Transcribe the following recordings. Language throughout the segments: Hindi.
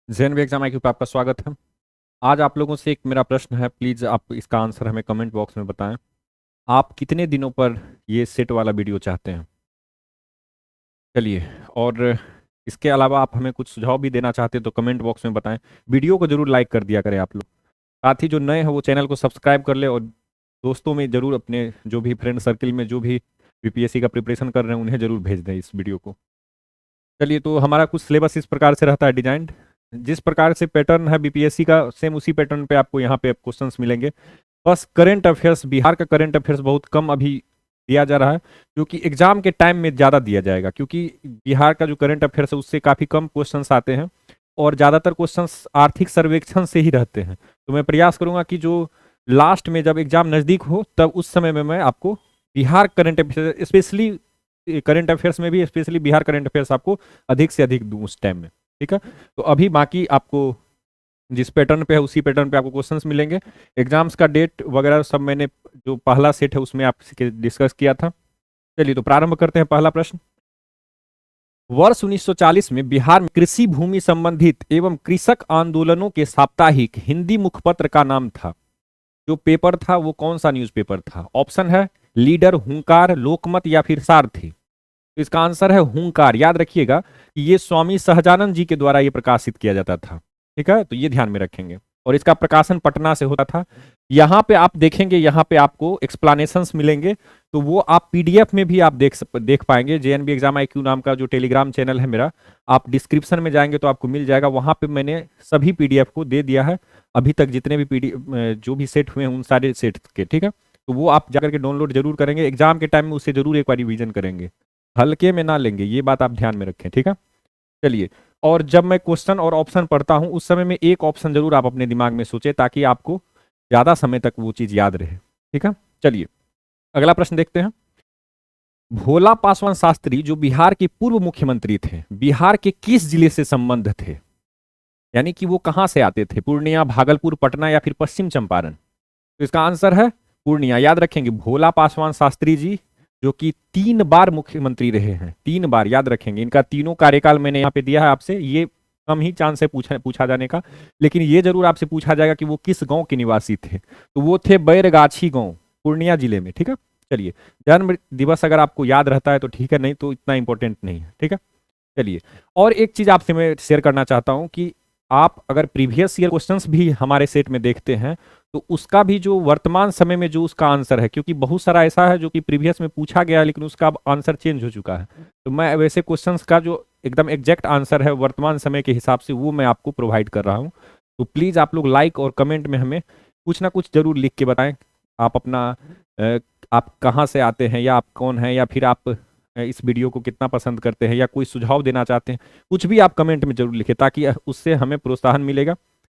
जेएनवी एग्जाम आईक्यू पे आपका स्वागत है। आज आप लोगों से एक मेरा प्रश्न है, प्लीज़ आप इसका आंसर हमें कमेंट बॉक्स में बताएं। आप कितने दिनों पर ये सेट वाला वीडियो चाहते हैं? चलिए। और इसके अलावा आप हमें कुछ सुझाव भी देना चाहते हैं तो कमेंट बॉक्स में बताएं। वीडियो को जरूर लाइक कर दिया करें आप लोग। साथ ही जो नए हैं वो चैनल को सब्सक्राइब कर ले, और दोस्तों में जरूर, अपने जो भी फ्रेंड सर्किल में जो भी बीपीएससी का प्रिपरेशन कर रहे हैं उन्हें जरूर भेज दें इस वीडियो को। चलिए, तो हमारा कुछ सिलेबस इस प्रकार से रहता है डिजाइंड। जिस प्रकार से पैटर्न है बीपीएससी का, सेम उसी पैटर्न पे आपको यहाँ पे क्वेश्चंस मिलेंगे। बस करंट अफेयर्स, बिहार का करंट अफेयर्स बहुत कम अभी दिया जा रहा है, क्योंकि एग्जाम के टाइम में ज़्यादा दिया जाएगा, क्योंकि बिहार का जो करंट अफेयर्स है उससे काफ़ी कम क्वेश्चंस आते हैं और ज़्यादातर क्वेश्चंस आर्थिक सर्वेक्षण से ही रहते हैं। तो मैं प्रयास करूंगा कि जो लास्ट में जब एग्जाम नज़दीक हो तब उस समय में मैं आपको Bihar current affair, specially current affairs में भी स्पेशली बिहार करंट अफेयर्स आपको अधिक से अधिक दूं उस टाइम में। ठीक है। तो अभी बाकी आपको जिस पैटर्न पे है उसी पैटर्न पे आपको क्वेश्चंस मिलेंगे। एग्जाम्स का डेट वगैरह सब मैंने जो पहला सेट है उसमें आपसे डिस्कस किया था। चलिए, तो प्रारंभ करते हैं। पहला प्रश्न, वर्ष 1940 में बिहार में कृषि भूमि संबंधित एवं कृषक आंदोलनों के साप्ताहिक हिंदी मुखपत्र का नाम था। जो पेपर था वो कौन सा न्यूज़पेपर था? ऑप्शन है लीडर, हुंकार, लोकमत या फिर सारथी। तो इसका आंसर है हुंकार। याद रखिएगा कि ये स्वामी सहजानंद जी के द्वारा ये प्रकाशित किया जाता था। ठीक है, तो ये ध्यान में रखेंगे। और इसका प्रकाशन पटना से होता था। यहाँ पे आप देखेंगे, यहाँ पे आपको एक्सप्लेनेशंस मिलेंगे, तो वो आप पीडीएफ में भी आप देख पाएंगे। जेएनबी एग्जाम आईक्यू नाम का जो टेलीग्राम चैनल है मेरा, आप डिस्क्रिप्शन में जाएंगे तो आपको मिल जाएगा। वहाँ पे मैंने सभी पीडीएफ को दे दिया है, अभी तक जितने भी पीडीएफ जो भी सेट हुए हैं उन सारे सेट के। ठीक है, तो वो आप जाकर के डाउनलोड जरूर करेंगे। एग्जाम के टाइम में उसे जरूर एक बार रिवीजन करेंगे, हल्के में ना लेंगे, ये बात आप ध्यान में रखें। ठीक है, चलिए। और जब मैं क्वेश्चन और ऑप्शन पढ़ता हूं उस समय में एक ऑप्शन जरूर आप अपने दिमाग में सोचें, ताकि आपको ज्यादा समय तक वो चीज याद रहे। ठीक है, चलिए अगला प्रश्न देखते हैं। भोला पासवान शास्त्री जो बिहार के पूर्व मुख्यमंत्री थे, बिहार के किस जिले से संबंध थे? यानी कि वो कहां से आते थे? पूर्णिया, भागलपुर, पटना या फिर पश्चिम चंपारण। तो इसका आंसर है पूर्णिया। याद रखेंगे, भोला पासवान शास्त्री जी जो कि 3 बार मुख्यमंत्री रहे हैं, 3 बार। याद रखेंगे, इनका तीनों कार्यकाल मैंने यहाँ पे दिया है आपसे। ये कम ही चांस है पूछा जाने का, लेकिन ये जरूर आपसे पूछा जाएगा कि वो किस गांव के निवासी थे। तो वो थे बैरगाछी गांव, पूर्णिया जिले में। ठीक है, चलिए। जन्म दिवस अगर आपको याद रहता है तो ठीक है, नहीं तो इतना इंपॉर्टेंट नहीं है। ठीक है, चलिए। और एक चीज आपसे मैं शेयर करना चाहता हूं कि आप अगर प्रीवियस ईयर क्वेश्चंस भी हमारे सेट में देखते हैं तो उसका भी जो वर्तमान समय में जो उसका आंसर है, क्योंकि बहुत सारा ऐसा है जो कि प्रीवियस में पूछा गया है लेकिन उसका अब आंसर चेंज हो चुका है, तो मैं वैसे क्वेश्चंस का जो एकदम एग्जैक्ट आंसर है वर्तमान समय के हिसाब से वो मैं आपको प्रोवाइड कर रहा हूँ। तो प्लीज़ आप लोग लाइक और कमेंट में हमें कुछ ना कुछ जरूर लिख के बताएं। आप अपना अ, आप कहाँ से आते हैं, या आप कौन हैं, या फिर आप इस वीडियो को कितना पसंद करते हैं, या कोई सुझाव देना चाहते हैं, कुछ भी आप कमेंट में जरूर लिखें, ताकि उससे हमें प्रोत्साहन मिलेगा।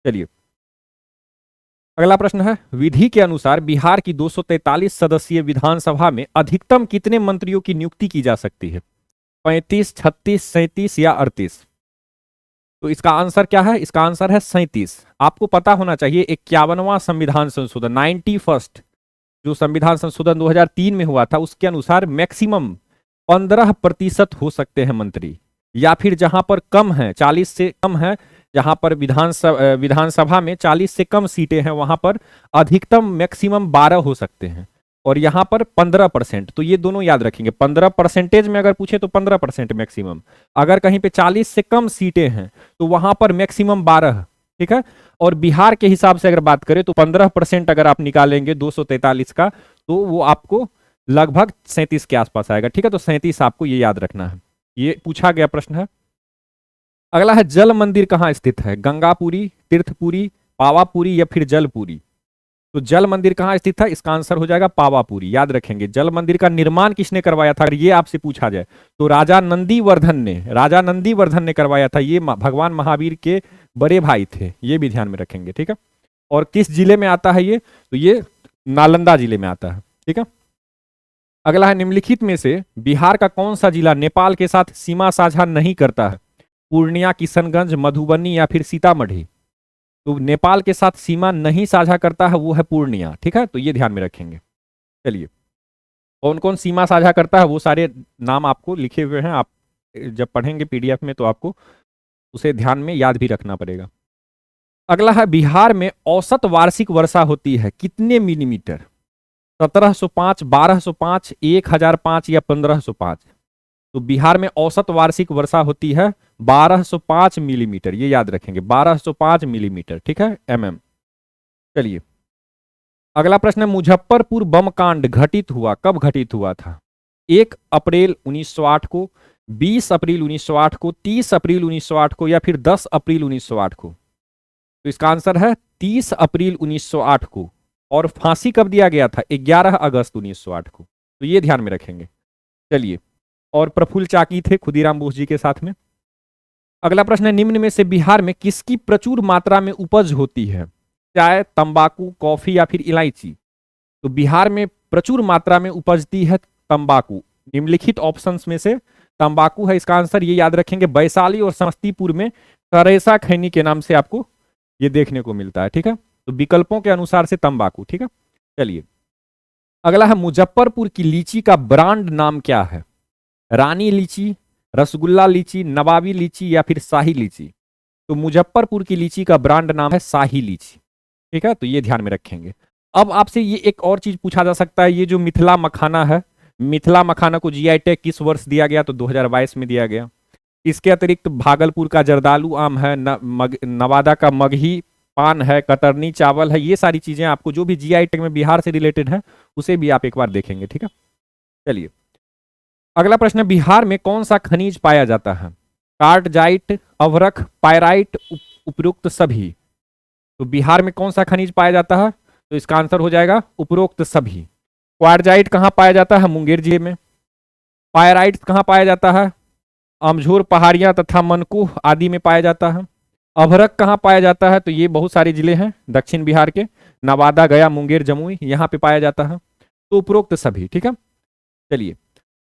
चलिए, अगला प्रश्न है, विधि के अनुसार बिहार की 243 सदस्यीय विधानसभा में अधिकतम कितने मंत्रियों की नियुक्ति की जा सकती है? 35, 36, 37 या 38? तो इसका आंसर क्या है? इसका आंसर है 37। आपको पता होना चाहिए 51वां संविधान संशोधन, 91st जो संविधान संशोधन 2003 में हुआ था, उसके अनुसार मैक्सिमम 15% हो सकते हैं मंत्री, या फिर जहां पर कम है, 40 से कम है, जहां पर विधानसभा में 40 से कम सीटें हैं वहां पर अधिकतम मैक्सिमम 12 हो सकते हैं, और यहां पर 15%। तो ये दोनों याद रखेंगे, 15% में अगर पूछे तो 15% मैक्सिमम, अगर कहीं पे 40 से कम सीटें हैं तो वहां पर मैक्सिमम 12। ठीक है, और बिहार के हिसाब से अगर बात करें तो 15% अगर आप निकालेंगे 243 का, तो वो आपको लगभग 37 के आसपास आएगा। ठीक है, तो 37 आपको ये याद रखना है, ये पूछा गया प्रश्न है। अगला है, जल मंदिर कहाँ स्थित है? गंगापुरी, तीर्थपुरी, पावापुरी या फिर जलपुरी? तो जल मंदिर कहाँ स्थित है? इसका आंसर हो जाएगा पावापुरी। याद रखेंगे, जल मंदिर का निर्माण किसने करवाया था? अगर ये आपसे पूछा जाए तो राजा नंदीवर्धन ने करवाया था। ये भगवान महावीर के बड़े भाई थे, ये भी ध्यान में रखेंगे। ठीक है, और किस जिले में आता है ये? तो ये नालंदा जिले में आता है। ठीक है, अगला है, निम्नलिखित में से बिहार का कौन सा जिला नेपाल के साथ सीमा साझा नहीं करता है? पूर्णिया, किशनगंज, मधुबनी या फिर सीतामढ़ी? तो नेपाल के साथ सीमा नहीं साझा करता है वो है पूर्णिया। ठीक है, तो ये ध्यान में रखेंगे। चलिए, कौन कौन सीमा साझा करता है वो सारे नाम आपको लिखे हुए हैं, आप जब पढ़ेंगे पीडीएफ में तो आपको उसे ध्यान में याद भी रखना पड़ेगा। अगला है बिहार में औसत वार्षिक वर्षा होती है कितने मिलीमीटर? 1705, 1205, 1005 या 1505? तो बिहार में औसत वार्षिक वर्षा होती है 1205 मिलीमीटर, ये याद रखेंगे 1205 मिलीमीटर, ठीक है, mm। चलिए अगला प्रश्न है, मुजफ्फरपुर बम कांड घटित हुआ, कब घटित हुआ था? 1 अप्रैल 1908 को, 20 अप्रैल 1908 को, 30 अप्रैल 1908 को या फिर 10 अप्रैल 1908 को? तो इसका आंसर है 30 अप्रैल 1908 को। और फांसी कब दिया गया था? 11 अगस्त 1908 को। तो ये ध्यान में रखेंगे। चलिए, और प्रफुल्ल चाकी थे खुदीराम बोस जी के साथ में। अगला प्रश्न है, निम्न में से बिहार में किसकी प्रचुर मात्रा में उपज होती है? चाय, तंबाकू, कॉफी या फिर इलायची? तो बिहार में प्रचुर मात्रा में उपजती है तंबाकू। निम्नलिखित ऑप्शंस में से तंबाकू है इसका आंसर, ये याद रखेंगे। वैशाली और समस्तीपुर में करेसा खैनी के नाम से आपको ये देखने को मिलता है, ठीक है। तो विकल्पों के अनुसार से तंबाकू, ठीक है। चलिए अगला है, मुजफ्फरपुर की लीची का ब्रांड नाम क्या है? रानी लीची, रसगुल्ला लीची, नवाबी लीची या फिर शाही लीची? तो मुजफ्फरपुर की लीची का ब्रांड नाम है शाही लीची, ठीक है। तो ये ध्यान में रखेंगे। अब आपसे ये एक और चीज पूछा जा सकता है, ये जो मिथिला मखाना है, मिथिला मखाना को जीआई टैग किस वर्ष दिया गया? तो 2022 में दिया गया। इसके अतिरिक्त भागलपुर का जर्दालू आम है, नवादा का मगही पान है, कतरनी चावल है, ये सारी चीजें आपको जो भी जीआई टैग में बिहार से रिलेटेड है उसे भी आप एक बार देखेंगे, ठीक है। चलिए अगला प्रश्न है, बिहार में कौन सा खनिज पाया जाता है? कार्टजाइट, अभ्रक, पायराइट, उपरोक्त सभी? तो बिहार में कौन सा खनिज पाया जाता है? तो इसका आंसर हो जाएगा उपरोक्त सभी। क्वार्जाइट कहां पाया जाता है? मुंगेर जिले में। पायराइट कहां पाया जाता है? अमझोर पहाड़ियां तथा मनकुह आदि में पाया जाता है। अभ्रक कहां पाया जाता है? तो ये बहुत सारे जिले हैं दक्षिण बिहार के, नवादा, गया, मुंगेर, जमुई, यहां पे पाया जाता है। तो उपरोक्त सभी, ठीक है। चलिए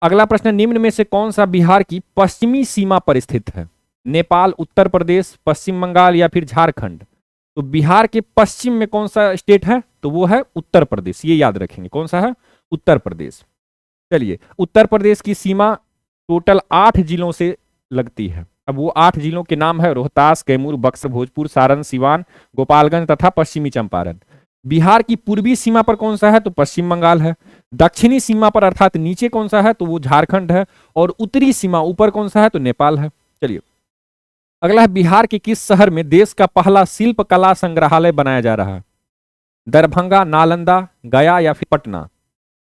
अगला प्रश्न, निम्न में से कौन सा बिहार की पश्चिमी सीमा पर स्थित है? नेपाल, उत्तर प्रदेश, पश्चिम बंगाल या फिर झारखंड? तो बिहार के पश्चिम में कौन सा स्टेट है? तो वो है उत्तर प्रदेश, ये याद रखेंगे। कौन सा है? उत्तर प्रदेश। चलिए उत्तर प्रदेश की सीमा टोटल 8 जिलों से लगती है। अब वो 8 जिलों के नाम है रोहतास, कैमूर, बक्सर, भोजपुर, सारण, सिवान, गोपालगंज तथा पश्चिमी चंपारण। बिहार की पूर्वी सीमा पर कौन सा है? तो पश्चिम बंगाल है। दक्षिणी सीमा पर अर्थात नीचे कौन सा है? तो वो झारखंड है। और उत्तरी सीमा ऊपर कौन सा है? तो नेपाल है। चलिए अगला है, बिहार के किस शहर में देश का पहला शिल्प कला संग्रहालय बनाया जा रहा है? दरभंगा, नालंदा, गया या फिर पटना?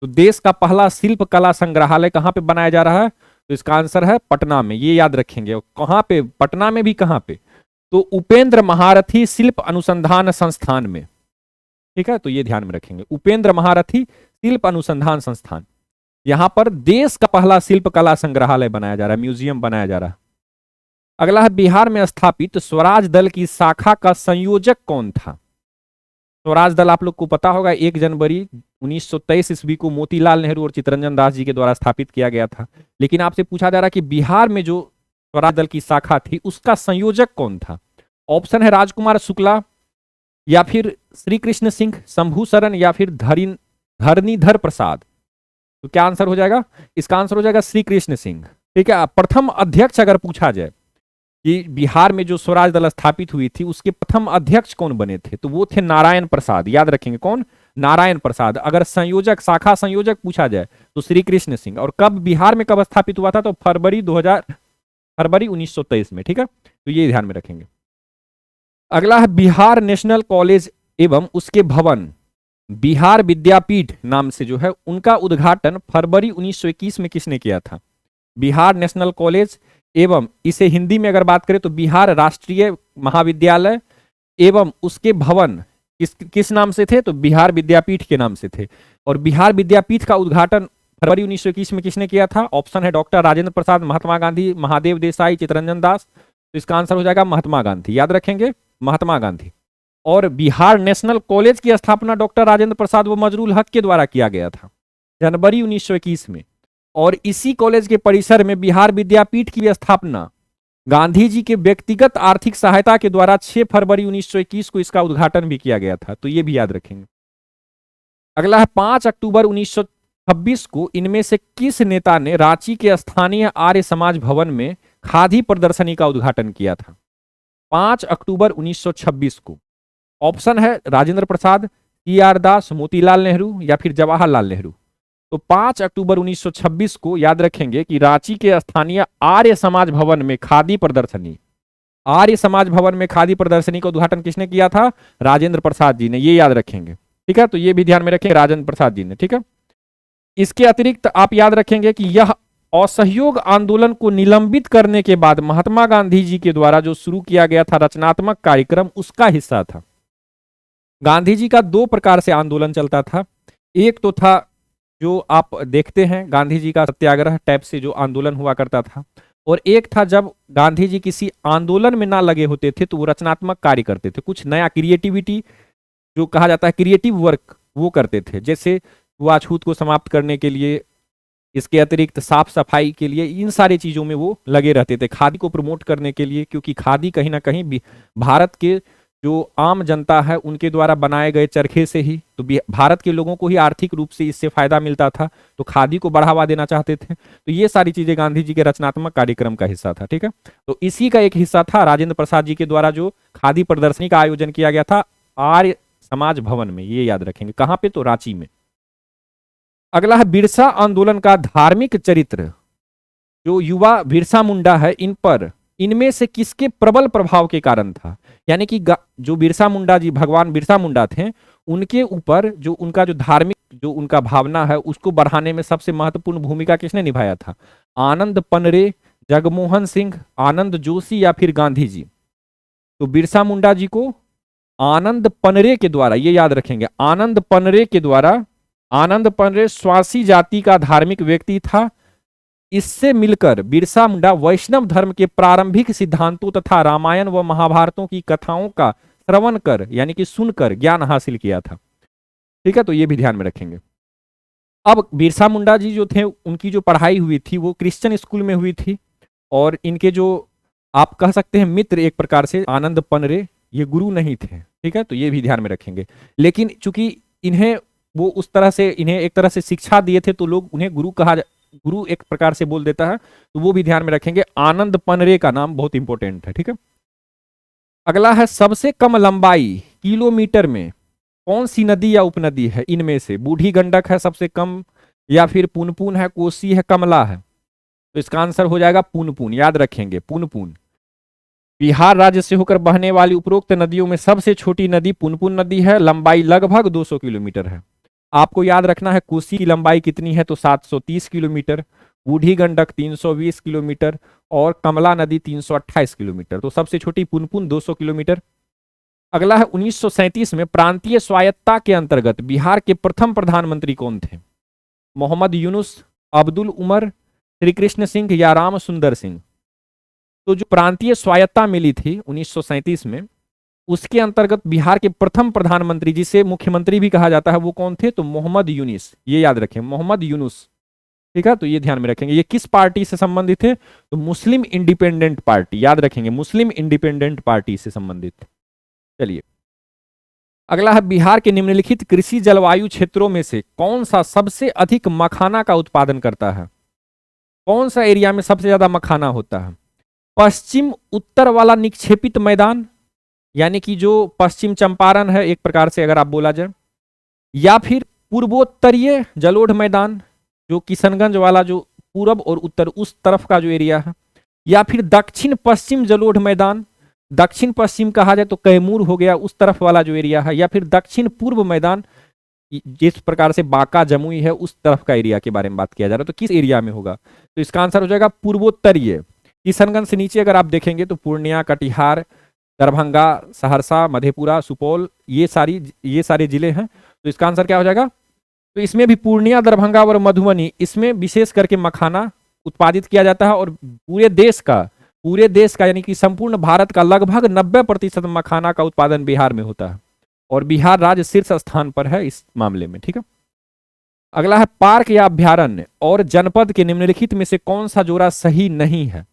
तो देश का पहला शिल्प कला संग्रहालय कहां पे बनाया जा रहा है? तो इसका आंसर है पटना में, ये याद रखेंगे। कहां पे? पटना में भी कहां पे? तो उपेंद्र महारथी शिल्प अनुसंधान संस्थान में, ठीक है। तो ये ध्यान में रखेंगे, उपेंद्र महारथी शिल्प अनुसंधान संस्थान। यहां पर देश का पहला शिल्प कला संग्रहालय बनाया जा रहा है, म्यूजियम बनाया जा रहा है। अगला है, बिहार में स्थापित स्वराज दल की शाखा का संयोजक कौन था? स्वराज दल आप लोग को पता होगा 1 जनवरी 1923 ईस्वी को मोतीलाल नेहरू और चित्तरंजन दास जी के द्वारा स्थापित किया गया था। लेकिन आपसे पूछा जा रहा है कि बिहार में जो स्वराज दल की शाखा थी उसका संयोजक कौन था? ऑप्शन है राजकुमार शुक्ला या फिर श्री कृष्ण सिंह, शंभू शरण या फिर धरणीधर प्रसाद? तो क्या आंसर हो जाएगा? इसका आंसर हो जाएगा श्री कृष्ण सिंह, ठीक है। प्रथम अध्यक्ष अगर पूछा जाए कि बिहार में जो स्वराज दल स्थापित हुई थी उसके प्रथम अध्यक्ष कौन बने थे, तो वो थे नारायण प्रसाद, याद रखेंगे। कौन? नारायण प्रसाद। अगर संयोजक, शाखा संयोजक पूछा जाए तो श्री कृष्ण सिंह। और कब बिहार में कब स्थापित हुआ था? तो फरवरी 1923 में, ठीक है। तो ये ध्यान में रखेंगे। अगला है, बिहार नेशनल कॉलेज एवं उसके भवन बिहार विद्यापीठ नाम से जो है उनका उद्घाटन फरवरी 1921 में किसने किया था? बिहार नेशनल कॉलेज एवं, इसे हिंदी में अगर बात करें तो बिहार राष्ट्रीय महाविद्यालय एवं उसके भवन किस नाम से थे? तो बिहार विद्यापीठ के नाम से थे। और बिहार विद्यापीठ का उद्घाटन फरवरी 1921 में किसने किया था? ऑप्शन है डॉक्टर राजेंद्र प्रसाद, महात्मा गांधी, महादेव देसाई, चित्तरंजन दास। तो इसका आंसर हो जाएगा महात्मा गांधी, याद रखेंगे महात्मा गांधी। और बिहार नेशनल कॉलेज की स्थापना डॉक्टर राजेंद्र प्रसाद व मजरूल हक के द्वारा किया गया था जनवरी 1921 में। और इसी कॉलेज के परिसर में बिहार विद्यापीठ की स्थापना गांधी जी के व्यक्तिगत आर्थिक सहायता के द्वारा 6 फरवरी 1921 को इसका उद्घाटन भी किया गया था। तो ये भी याद रखेंगे। अगला है, 5 अक्टूबर 1926 को इनमें से किस नेता ने रांची के स्थानीय आर्य समाज भवन में खादी प्रदर्शनी का उद्घाटन किया था? 5 अक्टूबर 1926 को। ऑप्शन है राजेंद्र प्रसाद, टी.आर. दास, मोतीलाल नेहरू या फिर जवाहरलाल नेहरू। तो 5 अक्टूबर 1926 को याद रखेंगे कि रांची के स्थानीय आर्य समाज भवन में खादी प्रदर्शनी, आर्य समाज भवन में खादी प्रदर्शनी का उद्घाटन किसने किया था? राजेंद्र प्रसाद जी ने। ये याद रखेंगे, ठीक है। तो ये भी ध्यान में रखेंगे, राजेंद्र प्रसाद जी ने, ठीक है। इसके अतिरिक्त आप याद रखेंगे कि यह असहयोग आंदोलन को निलंबित करने के बाद महात्मा गांधी जी के द्वारा जो शुरू किया गया था रचनात्मक कार्यक्रम, उसका हिस्सा था। गांधी जी का दो प्रकार से आंदोलन चलता था। एक तो था जो आप देखते हैं गांधी जी का सत्याग्रह टाइप से जो आंदोलन हुआ करता था, और एक था जब गांधी जी किसी आंदोलन में ना लगे होते थे तो वो रचनात्मक कार्य करते थे, कुछ नया क्रिएटिविटी जो कहा जाता है क्रिएटिव वर्क वो करते थे, जैसे छूआछूत को समाप्त करने के लिए, इसके अतिरिक्त साफ सफाई के लिए, इन सारी चीजों में वो लगे रहते थे। खादी को प्रमोट करने के लिए, क्योंकि खादी कहीं ना कहीं भारत के जो आम जनता है उनके द्वारा बनाए गए चरखे से ही तो भारत के लोगों को ही आर्थिक रूप से इससे फायदा मिलता था, तो खादी को बढ़ावा देना चाहते थे। तो ये सारी चीजें गांधी जी के रचनात्मक कार्यक्रम का हिस्सा था, ठीक है। तो इसी का एक हिस्सा था राजेंद्र प्रसाद जी के द्वारा जो खादी प्रदर्शनी का आयोजन किया गया था आर्य समाज भवन में। ये याद रखेंगे, कहां पे? तो रांची में। अगला है बिरसा आंदोलन का धार्मिक चरित्र। जो युवा बिरसा मुंडा है, इन पर इनमें से किसके प्रबल प्रभाव के कारण था? यानी कि जो बिरसा मुंडा जी, भगवान बिरसा मुंडा थे, उनके ऊपर जो उनका जो धार्मिक जो उनका भावना है उसको बढ़ाने में सबसे महत्वपूर्ण भूमिका किसने निभाया था? आनंद पनरे, जगमोहन सिंह, आनंद जोशी या फिर गांधी जी। तो बिरसा मुंडा जी को आनंद पनरे के द्वारा, ये याद रखेंगे, आनंद पनरे के द्वारा, आनंद पनरे स्वासी जाति का धार्मिक व्यक्ति था। इससे मिलकर बिरसा मुंडा वैष्णव धर्म के प्रारंभिक सिद्धांतों तथा रामायण व महाभारतों की कथाओं का श्रवण कर यानी कि सुनकर ज्ञान हासिल किया था, ठीक है। तो ये भी ध्यान में रखेंगे। अब बिरसा मुंडा जी जो थे उनकी जो पढ़ाई हुई थी वो क्रिश्चियन स्कूल में हुई थी, और इनके जो आप कह सकते हैं मित्र एक प्रकार से आनंद पनरे, ये गुरु नहीं थे, ठीक है। तो ये भी ध्यान में रखेंगे। लेकिन चूंकि इन्हें वो उस तरह से इन्हें एक तरह से शिक्षा दिए थे तो लोग उन्हें गुरु एक प्रकार से बोल देता है, तो वो भी ध्यान में रखेंगे। आनंद पनरे का नाम बहुत इंपॉर्टेंट है, ठीक है। अगला है सबसे कम लंबाई किलोमीटर में कौन सी नदी या उपनदी है? इनमें से बूढ़ी गंडक है सबसे कम, या फिर पुनपुन है, कोसी है, कमला है? तो इसका आंसर हो जाएगा पुनपुन। याद रखेंगे पुनपुन। बिहार राज्य से होकर बहने वाली उपरोक्त नदियों में सबसे छोटी नदी पुनपुन नदी है, लंबाई लगभग 200 किलोमीटर है। आपको याद रखना है कोसी की लंबाई कितनी है? तो 730 किलोमीटर, बूढ़ी गंडक 320 किलोमीटर और कमला नदी 328 किलोमीटर। तो सबसे छोटी पुनपुन 200 किलोमीटर। अगला है 1937 में प्रांतीय स्वायत्तता के अंतर्गत बिहार के प्रथम प्रधानमंत्री कौन थे? मोहम्मद यूनुस, अब्दुल उमर, श्री कृष्ण सिंह या राम सुंदर सिंह? तो जो प्रांतीय स्वायत्तता मिली थी 1937 में, उसके अंतर्गत बिहार के प्रथम प्रधानमंत्री जिसे मुख्यमंत्री भी कहा जाता है वो कौन थे? तो मोहम्मद यूनुस। ये याद रखें, मोहम्मद यूनुस, ठीक है। तो ये ध्यान में रखेंगे। ये किस पार्टी से संबंधित थे? तो मुस्लिम इंडिपेंडेंट पार्टी। याद रखेंगे, मुस्लिम इंडिपेंडेंट पार्टी से संबंधित। चलिए अगला है बिहार के निम्नलिखित कृषि जलवायु क्षेत्रों में से कौन सा सबसे अधिक मखाना का उत्पादन करता है? कौन सा एरिया में सबसे ज्यादा मखाना होता है? पश्चिम उत्तर वाला निक्षेपित मैदान, यानी कि जो पश्चिम चंपारण है एक प्रकार से अगर आप बोला जाए, या फिर पूर्वोत्तरीय जलोढ़ मैदान जो किशनगंज वाला जो पूरब और उत्तर उस तरफ का जो एरिया है, या फिर दक्षिण पश्चिम जलोढ़ मैदान, दक्षिण पश्चिम कहा जाए तो कैमूर हो गया उस तरफ वाला जो एरिया है, या फिर दक्षिण पूर्व मैदान जिस प्रकार से बांका जमुई है उस तरफ का एरिया के बारे में बात किया जा रहा है। तो किस एरिया में होगा? तो इसका आंसर हो जाएगा पूर्वोत्तरीय। किशनगंज से नीचे अगर आप देखेंगे तो पूर्णिया, कटिहार, दरभंगा, सहरसा, मधेपुरा, सुपौल, ये सारे जिले हैं। तो इसका आंसर क्या हो जाएगा? तो इसमें भी पूर्णिया, दरभंगा और मधुबनी, इसमें विशेष करके मखाना उत्पादित किया जाता है, और पूरे देश का यानी कि संपूर्ण भारत का लगभग 90% मखाना का उत्पादन बिहार में होता है, और बिहार राज्य शीर्ष स्थान पर है इस मामले में, ठीक है। अगला है पार्क या अभ्यारण्य और जनपद के निम्नलिखित में से कौन सा जोड़ा सही नहीं है?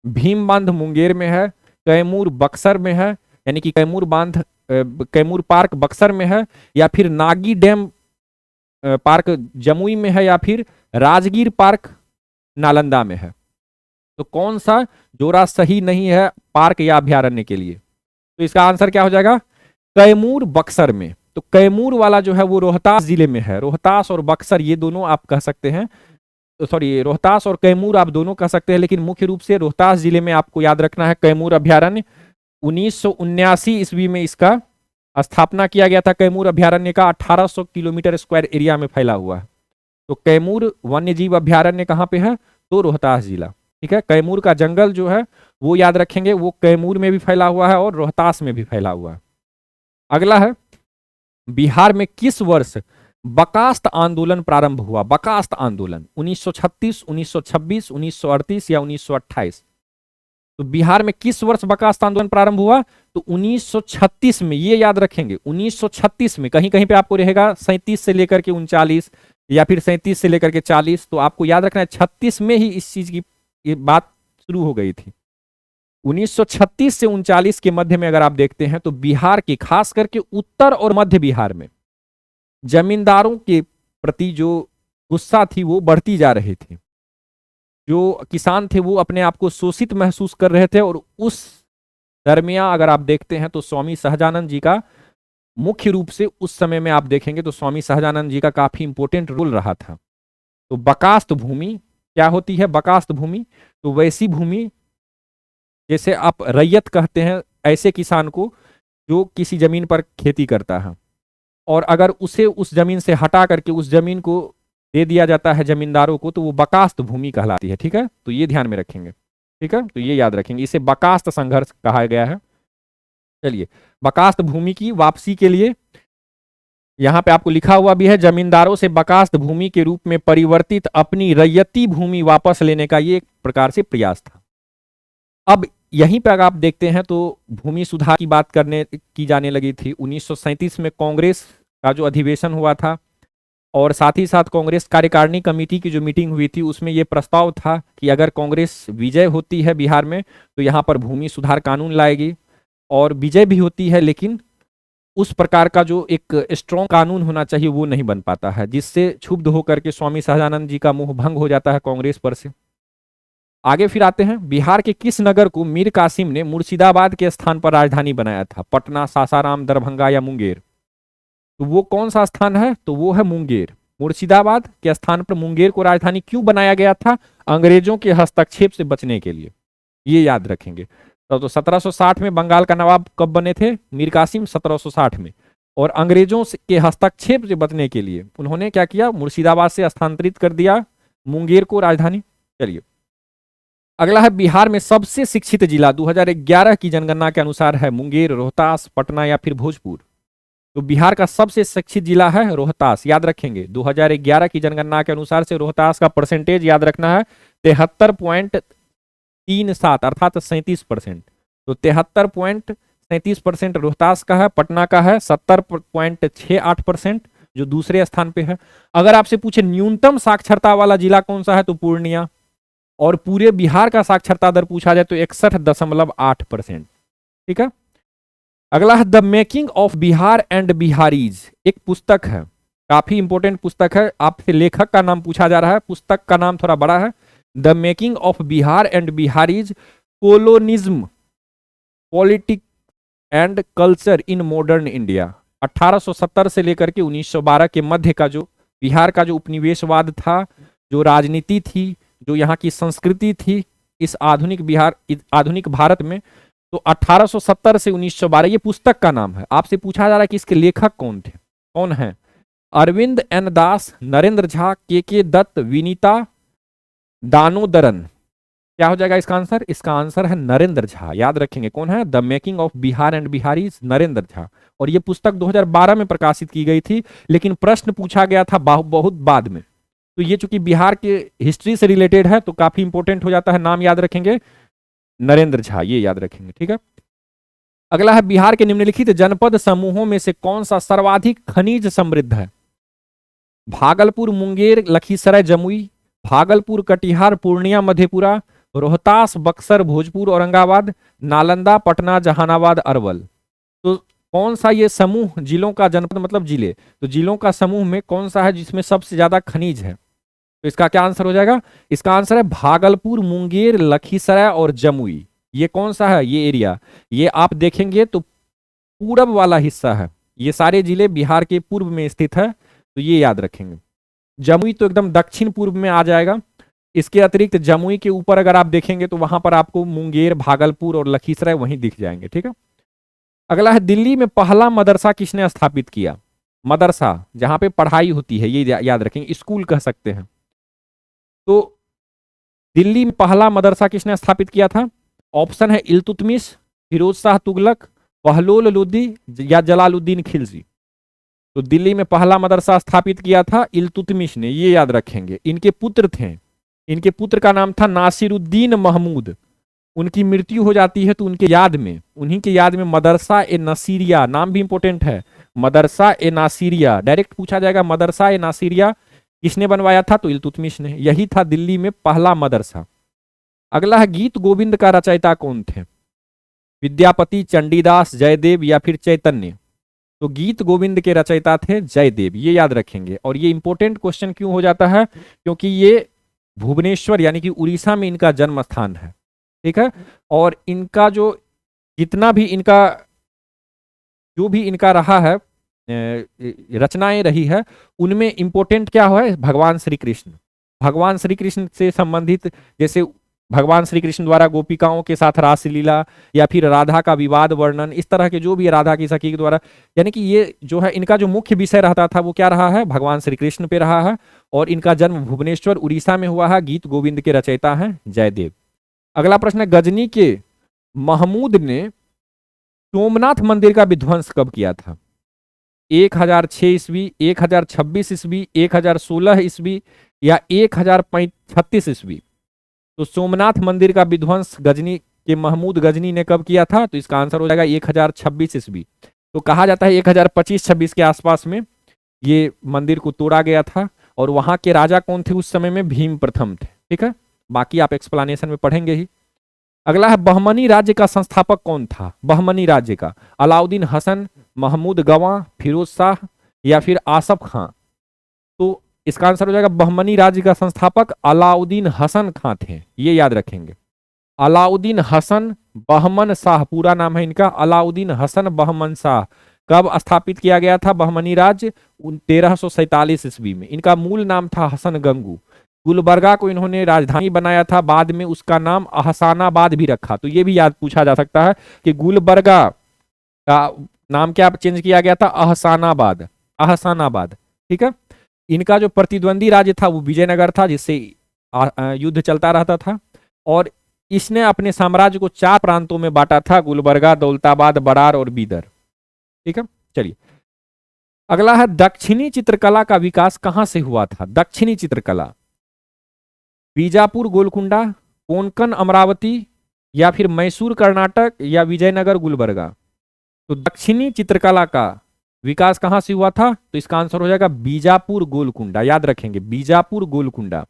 भीम बांध मुंगेर में है, कैमूर बक्सर में है, यानी कि कैमूर पार्क बक्सर में है, या फिर नागी डैम पार्क जमुई में है, या फिर राजगीर पार्क नालंदा में है? तो कौन सा जोड़ा सही नहीं है पार्क या अभ्यारण्य के लिए? तो इसका आंसर क्या हो जाएगा? कैमूर बक्सर में। तो कैमूर वाला जो है वो रोहतास जिले में है। रोहतास और बक्सर ये दोनों आप कह सकते हैं, सॉरी रोहतास और कैमूर आप दोनों कह सकते हैं, लेकिन मुख्य रूप से रोहतास जिले में आपको याद रखना है कैमूर अभ्यारण्य। 1979 ईस्वी में इसका स्थापना किया गया था। कैमूर अभ्यारण्य का 1800 किलोमीटर स्क्वायर एरिया में फैला हुआ है। तो कैमूर वन्य जीव अभ्यारण्य कहाँ पे है? तो रोहतास जिला। ठीक है, कैमूर का जंगल जो है वो याद रखेंगे, वो कैमूर में भी फैला हुआ है और रोहतास में भी फैला हुआ है। अगला है, बिहार में किस वर्ष बकास्त आंदोलन प्रारंभ हुआ? बकास्त आंदोलन 1936, 1926, 1938 या 1928? तो बिहार में किस वर्ष बकास्त आंदोलन प्रारंभ हुआ? तो 1936 में, ये याद रखेंगे 1936 में। कहीं कहीं पे आपको रहेगा 37 से लेकर के 39 या फिर 37 से लेकर के 40, तो आपको याद रखना है 36 में ही इस चीज की ये बात शुरू हो गई थी। 1936 से 39 के मध्य में अगर आप देखते हैं तो बिहार के खास करके उत्तर और मध्य बिहार में जमींदारों के प्रति जो गुस्सा थी वो बढ़ती जा रही थी। जो किसान थे वो अपने आप को शोषित महसूस कर रहे थे, और उस दरमियान अगर आप देखते हैं तो स्वामी सहजानंद जी का मुख्य रूप से उस समय में आप देखेंगे तो स्वामी सहजानंद जी का काफी इंपॉर्टेंट रोल रहा था। तो बकास्त भूमि क्या होती है? बकास्त भूमि तो वैसी भूमि जैसे आप रैयत कहते हैं ऐसे किसान को जो किसी जमीन पर खेती करता है, और अगर उसे उस जमीन से हटा करके उस जमीन को दे दिया जाता है जमींदारों को, तो वो बकास्त भूमि कहलाती है। ठीक है, तो ये ध्यान में रखेंगे। ठीक है, तो ये याद रखेंगे, इसे बकास्त संघर्ष कहा गया है। चलिए, बकास्त भूमि की वापसी के लिए यहां पे आपको लिखा हुआ भी है, जमींदारों से बकास्त भूमि के रूप में परिवर्तित अपनी रैयती भूमि वापस लेने का ये एक प्रकार से प्रयास था। अब यहीं पर अगर आप देखते हैं तो भूमि सुधार की बात करने की जाने लगी थी। 1937 में कांग्रेस का जो अधिवेशन हुआ था, और साथ ही साथ कांग्रेस कार्यकारिणी कमेटी की जो मीटिंग हुई थी उसमें यह प्रस्ताव था कि अगर कांग्रेस विजय होती है बिहार में तो यहाँ पर भूमि सुधार कानून लाएगी, और विजय भी होती है लेकिन उस प्रकार का जो एक स्ट्रॉन्ग कानून होना चाहिए वो नहीं बन पाता है, जिससे क्षुब्ध होकर के स्वामी सहजानंद जी का मोह भंग हो जाता है कांग्रेस पर से। आगे फिर आते हैं, बिहार के किस नगर को मीर कासिम ने मुर्शिदाबाद के स्थान पर राजधानी बनाया था? पटना, सासाराम, दरभंगा या मुंगेर? तो वो कौन सा स्थान है? तो वो है मुंगेर। मुर्शिदाबाद के स्थान पर मुंगेर को राजधानी क्यों बनाया गया था? अंग्रेजों के हस्तक्षेप से बचने के लिए। ये याद रखेंगे। तो 1760 में बंगाल का नवाब कब बने थे? मीर कासिम 1760 में। और अंग्रेजों के हस्तक्षेप से बचने के लिए उन्होंने क्या किया? मुर्शिदाबाद से स्थानांतरित कर दिया मुंगेर को राजधानी। चलिए, अगला है, बिहार में सबसे शिक्षित जिला 2011 की जनगणना के अनुसार है मुंगेर, रोहतास, पटना या फिर भोजपुर? तो बिहार का सबसे शिक्षित जिला है रोहतास, याद रखेंगे। 2011 की जनगणना के अनुसार से रोहतास का परसेंटेज याद रखना है 73.37 अर्थात 37%। तो 73.37% रोहतास का है। पटना का है 70.68% जो दूसरे स्थान पे है। अगर आपसे पूछे न्यूनतम साक्षरता वाला जिला कौन सा है तो पूर्णिया, और पूरे बिहार का साक्षरता दर पूछा जाए तो 61.8%। ठीक है, अगला है the making of Bihar and Bihari's, एक पुस्तक है, काफी इंपॉर्टेंट पुस्तक है। आपसे लेखक का नाम पूछा जा रहा है, पुस्तक का नाम थोड़ा बड़ा है। The making of Bihar and Biharis, colonialism, politic and culture in modern India. 1870 से लेकर के 1912 के मध्य का जो बिहार का जो उपनिवेशवाद था, जो राजनीति थी, जो यहाँ की संस्कृति थी इस आधुनिक भारत में, तो 1870 से 1912 ये पुस्तक का नाम है। आपसे पूछा जा रहा है कि इसके लेखक कौन थे, कौन है? अरविंद एन दास, नरेंद्र झा, के दत्त, विनीता दानोदरन। क्या हो जाएगा इसका आंसर? इसका आंसर है नरेंद्र झा, याद रखेंगे। कौन है? The making of Bihar and Bihari, Narendra Jha. और ये पुस्तक 2012 में प्रकाशित की गई थी, लेकिन प्रश्न पूछा गया था बहुत बाद में। तो ये चूंकि बिहार के हिस्ट्री से रिलेटेड है तो काफी इंपॉर्टेंट हो जाता है। नाम याद रखेंगे नरेंद्र झा, ये याद रखेंगे। ठीक है, अगला है, बिहार के निम्नलिखित जनपद समूहों में से कौन सा सर्वाधिक खनिज समृद्ध है? भागलपुर, मुंगेर, लखीसराय, जमुई, भागलपुर, कटिहार, पूर्णिया, मधेपुरा, रोहतास, बक्सर, भोजपुर, औरंगाबाद, नालंदा, पटना, जहानाबाद, अरवल। तो कौन सा ये समूह जिलों का, जनपद मतलब जिले, तो जिलों का समूह में कौन सा है जिसमें सबसे ज्यादा खनिज है? तो इसका क्या आंसर हो जाएगा? इसका आंसर है भागलपुर, मुंगेर, लखीसराय और जमुई। ये कौन सा है ये एरिया? ये आप देखेंगे तो पूरब वाला हिस्सा है। ये सारे जिले बिहार के पूर्व में स्थित है, तो ये याद रखेंगे। जमुई तो एकदम दक्षिण पूर्व में आ जाएगा। इसके अतिरिक्त जमुई के ऊपर अगर आप देखेंगे तो वहां पर आपको मुंगेर, भागलपुर और लखीसराय वहीं दिख जाएंगे। ठीक है। अगला है दिल्ली में पहला मदरसा किसने स्थापित किया? मदरसा जहां पे पढ़ाई होती है, ये याद रखेंगे, स्कूल कह सकते हैं। तो दिल्ली में पहला मदरसा किसने स्थापित किया था? ऑप्शन है इल्तुतमिश, फिरोज शाह तुगलक, बहलोल लोदी या जलालुद्दीन खिलजी। तो दिल्ली में पहला मदरसा स्थापित किया था इल्तुतमिश ने, ये याद रखेंगे। इनके पुत्र थे, इनके पुत्र का नाम था नासिरुद्दीन महमूद। उनकी मृत्यु हो जाती है तो उनके याद में, उन्हीं के याद में मदरसा ए नसीरिया, नाम भी इंपॉर्टेंट है, मदरसा ए नासिरिया। डायरेक्ट पूछा जाएगा मदरसा ए नासिरिया किसने बनवाया था? तो इल्तुतमिश ने। यही था दिल्ली में पहला मदरसा। अगला है गीत गोविंद का रचयिता कौन थे? विद्यापति, चंडीदास, जयदेव या फिर चैतन्य? तो गीत गोविंद के रचयिता थे जयदेव, ये याद रखेंगे। और ये इंपॉर्टेंट क्वेश्चन क्यों हो जाता है? क्योंकि ये भुवनेश्वर यानी कि उड़ीसा में इनका जन्म स्थान है। ठीक है। और इनका जो जितना भी इनका जो भी इनका रहा है, रचनाएं रही है, उनमें इंपॉर्टेंट क्या है? भगवान श्री कृष्ण। भगवान श्री कृष्ण से संबंधित, जैसे भगवान श्री कृष्ण द्वारा गोपिकाओं के साथ रासलीला या फिर राधा का विवाद वर्णन, इस तरह के जो भी राधा की सखी के द्वारा, यानी कि ये जो है इनका जो मुख्य विषय रहता था वो क्या रहा है? भगवान श्री कृष्ण पे रहा है। और इनका जन्म भुवनेश्वर उड़ीसा में हुआ है। गीत गोविंद के रचयिता हैं जयदेव। अगला प्रश्न है गजनी के महमूद ने सोमनाथ मंदिर का विध्वंस कब किया था? 1006 ईस्वी, 1026 ईस्वी, 1016 ईस्वी या 1036 ईस्वी? तो सोमनाथ मंदिर का विध्वंस गजनी के महमूद गजनी ने कब किया था? तो इसका आंसर हो जाएगा 1026 ईस्वी। तो कहा जाता है 1025-26 के आसपास में ये मंदिर को तोड़ा गया था। और वहां के राजा कौन थे उस समय में? भीम प्रथम थे। ठीक है। बाकी आप एक्सप्लेनेशन में पढ़ेंगे ही। अगला है बहमनी राज्य का संस्थापक कौन था? बहमनी राज्य का अलाउद्दीन हसन, महमूद गवां, फिरोज शाह या फिर आसफ खां? तो इसका आंसर हो जाएगा बहमनी राज्य का संस्थापक अलाउद्दीन हसन खां थे, ये याद रखेंगे। अलाउद्दीन हसन बहमन शाह पूरा नाम है इनका, अलाउद्दीन हसन बहमन शाह। कब स्थापित किया गया था बहमनी राज्य? 1347 ईस्वी में। इनका मूल नाम था हसन गंगू। गुलबर्गा को इन्होंने राजधानी बनाया था, बाद में उसका नाम अहसानाबाद भी रखा। तो ये भी याद पूछा जा सकता है कि गुलबर्गा का नाम क्या चेंज किया गया था? अहसानाबाद, अहसानाबाद। ठीक है। इनका जो प्रतिद्वंदी राज्य था वो विजयनगर था, जिससे युद्ध चलता रहता था। और इसने अपने साम्राज्य को 4 प्रांतों में बांटा था, गुलबर्गा, दौलताबाद, बरार और बीदर। ठीक है। चलिए अगला है दक्षिणी चित्रकला का विकास कहां से हुआ था? दक्षिणी चित्रकला बीजापुर गोलकुंडा, कोंकण अमरावती या फिर मैसूर कर्नाटक या विजयनगर गुलबर्गा? तो दक्षिणी चित्रकला का विकास कहां से हुआ था? तो इसका आंसर हो जाएगा बीजापुर गोलकुंडा, याद रखेंगे बीजापुर गोलकुंडा।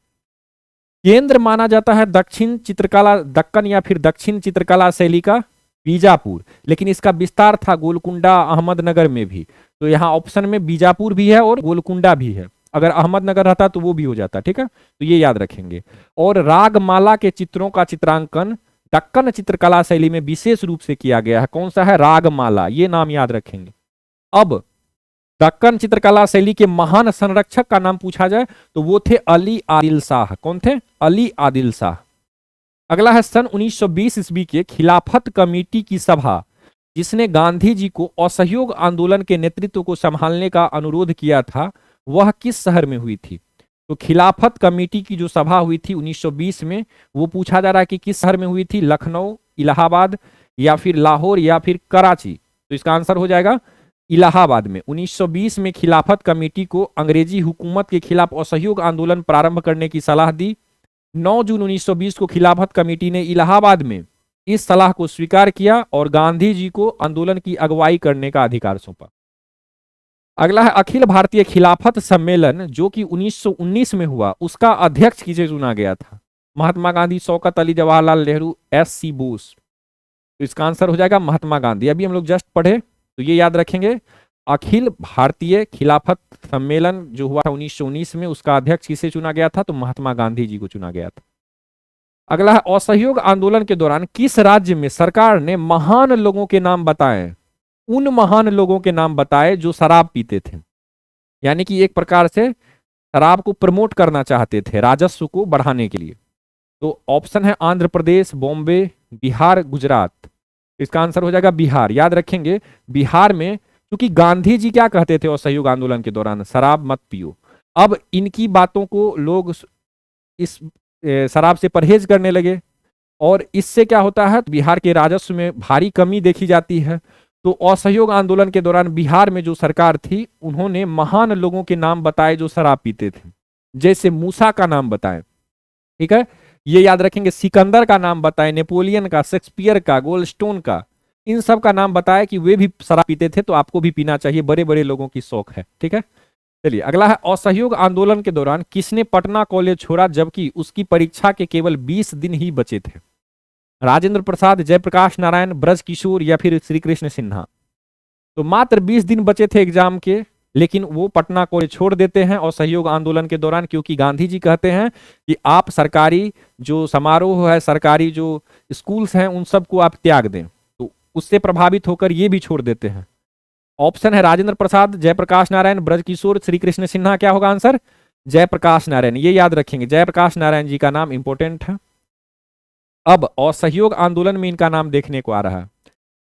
केंद्र माना जाता है दक्षिण चित्रकला, दक्कन या फिर दक्षिण चित्रकला शैली का बीजापुर, लेकिन इसका विस्तार था गोलकुंडा, अहमदनगर में भी। तो यहाँ ऑप्शन में बीजापुर भी है और गोलकुंडा भी है। अगर अहमदनगर रहता तो वो भी हो जाता। ठीक है। तो ये याद रखेंगे। और रागमाला के चित्रों का चित्रांकन दक्कन चित्रकला शैली में विशेष रूप से किया गया है। कौन सा है? रागमाला, ये नाम याद रखेंगे। अब दक्कन चित्रकला शैली के महान संरक्षक का नाम पूछा जाए तो वो थे अली आदिल शाह। कौन थे? अली आदिल शाह। अगला है सन 1920 ईस्वी के खिलाफत कमेटी की सभा जिसने गांधी जी को असहयोग आंदोलन के नेतृत्व को संभालने का अनुरोध किया था, वह किस शहर में हुई थी? तो खिलाफत कमेटी की जो सभा हुई थी 1920 में, वो पूछा जा रहा है कि किस शहर में हुई थी? लखनऊ, इलाहाबाद या फिर लाहौर या फिर कराची? तो इसका आंसर हो जाएगा इलाहाबाद में। 1920 में खिलाफत कमेटी को अंग्रेजी हुकूमत के खिलाफ असहयोग आंदोलन प्रारंभ करने की सलाह दी। 9 जून 1920 को खिलाफत कमेटी ने इलाहाबाद में इस सलाह को स्वीकार किया और गांधी जी को आंदोलन की अगुवाई करने का अधिकार सौंपा। अगला है अखिल भारतीय खिलाफत सम्मेलन जो कि 1919 में हुआ, उसका अध्यक्ष किसे चुना गया था? महात्मा गांधी, शौकत अली, जवाहरलाल नेहरू, एस.सी. बोस? तो इसका आंसर हो जाएगा महात्मा गांधी। अभी हम लोग जस्ट पढ़े तो ये याद रखेंगे। अखिल भारतीय खिलाफत सम्मेलन जो हुआ था 1919 में, उसका अध्यक्ष किसे चुना गया था? तो महात्मा गांधी जी को चुना गया था। अगला है, असहयोग आंदोलन के दौरान किस राज्य में सरकार ने महान लोगों के नाम बताए? उन महान लोगों के नाम बताए जो शराब पीते थे, यानी कि एक प्रकार से शराब को प्रमोट करना चाहते थे राजस्व को बढ़ाने के लिए। तो ऑप्शन है आंध्र प्रदेश, बॉम्बे, बिहार, गुजरात। इसका आंसर हो जाएगा बिहार। याद रखेंगे, बिहार में, क्योंकि गांधी जी क्या कहते थे असहयोग आंदोलन के दौरान? शराब मत पियो। अब इनकी बातों को लोग इस शराब से परहेज करने लगे, और इससे क्या होता है, बिहार के राजस्व में भारी कमी देखी जाती है। तो असहयोग आंदोलन के दौरान बिहार में जो सरकार थी, उन्होंने महान लोगों के नाम बताए जो शराब पीते थे, जैसे मूसा का नाम बताए, ठीक है, ये याद रखेंगे, सिकंदर का नाम बताए, नेपोलियन का, शेक्सपियर का, गोल्डस्टोन का, इन सब का नाम बताया कि वे भी शराब पीते थे, तो आपको भी पीना चाहिए, बड़े बड़े लोगों की शौक है, ठीक है। चलिए अगला है, असहयोग आंदोलन के दौरान किसने पटना कॉलेज छोड़ा जबकि उसकी परीक्षा के केवल 20 दिन ही बचे थे? राजेंद्र प्रसाद, जयप्रकाश नारायण, ब्रज किशोर या फिर श्री कृष्ण सिन्हा। तो मात्र 20 दिन बचे थे एग्जाम के, लेकिन वो पटना कॉलेज छोड़ देते हैं असहयोग आंदोलन के दौरान, क्योंकि गांधी जी कहते हैं कि आप सरकारी जो समारोह है, सरकारी जो स्कूल्स हैं, उन सबको आप त्याग दें। तो उससे प्रभावित होकर ये भी छोड़ देते हैं। ऑप्शन है राजेंद्र प्रसाद, जयप्रकाश नारायण, ब्रज किशोर, श्री कृष्ण सिन्हा। क्या होगा आंसर? जयप्रकाश नारायण। ये याद रखेंगे, जयप्रकाश नारायण जी का नाम इंपॉर्टेंट है। अब असहयोग आंदोलन में इनका नाम देखने को आ रहा है।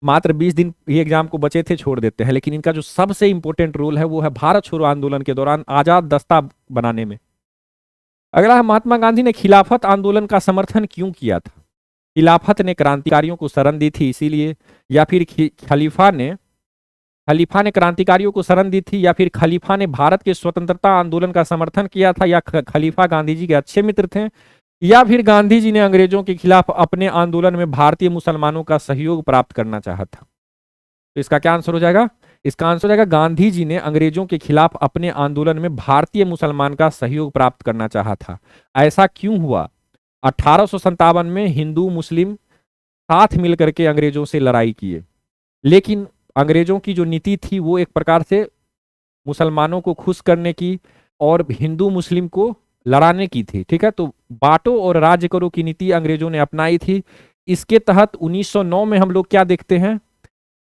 मात्र 20 दिन ये एग्जाम को बचे थे, छोड़ देते हैं, लेकिन इनका जो सबसे इंपॉर्टेंट रोल है वो है भारत छोड़ो आंदोलन के दौरान आजाद दस्ता बनाने में। अगला है, महात्मा गांधी ने खिलाफत आंदोलन का समर्थन क्यों किया था? खिलाफत ने क्रांतिकारियों को शरण दी थी इसीलिए, या फिर खलीफा ने क्रांतिकारियों को शरण दी थी, या फिर खलीफा ने भारत के स्वतंत्रता आंदोलन का समर्थन किया था, या खलीफा गांधी जी के अच्छे मित्र थे, या फिर गांधी जी ने अंग्रेजों के खिलाफ अपने आंदोलन में भारतीय मुसलमानों का सहयोग प्राप्त करना चाहा था? तो इसका क्या आंसर हो जाएगा? इसका आंसर हो जाएगा गांधी जी ने अंग्रेजों के खिलाफ अपने आंदोलन में भारतीय मुसलमान का सहयोग प्राप्त करना चाहा था। ऐसा क्यों हुआ? 1857 में हिंदू मुस्लिम साथ मिलकर के अंग्रेजों से लड़ाई किए, लेकिन अंग्रेजों की जो नीति थी वो एक प्रकार से मुसलमानों को खुश करने की और हिंदू मुस्लिम को लड़ाने की थी, ठीक है। तो बांटो और राज्य करो की नीति अंग्रेजों ने अपनाई थी। इसके तहत 1909 में हम लोग क्या देखते हैं,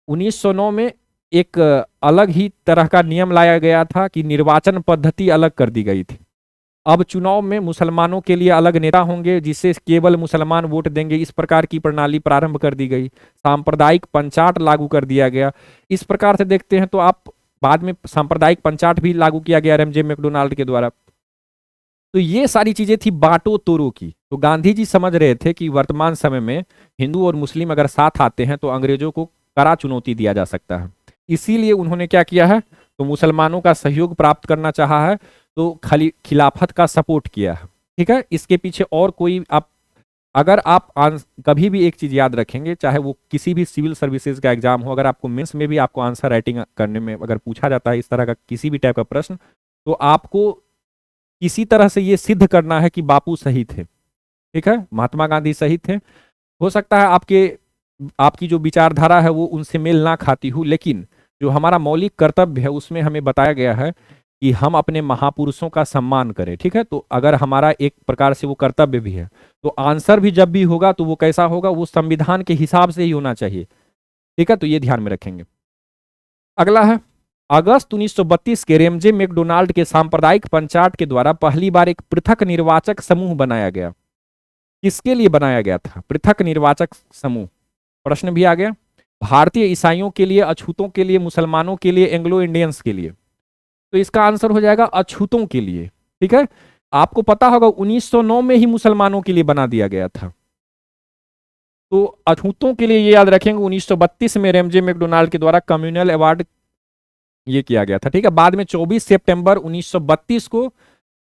1909 में एक अलग ही तरह का नियम लाया गया था कि निर्वाचन पद्धति अलग कर दी गई थी। अब चुनाव में मुसलमानों के लिए अलग नेता होंगे जिससे केवल मुसलमान वोट देंगे, इस प्रकार की प्रणाली प्रारंभ कर दी गई। सांप्रदायिक पंचाट लागू कर दिया गया। इस प्रकार से देखते हैं तो आप बाद में सांप्रदायिक पंचाट भी लागू किया गया RMJ मैकडोनाल्ड के द्वारा। तो ये सारी चीजें थी बांटो तोड़ो की। तो गांधी जी समझ रहे थे कि वर्तमान समय में हिंदू और मुस्लिम अगर साथ आते हैं तो अंग्रेजों को कड़ा चुनौती दिया जा सकता है। इसीलिए उन्होंने क्या किया है, तो मुसलमानों का सहयोग प्राप्त करना चाहा है, तो खिलाफत का सपोर्ट किया है, ठीक है। इसके पीछे और कोई अगर आप कभी भी एक चीज याद रखेंगे, चाहे वो किसी भी सिविल सर्विसेज का एग्जाम हो, अगर आपको मेंस में भी आपको आंसर राइटिंग करने में अगर पूछा जाता है इस तरह का किसी भी टाइप का प्रश्न, तो आपको किसी तरह से ये सिद्ध करना है कि बापू सही थे, ठीक है, महात्मा गांधी सही थे। हो सकता है आपकी जो विचारधारा है वो उनसे मेल ना खाती हो, लेकिन जो हमारा मौलिक कर्तव्य है उसमें हमें बताया गया है कि हम अपने महापुरुषों का सम्मान करें, ठीक है। तो अगर हमारा एक प्रकार से वो कर्तव्य भी है, तो आंसर भी जब भी होगा तो वो कैसा होगा, वो संविधान के हिसाब से ही होना चाहिए, ठीक है। तो ये ध्यान में रखेंगे। अगला है, अगस्त 1932 के RMJ मैकडोनाल्ड के सांप्रदायिक पंचाट के द्वारा पहली बार एक पृथक निर्वाचक समूह बनाया गया। किसके लिए बनाया गया था पृथक निर्वाचक समूह? प्रश्न भी आ गया। भारतीय ईसाइयों के लिए, अछूतों के लिए, मुसलमानों के लिए, एंग्लो इंडियंस के लिए। तो इसका आंसर हो जाएगा अछूतों के लिए, ठीक है। आपको पता होगा 1909 में ही मुसलमानों के लिए बना दिया गया था, तो अछूतों के लिए ये याद रखेंगे 1932 में RMJ मैकडोनाल्ड के द्वारा कम्युनल अवार्ड ये किया गया था, ठीक है। बाद में 24 सितंबर 1932 को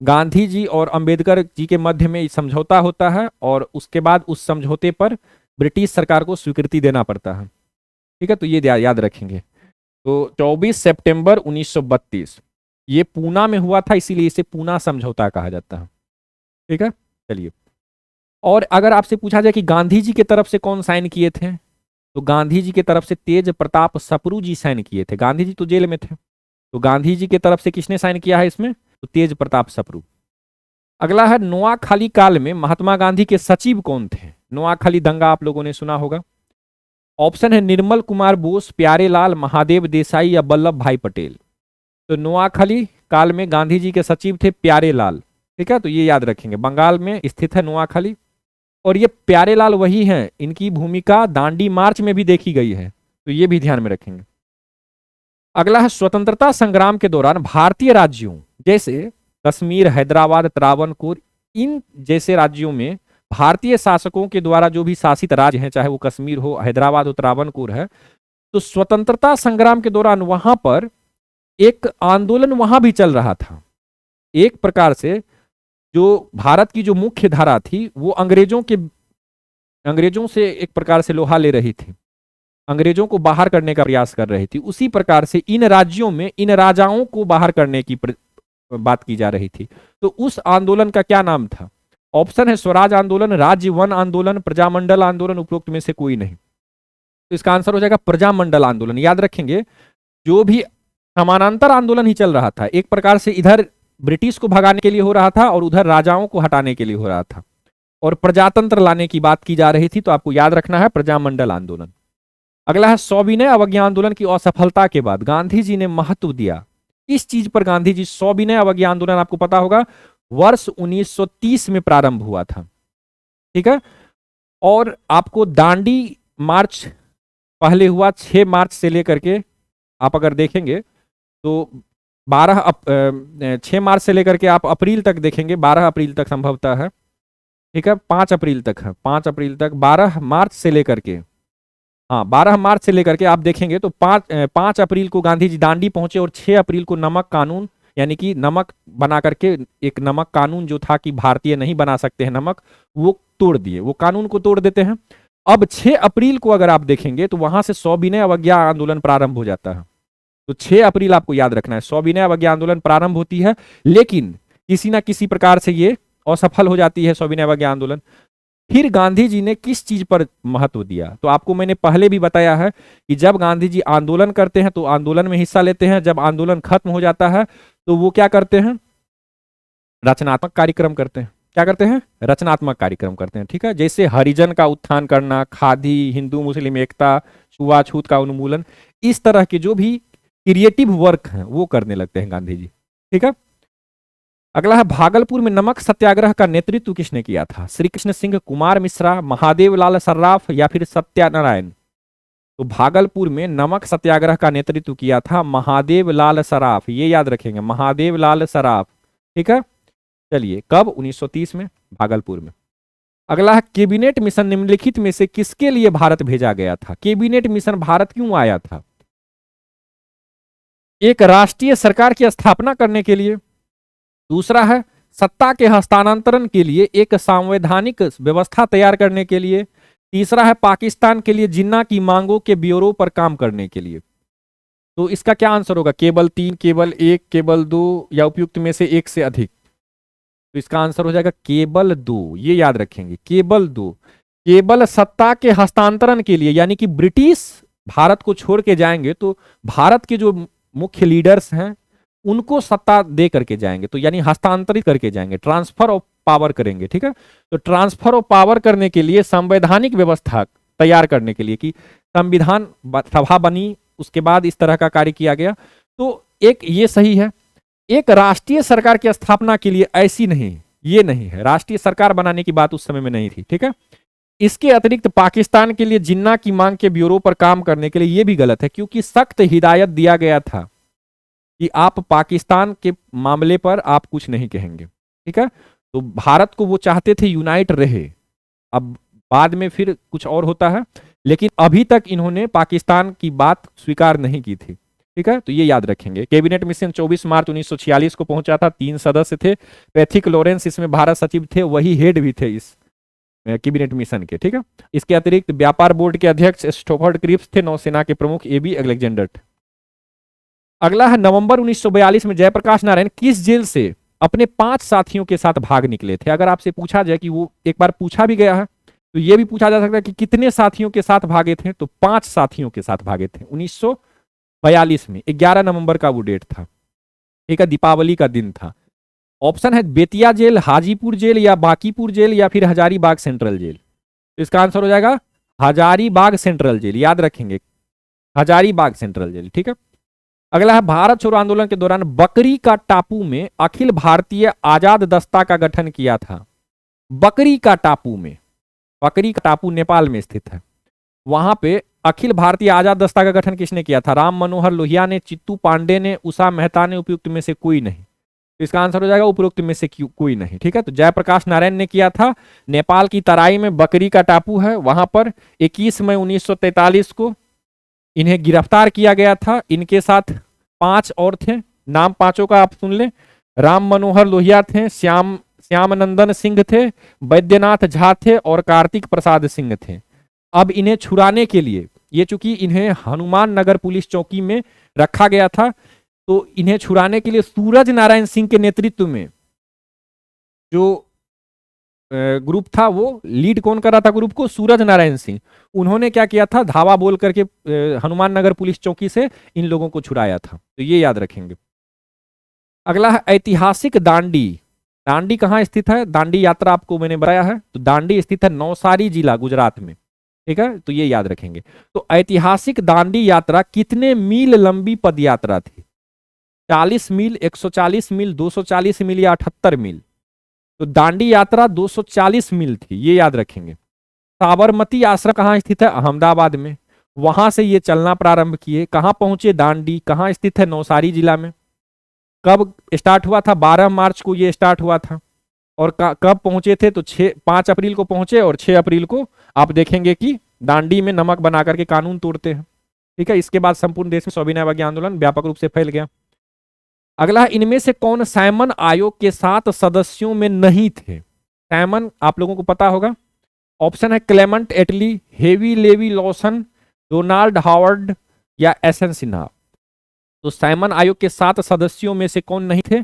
गांधी जी और अंबेडकर जी के मध्य में समझौता होता है, और उसके बाद उस समझौते पर ब्रिटिश सरकार को स्वीकृति देना पड़ता है, ठीक है। तो ये याद रखेंगे। तो 24 सितंबर 1932 ये पूना में हुआ था, इसीलिए इसे पूना समझौता कहा जाता है, ठीक है। चलिए, और अगर आपसे पूछा जाए कि गांधी जी की तरफ से कौन साइन किए थे, तो गांधी जी की तरफ से तेज प्रताप सप्रू जी साइन किए थे। गांधी जी तो जेल में थे, तो गांधी जी की तरफ से किसने साइन किया है इसमें? तो तेज प्रताप सप्रू। अगला है नोआखाली काल में महात्मा गांधी के सचिव कौन थे? नोआखाली दंगा आप लोगों ने सुना होगा। ऑप्शन है निर्मल कुमार बोस, प्यारेलाल, महादेव देसाई या वल्लभ भाई पटेल। तो नोआखाली काल में गांधी जी के सचिव थे प्यारेलाल। ठीक है, तो ये याद रखेंगे, बंगाल में स्थित है नोआखाली। और ये प्यारेलाल वही हैं, इनकी भूमिका दांडी मार्च में भी देखी गई है, तो ये भी ध्यान में रखेंगे। अगला है स्वतंत्रता संग्राम के दौरान भारतीय राज्यों जैसे कश्मीर, हैदराबाद, त्रावणकोर, इन जैसे राज्यों में भारतीय शासकों के द्वारा जो भी शासित राज्य हैं, चाहे वो कश्मीर हो, हैदराबाद हो, त्रावणकोर है, तो स्वतंत्रता संग्राम के दौरान वहां पर एक आंदोलन वहां भी चल रहा था। एक प्रकार से जो भारत की जो मुख्य धारा थी वो अंग्रेजों से एक प्रकार से लोहा ले रही थी, अंग्रेजों को बाहर करने का प्रयास कर रही थी। उसी प्रकार से इन राज्यों में इन राजाओं को बाहर करने की बात की जा रही थी। तो उस आंदोलन का क्या नाम था? ऑप्शन है स्वराज आंदोलन, राज्य वन आंदोलन, प्रजामंडल आंदोलन, उपरोक्त में से कोई नहीं। तो इसका आंसर हो जाएगा प्रजामंडल आंदोलन। याद रखेंगे, जो भी समानांतर आंदोलन ही चल रहा था, एक प्रकार से इधर ब्रिटिश को भगाने के लिए हो रहा था और उधर राजाओं को हटाने के लिए हो रहा था, और प्रजातंत्र लाने की बात की जा रही थी। तो आपको याद रखना है प्रजामंडल आंदोलन। अगला है सविनय अवज्ञा आंदोलन की असफलता के बाद गांधी जी ने महत्व दिया इस चीज पर। गांधी जी सविनय अवज्ञा आंदोलन आपको पता होगा वर्ष 1930 में प्रारंभ हुआ था। ठीक है, और आपको दांडी मार्च पहले हुआ 6 मार्च से लेकर के, आप अगर देखेंगे तो 6 मार्च से लेकर के आप अप्रैल तक देखेंगे, 12 अप्रैल तक संभवतः है। ठीक है, 5 अप्रैल तक है, 5 अप्रैल तक, 12 मार्च से लेकर के, हाँ 12 मार्च से लेकर के आप देखेंगे तो 5 अप्रैल को गांधी जी दांडी पहुंचे और 6 अप्रैल को नमक कानून, यानी कि नमक बना करके एक नमक कानून जो था कि भारतीय नहीं बना सकते हैं नमक, वो तोड़ दिए, वो कानून को तोड़ देते हैं। अब 6 अप्रैल को अगर आप देखेंगे तो वहां से सविनय अवज्ञा आंदोलन प्रारंभ हो जाता है। तो 6 अप्रैल आपको याद रखना है, सविनय अवज्ञा आंदोलन प्रारंभ होती है, लेकिन किसी ना किसी प्रकार से ये असफल हो जाती है सविनय अवज्ञा आंदोलन। फिर गांधी जी ने किस चीज पर महत्व दिया? तो आपको मैंने पहले भी बताया है कि जब गांधी जी आंदोलन करते हैं तो आंदोलन में हिस्सा लेते हैं, जब आंदोलन खत्म हो जाता है तो वो क्या करते हैं? रचनात्मक कार्यक्रम करते हैं। क्या करते हैं? रचनात्मक कार्यक्रम करते हैं। ठीक है, जैसे हरिजन का उत्थान करना, खादी, हिंदू मुस्लिम एकता, छुआछूत का उन्मूलन, इस तरह के जो भी क्रिएटिव वर्क हैं वो करने लगते हैं गांधी जी। ठीक है, अगला है भागलपुर में नमक सत्याग्रह का नेतृत्व किसने किया था? श्री कृष्ण सिंह, कुमार मिश्रा, महादेव लाल सर्राफ या फिर सत्यानारायण। तो भागलपुर में नमक सत्याग्रह का नेतृत्व किया था महादेव लाल सराफ, ये याद रखेंगे, महादेव लाल सराफ। ठीक है, चलिए कब? 1930 में, भागलपुर में। अगला है कैबिनेट मिशन निम्नलिखित में से किसके लिए भारत भेजा गया था? कैबिनेट मिशन भारत क्यों आया था? एक राष्ट्रीय सरकार की स्थापना करने के लिए, दूसरा है सत्ता के हस्तांतरण के लिए, एक संवैधानिक व्यवस्था तैयार करने के लिए, तीसरा है पाकिस्तान के लिए जिन्ना की मांगों के ब्यूरो पर काम करने के लिए। तो इसका क्या आंसर होगा? केवल 3, केवल 1, केवल 2 या उपयुक्त में से एक से अधिक? तो इसका आंसर हो जाएगा केवल 2। ये याद रखेंगे, केवल 2। केवल सत्ता के हस्तांतरण के लिए, यानी कि ब्रिटिश भारत को छोड़ के जाएंगे तो भारत के जो मुख्य लीडर्स हैं उनको सत्ता दे करके जाएंगे, तो यानी हस्तांतरित करके जाएंगे, ट्रांसफर ऑफ पावर करेंगे। ठीक है, तो ट्रांसफर ऑफ पावर करने के लिए, संवैधानिक व्यवस्था तैयार करने के लिए कि संविधान सभा बनी, उसके बाद इस तरह का कार्य किया गया। तो एक ये सही है। एक राष्ट्रीय सरकार की स्थापना के लिए ऐसी नहीं, ये नहीं है, राष्ट्रीय सरकार बनाने की बात उस समय में नहीं थी। ठीक है, इसके अतिरिक्त पाकिस्तान के लिए जिन्ना की मांग के ब्यूरो पर काम करने के लिए, ये भी गलत है, क्योंकि सख्त हिदायत दिया गया था कि आप पाकिस्तान के मामले पर आप कुछ नहीं कहेंगे। ठीक है, तो भारत को वो चाहते थे यूनाइट रहे, अब बाद में फिर कुछ और होता है, लेकिन अभी तक इन्होंने पाकिस्तान की बात स्वीकार नहीं की थी। ठीक है, तो ये याद रखेंगे। कैबिनेट मिशन 24 मार्च 1946 को पहुंचा था, 3 सदस्य थे, पैथिक लॉरेंस इसमें भारत सचिव थे, वही हेड भी थे इस कैबिनेट मिशन के। ठीक है, इसके अतिरिक्त व्यापार बोर्ड के अध्यक्ष स्टोफर्ड क्रिप्स थे, नौसेना के प्रमुख एबी अलेक्जेंडर थे। अगला है नवंबर 1942 में जयप्रकाश नारायण किस जेल से अपने 5 साथियों के साथ भाग निकले थे? अगर आपसे पूछा जाए कि वो, एक बार पूछा भी गया है तो ये भी पूछा जा सकता है कि कितने साथियों के साथ भागे थे, तो 5 साथियों के साथ भागे थे 1942 में। 11 नवंबर का वो डेट था, ठीक है, दीपावली का दिन था। ऑप्शन है बेतिया जेल, हाजीपुर जेल, या बांकीपुर जेल, या फिर हजारीबाग सेंट्रल जेल। तो इसका आंसर हो जाएगा हजारीबाग सेंट्रल जेल, याद रखेंगे, हजारीबाग सेंट्रल जेल, ठीक है। अगला है भारत छोड़ो आंदोलन के दौरान बकरी का टापू में अखिल भारतीय आजाद दस्ता का गठन किया था। बकरी का टापू में, बकरी का टापू नेपाल में स्थित है, वहां पे अखिल भारतीय आजाद दस्ता का गठन किसने किया था? राम मनोहर लोहिया ने, चित्तू पांडे ने, उषा मेहता ने, उपयुक्त में से कोई नहीं। तो इसका आंसर हो जाएगा उपरोक्त में से कोई नहीं, ठीक है। तो जयप्रकाश नारायण ने किया था। नेपाल की तराई में बकरी का टापू है, वहां पर 21 मई 1943 को इन्हें गिरफ्तार किया गया था। इनके साथ 5 और थे, नाम 5 का आप सुन लें। राम मनोहर लोहिया थे, श्यामनंदन सिंह थे, वैद्यनाथ झा थे और कार्तिक प्रसाद सिंह थे। अब इन्हें छुड़ाने के लिए, ये चूंकि इन्हें हनुमान नगर पुलिस चौकी में रखा गया था, तो इन्हें छुड़ाने के लिए सूरज नारायण सिंह के नेतृत्व में जो ग्रुप था, वो लीड कौन कर रहा था ग्रुप को? सूरज नारायण सिंह। उन्होंने क्या किया था? धावा बोल करके हनुमान नगर पुलिस चौकी से इन लोगों को छुड़ाया था। तो ये याद रखेंगे। अगला है ऐतिहासिक दांडी। दांडी कहाँ स्थित है? दांडी यात्रा आपको मैंने बताया है, तो दांडी स्थित है नवसारी जिला, गुजरात में, ठीक है। तो ये याद रखेंगे। तो ऐतिहासिक दांडी यात्रा कितने मील लंबी पद यात्रा थी? 40 मील, 140 मील, 240 मील या 78 मील? तो दांडी यात्रा 240 मील थी, ये याद रखेंगे। साबरमती आश्रम कहाँ स्थित है? अहमदाबाद में। वहां से ये चलना प्रारंभ किए। कहाँ पहुंचे? दांडी। कहाँ स्थित है? नौसारी जिला में। कब स्टार्ट हुआ था? 12 मार्च को ये स्टार्ट हुआ था। और कब पहुंचे थे? तो 5 अप्रैल को पहुंचे, और 6 अप्रैल को आप देखेंगे कि दांडी में नमक बना करके कानून तोड़ते हैं, ठीक है। इसके बाद संपूर्ण देश में सविनय अवज्ञा आंदोलन व्यापक रूप से फैल गया। अगला, इनमें से कौन साइमन आयोग के 7 सदस्यों में नहीं थे? साइमन आप लोगों को पता होगा। ऑप्शन है Clement Attlee, Harry Levy Lawson, Donald Howard या एसएन सिन्हा। तो साइमन आयोग के 7 सदस्यों में से कौन नहीं थे?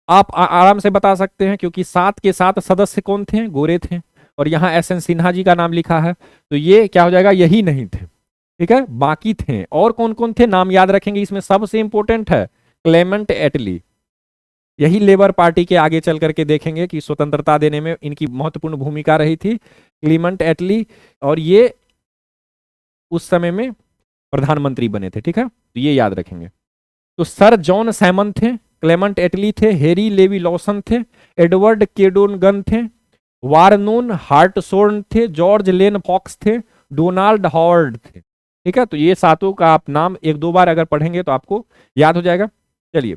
आप आराम से बता सकते हैं, क्योंकि 7 के 7 सदस्य कौन थे? गोरे थे। और यहाँ एसएन सिन्हा जी का नाम लिखा है, तो ये क्या हो जाएगा? यही नहीं थे, ठीक है। बाकी थे। और कौन कौन थे? नाम याद रखेंगे। इसमें सबसे इंपॉर्टेंट है क्लेमेंट एटली। यही लेबर पार्टी के आगे चल करके देखेंगे कि स्वतंत्रता देने में इनकी महत्वपूर्ण भूमिका रही थी, क्लेमेंट एटली। और ये उस समय में प्रधानमंत्री बने थे, ठीक है। तो ये याद रखेंगे। तो सर जॉन सैमन थे, क्लेमेंट एटली थे, हेरी लेवी लॉसन थे, एडवर्ड केडोनगन थे, वारनोन हार्टसोर्न थे, जॉर्ज लेन फॉक्स थे, डोनाल्ड हॉवर्ड थे, ठीक है। तो ये 7 का आप नाम 1-2 बार अगर पढ़ेंगे तो आपको याद हो जाएगा। चलिए,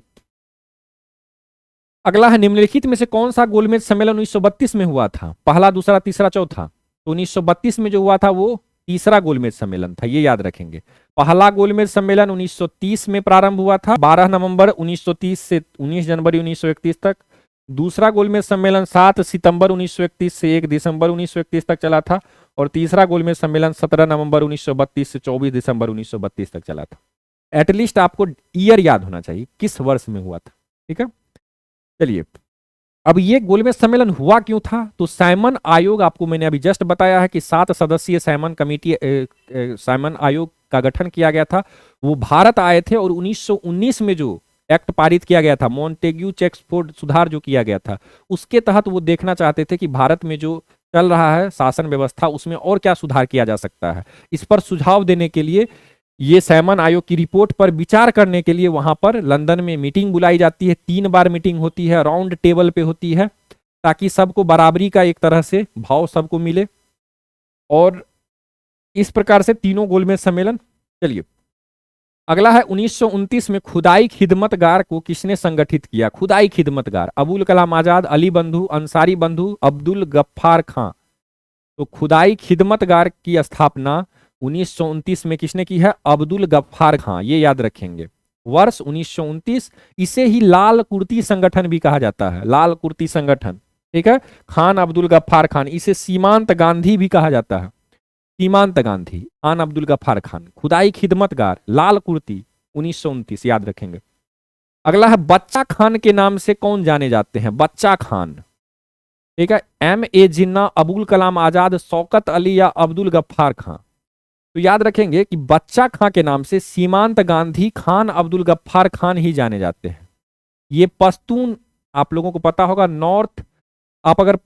अगला है निम्नलिखित में से कौन सा गोलमेज सम्मेलन 1932 में हुआ था? पहला, दूसरा, तीसरा, चौथा? तो 1932 में जो हुआ था वो तीसरा गोलमेज सम्मेलन था, ये याद रखेंगे। पहला गोलमेज सम्मेलन 1930 में प्रारंभ हुआ था, 12 नवंबर 1930 से 19 जनवरी 1931 तक। दूसरा गोलमेज सम्मेलन 7 सितंबर 1931 से 1 दिसंबर 1931 तक चला था। और तीसरा गोलमेज सम्मेलन 17 नवंबर 1932 से 24 दिसंबर 1932 तक चला था। एटलीस्ट आपको ईयर याद होना चाहिए, किस वर्ष में हुआ था, ठीक है। चलिए, अब ये गोलमेज सम्मेलन हुआ क्यों था? तो साइमन आयोग, आपको मैंने अभी जस्ट बताया है कि 7 सदस्यीय साइमन कमेटी, साइमन आयोग का गठन किया गया था। वो भारत आए थे और 1919 में जो एक्ट पारित किया गया था, मॉन्टेग्यू चेक्सफोर्ड सुधार जो किया गया था, उसके तहत वो देखना चाहते थे कि भारत में जो चल रहा है शासन व्यवस्था, उसमें और क्या सुधार किया जा सकता है। इस पर सुझाव देने के लिए ये साइमन आयोग की रिपोर्ट पर विचार करने के लिए वहां पर लंदन में मीटिंग बुलाई जाती है। 3 बार मीटिंग होती है, राउंड टेबल पे होती है, ताकि सबको बराबरी का एक तरह से भाव सबको मिले। और इस प्रकार से तीनों गोलमेज सम्मेलन। चलिए, अगला है 1929 में खुदाई खिदमतगार को किसने संगठित किया? खुदाई खिदमतगार, अबुल कलाम आजाद, अली बंधु, अंसारी बंधु, अब्दुल गफ्फार खां। तो खुदाई खिदमतगार की स्थापना 1929 में किसने की है? अब्दुल गफ्फार खां, ये याद रखेंगे। वर्ष 1929। इसे ही लाल कुर्ती संगठन भी कहा जाता है, लाल कुर्ती संगठन, ठीक है। खान अब्दुल गफ्फार खान, इसे सीमांत गांधी भी कहा जाता है, सीमांत गांधी, खान अब्दुल गफ्फार खान। खुदाई खिदमतगार, लाल कुर्ती, 1929, याद रखेंगे। अगला है बच्चा खान के नाम से कौन जाने जाते हैं? बच्चा खान, ठीक है, M.A. जिन्ना, अबुल कलाम आजाद, शौकत अली या अब्दुल गफ्फार खां। तो याद रखेंगे कि बच्चा खां के नाम से सीमांत गांधी, खान अब्दुल गफ्फार खान ही जाने जाते हैं। ये पश्तून आप लोगों को पता होगा, नॉर्थ, आप अगर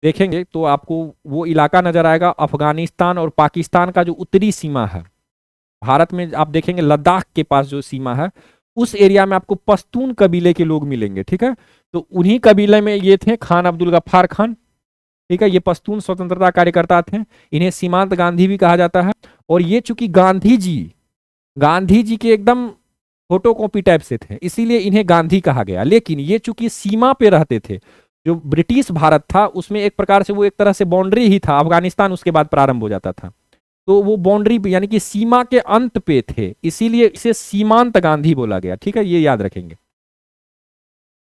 देखेंगे तो आपको वो इलाका नजर आएगा, अफगानिस्तान और पाकिस्तान का जो उत्तरी सीमा है। भारत में आप देखेंगे लद्दाख के पास जो सीमा है, उस एरिया में आपको पश्तून कबीले के लोग मिलेंगे। ठीक है, तो उन्हीं कबीले में ये थे खान अब्दुल गफ्फार खान। ठीक है, ये पश्तून स्वतंत्रता कार्यकर्ता थे, इन्हें सीमांत गांधी भी कहा जाता है। और ये चूंकि गांधी जी के एकदम फोटो कॉपी टाइप से थे, इसीलिए इन्हें गांधी कहा गया। लेकिन ये चूंकि सीमा पे रहते थे, जो ब्रिटिश भारत था उसमें एक प्रकार से वो एक तरह से बाउंड्री ही था, अफगानिस्तान उसके बाद प्रारंभ हो जाता था, तो वो बाउंड्री यानी कि सीमा के अंत पे थे, इसीलिए इसे सीमांत गांधी बोला गया। ठीक है, ये याद रखेंगे।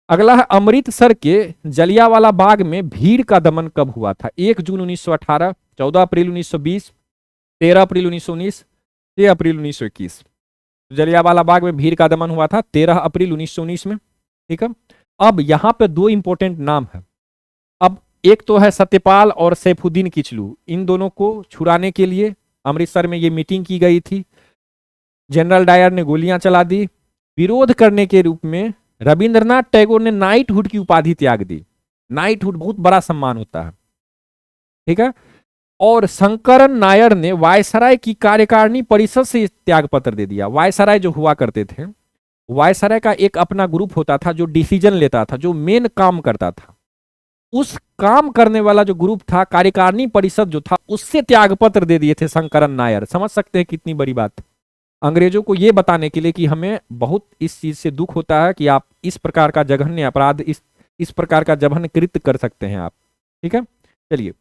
अगला है, अमृतसर के जलियांवाला बाग में भीड़ का दमन कब हुआ था? 1 जून 1918, 14 अप्रैल 1920, 13 अप्रैल 1919, 6 अप्रैल 1921। जलियांवाला बाग में भीड़ का दमन हुआ था 13 अप्रैल 1919 में। ठीक है, अब यहां पे दो इंपॉर्टेंट नाम है। अब एक तो है सत्यपाल और सैफुद्दीन किचलू, इन दोनों को छुड़ाने के लिए अमृतसर में ये मीटिंग की गई थी। जनरल डायर ने गोलियां चला दी। विरोध करने के रूप में रविंद्रनाथ टैगोर ने नाइटहुड की उपाधि त्याग दी। नाइटहुड बहुत बड़ा सम्मान होता है। ठीक है, और शंकरन नायर ने वायसराय की कार्यकारिणी परिषद से त्याग पत्र दे दिया। वायसराय जो हुआ करते थे, वायसराय का एक अपना ग्रुप होता था जो डिसीजन लेता था, जो मेन काम करता था। उस काम करने वाला जो ग्रुप था, कार्यकारिणी परिषद जो था, उससे त्याग पत्र दे दिए थे शंकरन नायर। समझ सकते हैं कितनी बड़ी बात। अंग्रेजों को यह बताने के लिए कि हमें बहुत इस चीज से दुख होता है कि आप इस प्रकार का जघन्य अपराध, इस प्रकार का जघन्य कृत्य कर सकते हैं आप। ठीक है, चलिए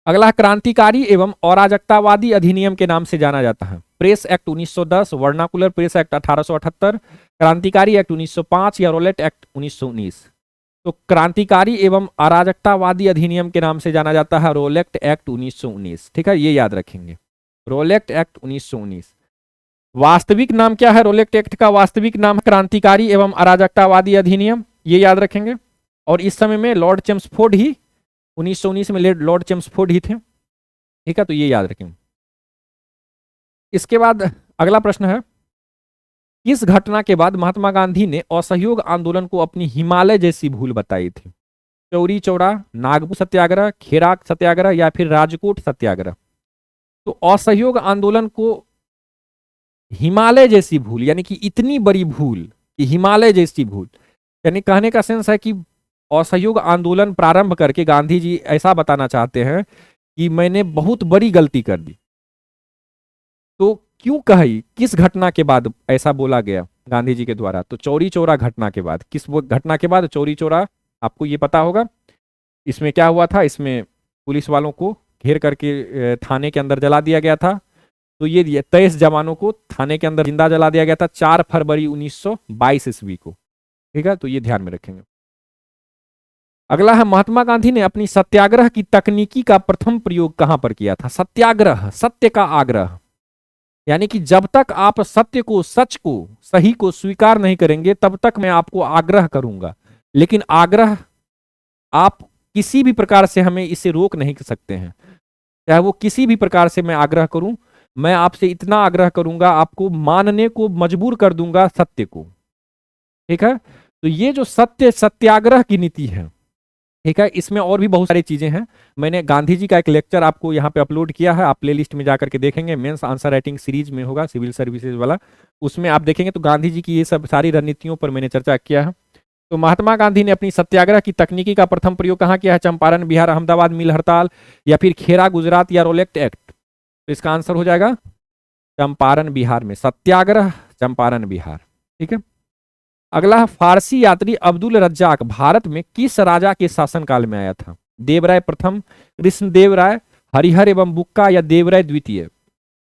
अगला, क्रांतिकारी एवं अराजकतावादी अधिनियम के नाम से जाना जाता है। Press act 1910, vernacular press act 1878, क्रांतिकारी एक्ट 1905 या रोलेट एक्ट 1919। तो क्रांतिकारी एवं अराजकतावादी अधिनियम के नाम से जाना जाता है रोलेक्ट एक्ट 1919। ठीक है, ये याद रखेंगे, रोलेक्ट एक्ट 1919। वास्तविक नाम क्या है रोलेक्ट एक्ट का? वास्तविक नाम क्रांतिकारी एवं अराजकतावादी अधिनियम, ये याद रखेंगे। और इस समय में लॉर्ड चेम्सफोर्ड ही 1919 में लॉर्ड चेम्सफोर्ड ही थे। ठीक है, तो ये याद रखेंगे। इसके बाद अगला प्रश्न है, किस घटना के बाद महात्मा गांधी ने असहयोग आंदोलन को अपनी हिमालय जैसी भूल बताई थी? चौरी चौरा, नागपुर सत्याग्रह, खेराक सत्याग्रह या फिर राजकोट सत्याग्रह? तो असहयोग आंदोलन को हिमालय जैसी भूल, यानी कि इतनी बड़ी भूल कि हिमालय जैसी भूल, यानी कहने का सेंस है कि असहयोग आंदोलन प्रारंभ करके गांधी जी ऐसा बताना चाहते हैं कि मैंने बहुत बड़ी गलती कर दी। तो क्यों कही, किस घटना के बाद ऐसा बोला गया गांधी जी के द्वारा? तो चौरी चौरा घटना के बाद। किस घटना के बाद? चौरी चौरा, आपको ये पता होगा। इसमें क्या हुआ था, इसमें पुलिस वालों को घेर करके थाने के अंदर जला दिया गया था। तो ये 23 जवानों को थाने के अंदर जिंदा जला दिया गया था 4 फरवरी 1922 ईस्वी को। ठीक है, तो ये ध्यान में रखेंगे। अगला है, महात्मा गांधी ने अपनी सत्याग्रह की तकनीकी का प्रथम प्रयोग कहां पर किया था? सत्याग्रह, सत्य का आग्रह, यानी कि जब तक आप सत्य को, सच को, सही को स्वीकार नहीं करेंगे तब तक मैं आपको आग्रह करूंगा। लेकिन आग्रह आप किसी भी प्रकार से हमें इसे रोक नहीं कर सकते हैं, चाहे वो किसी भी प्रकार से मैं आग्रह करूं। मैं आपसे इतना आग्रह करूंगा, आपको मानने को मजबूर कर दूंगा सत्य को। ठीक है, तो ये जो सत्याग्रह की नीति है, ठीक है, इसमें और भी बहुत सारी चीजें हैं। मैंने गांधी जी का एक लेक्चर आपको यहाँ पे अपलोड किया है, आप प्लेलिस्ट में जाकर के देखेंगे, मेंस आंसर राइटिंग सीरीज में होगा, सिविल सर्विसेज वाला, उसमें आप देखेंगे तो गांधी जी की ये सब सारी रणनीतियों पर मैंने चर्चा किया है। तो महात्मा गांधी ने अपनी सत्याग्रह की तकनीकी का प्रथम प्रयोग कहाँ किया है? चंपारण बिहार, अहमदाबाद मिल हड़ताल, या फिर खेरा गुजरात, या रोलेक्ट एक्ट? तो इसका आंसर हो जाएगा चंपारण बिहार में, सत्याग्रह चंपारण बिहार। ठीक है, अगला है, फारसी यात्री अब्दुल रज्जाक भारत में किस राजा के शासनकाल में आया था? देवराय प्रथम, कृष्णदेव राय, हरिहर एवं बुक्का, या देवराय द्वितीय?